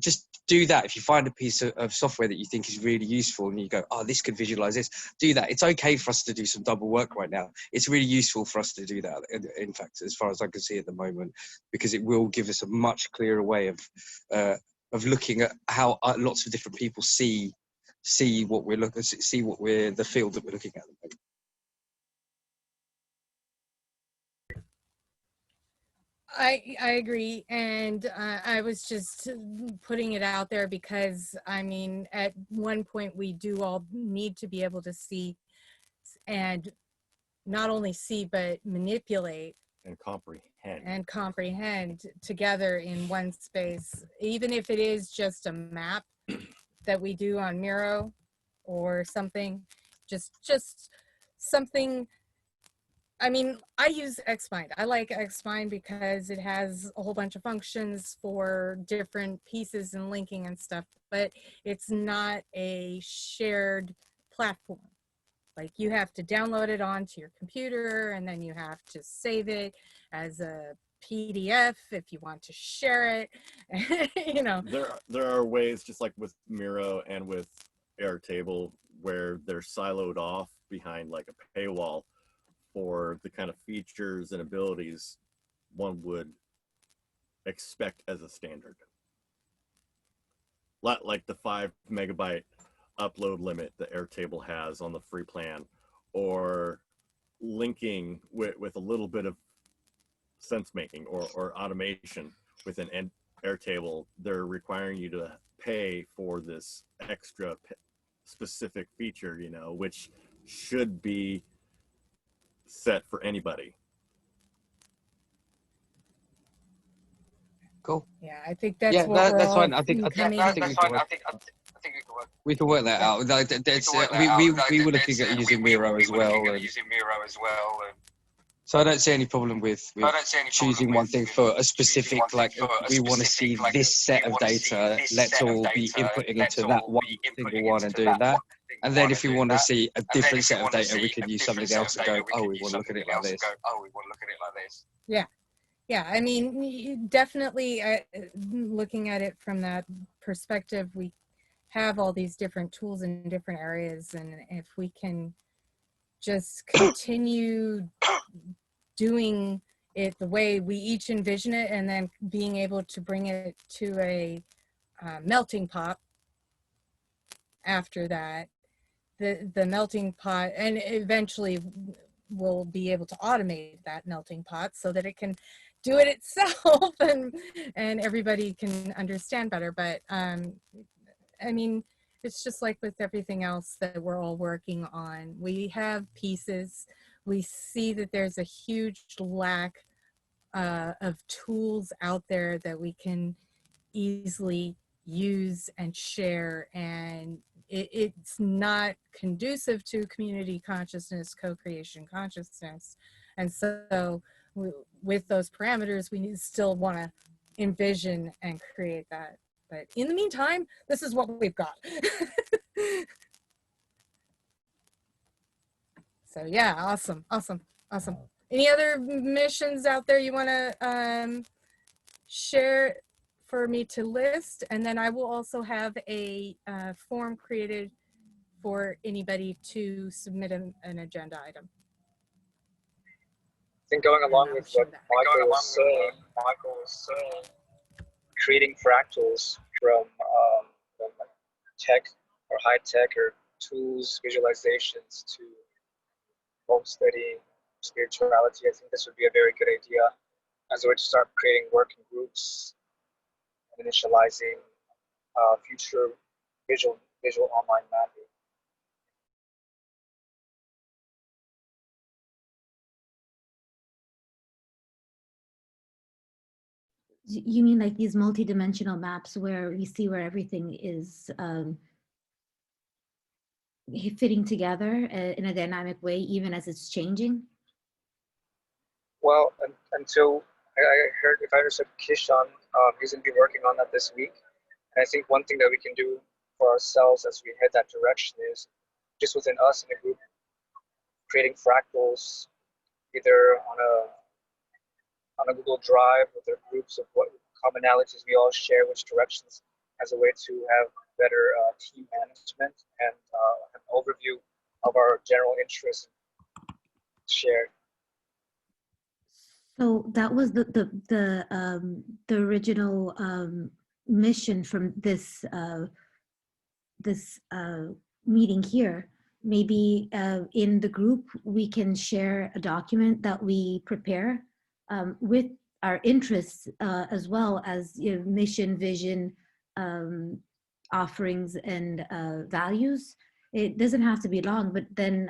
just do that. If you find a piece of software that you think is really useful and you go, oh, this could visualize this, do that. It's okay for us to do some double work right now. It's really useful for us to do that, in fact, as far as I can see at the moment, because it will give us a much clearer way of looking at how lots of different people see what we're looking, see what we're, the field that we're looking at the moment. I agree, and I was just putting it out there because, I mean, at one point we do all need to be able to see, and not only see but manipulate and comprehend together in one space, even if it is just a map that we do on Miro or something, just something. I mean, I use XMind. I like XMind because it has a whole bunch of functions for different pieces and linking and stuff, but it's not a shared platform. Like, you have to download it onto your computer, and then you have to save it as a PDF if you want to share it. You know, there are ways, just like with Miro and with Airtable, where they're siloed off behind like a paywall for the kind of features and abilities one would expect as a standard. Like the 5 megabyte upload limit that Airtable has on the free plan, or linking with a little bit of sense making or automation within Airtable. They're requiring you to pay for this extra specific feature, you know, which should be set for anybody. Cool. Yeah, I think that's what we're that's all fine. I think we can work that out. Like, we were looking at using Miro as well. So I don't see any problem with choosing one thing for a specific, like, we want to see this set of data, let's all be inputting into that one single one and doing that. And then if you want to see a different set of data, we could use something else and go, oh, we want to look at it like this. Yeah. Yeah, I mean, definitely looking at it from that perspective, we have all these different tools in different areas, and if we can just continue doing it the way we each envision it, and then being able to bring it to a melting pot after that, the melting pot, and eventually we'll be able to automate that melting pot so that it can do it itself and everybody can understand better. But I mean, it's just like with everything else that we're all working on. We have pieces. We see that there's a huge lack of tools out there that we can easily use and share, and it's not conducive to community consciousness, co-creation consciousness. And so with those parameters, we still want to envision and create that. But in the meantime, this is what we've got. So yeah, awesome. Any other missions out there you want to share for me to list? And then I will also have a form created for anybody to submit an agenda item. I think going along with what Michael was saying, creating fractals from tech or high tech or tools, visualizations to home study, spirituality, I think this would be a very good idea as a way to start creating working groups and initializing future visual online mapping. You mean like these multi-dimensional maps where we see where everything is fitting together in a dynamic way, even as it's changing? Well, until I heard, if I understood Krishan, he's going to be working on that this week. And I think one thing that we can do for ourselves as we head that direction is just within us in a group, creating fractals, either on a Google Drive with their groups of what commonalities we all share, which directions, as a way to have better team management and an overview of our general interests shared. So that was the original mission from this meeting here. Maybe in the group we can share a document that we prepare with our interests as well as mission, vision, offerings, and values. It doesn't have to be long, but then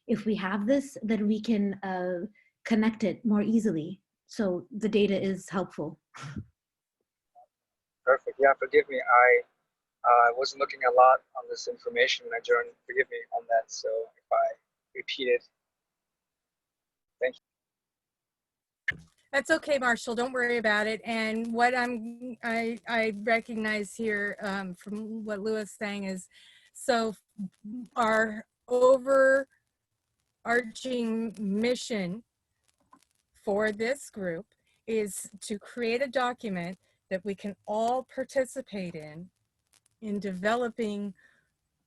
if we have this, then we can connect it more easily. So the data is helpful. Perfect. Yeah, forgive me. I wasn't looking a lot on this information when I joined. Forgive me on that. So if I repeated, thank you. That's okay, Marshall. Don't worry about it. And what I recognize here from what Louis is saying is, so our overarching mission for this group is to create a document that we can all participate in developing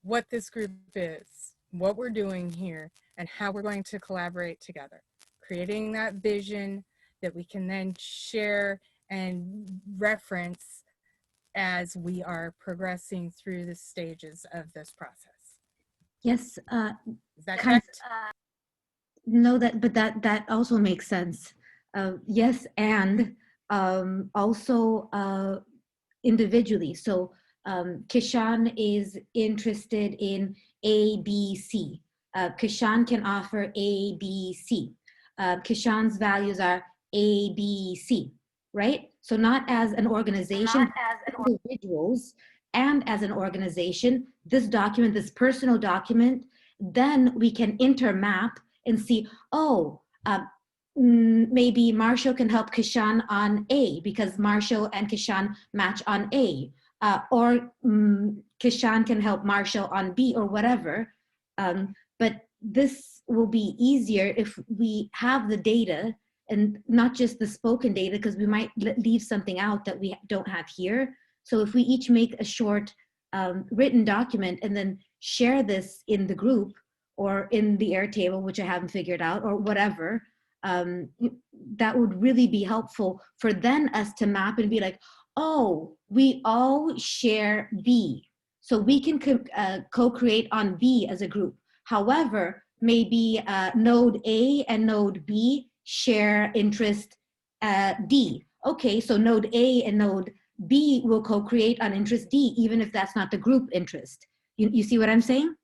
what this group is. what we're doing here and how we're going to collaborate together, creating that vision that we can then share and reference as we are progressing through the stages of this process. Yes. Is that kind correct? No, but that also makes sense. Yes, and also individually. So Krishan is interested in A, B, C. Krishan can offer A, B, C. Krishan's values are A, B, C, right? So not as an organization, individuals, and as an organization, this document, this personal document, then we can intermap and see, oh, maybe Marshall can help Krishan on A because Marshall and Krishan match on A, or Krishan can help Marshall on B or whatever. But this will be easier if we have the data and not just the spoken data, because we might leave something out that we don't have here. So if we each make a short written document and then share this in the group or in the Airtable, which I haven't figured out, or whatever, that would really be helpful for then us to map and be like, oh, we all share B. So we can co-create on B as a group. However, maybe node A and node B share interest D. Okay, so node A and node B will co-create on interest D, even if that's not the group interest. You see what I'm saying?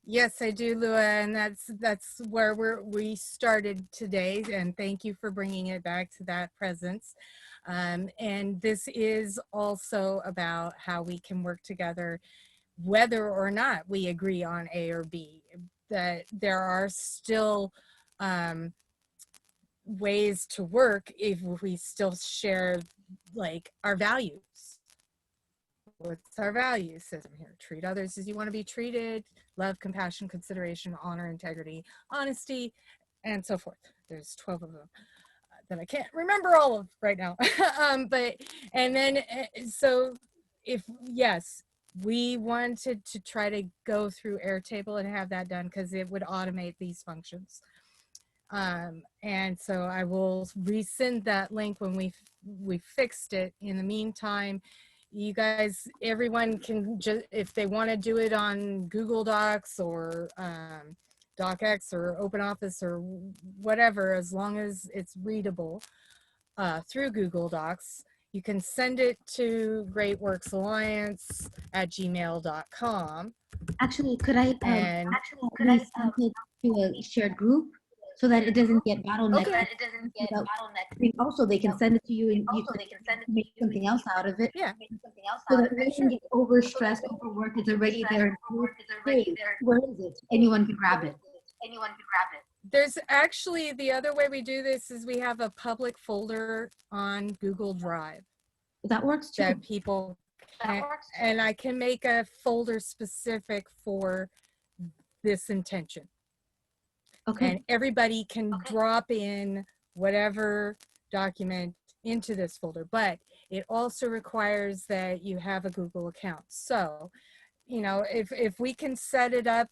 Yes, I do, Lua, and that's where we started today, and thank you for bringing it back to that presence. And this is also about how we can work together, whether or not we agree on A or B. That there are still ways to work if we still share like our values. What's our value system here? Treat others as you want to be treated, love, compassion, consideration, honor, integrity, honesty, and so forth. There's 12 of them that I can't remember all of right now. So if, yes, we wanted to try to go through Airtable and have that done because it would automate these functions. And so I will resend that link when we fixed it. In the meantime, you guys, everyone can just, if they want to do it on Google Docs or DocX or OpenOffice or whatever, as long as it's readable through Google Docs, you can send it to greatworksalliance@gmail.com. Actually, could I send it to a shared group so that it doesn't get bottlenecked? Okay. Also, they can send it to you and you can make something else out of it. Yeah. So that we can get overstressed, overworked. It's already there. Hey, where is it? Anyone can grab it. There's actually, the other way we do this is we have a public folder on Google Drive. That works too. That people can, and I can make a folder specific for this intention. Okay. And everybody can drop in whatever document into this folder, but it also requires that you have a Google account. So, you know, if we can set it up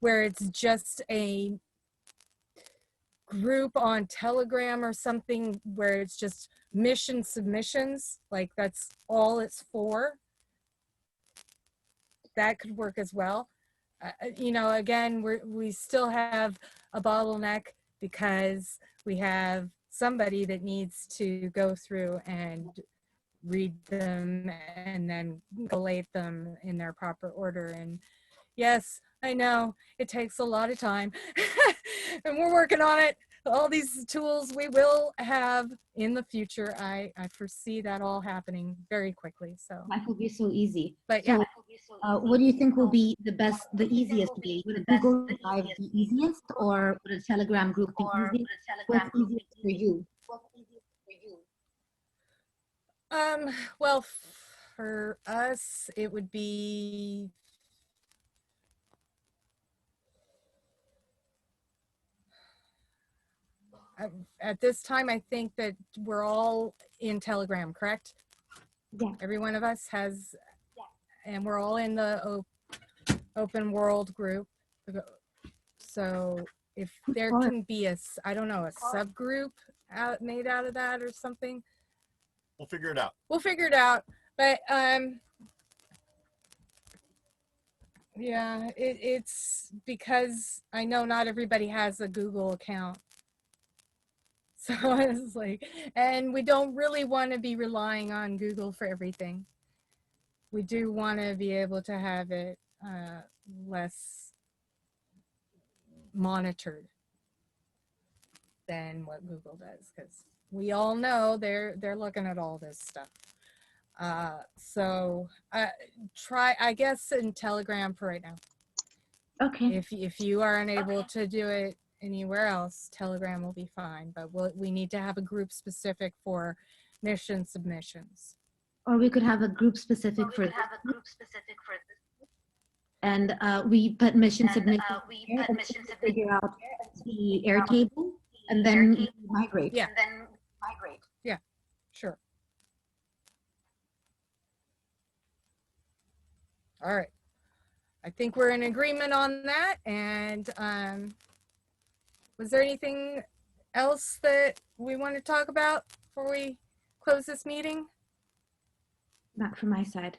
where it's just a group on Telegram or something where it's just mission submissions, like that's all it's for, that could work as well. You know, again, we still have a bottleneck because we have somebody that needs to go through and read them and then collate them in their proper order. And yes, I know it takes a lot of time and we're working on it. All these tools we will have in the future. I foresee that all happening very quickly. So life will be so easy. But so, yeah. What do you think will be the easiest way? Would a Google Drive be easiest, or would a Telegram group be easiest? What's easiest for you? Well, for us, it would be at this time, I think that we're all in Telegram, correct? Yeah. Every one of us has, and we're all in the open world group. So if there can be I don't know, a subgroup made out of that or something. We'll figure it out. We'll figure it out. But yeah, it's because I know not everybody has a Google account. So it's like, and we don't really want to be relying on Google for everything. We do want to be able to have it less monitored than what Google does, because we all know they're looking at all this stuff. So try, I guess, in Telegram for right now. Okay. If you are unable to do it anywhere else, Telegram will be fine, but we need to have a group specific for mission submissions. Or we could have a group specific for this. And we put mission submission here and figure out the Airtable and then migrate. Yeah. Yeah, sure. All right. I think we're in agreement on that. And was there anything else that we want to talk about before we close this meeting? Not from my side.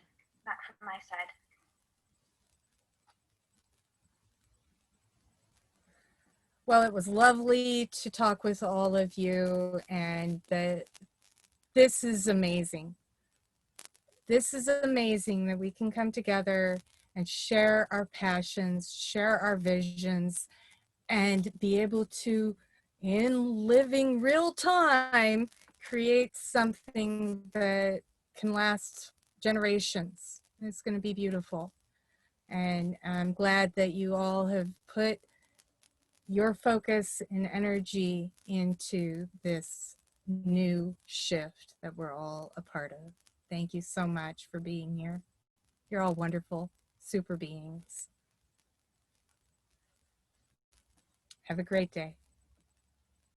Well, it was lovely to talk with all of you, and this is amazing. This is amazing that we can come together and share our passions, share our visions, and be able to, in living real time, create something that can last generations. It's going to be beautiful. And I'm glad that you all have put your focus and energy into this new shift that we're all a part of. Thank you so much for being here. You're all wonderful super beings. Have a great day.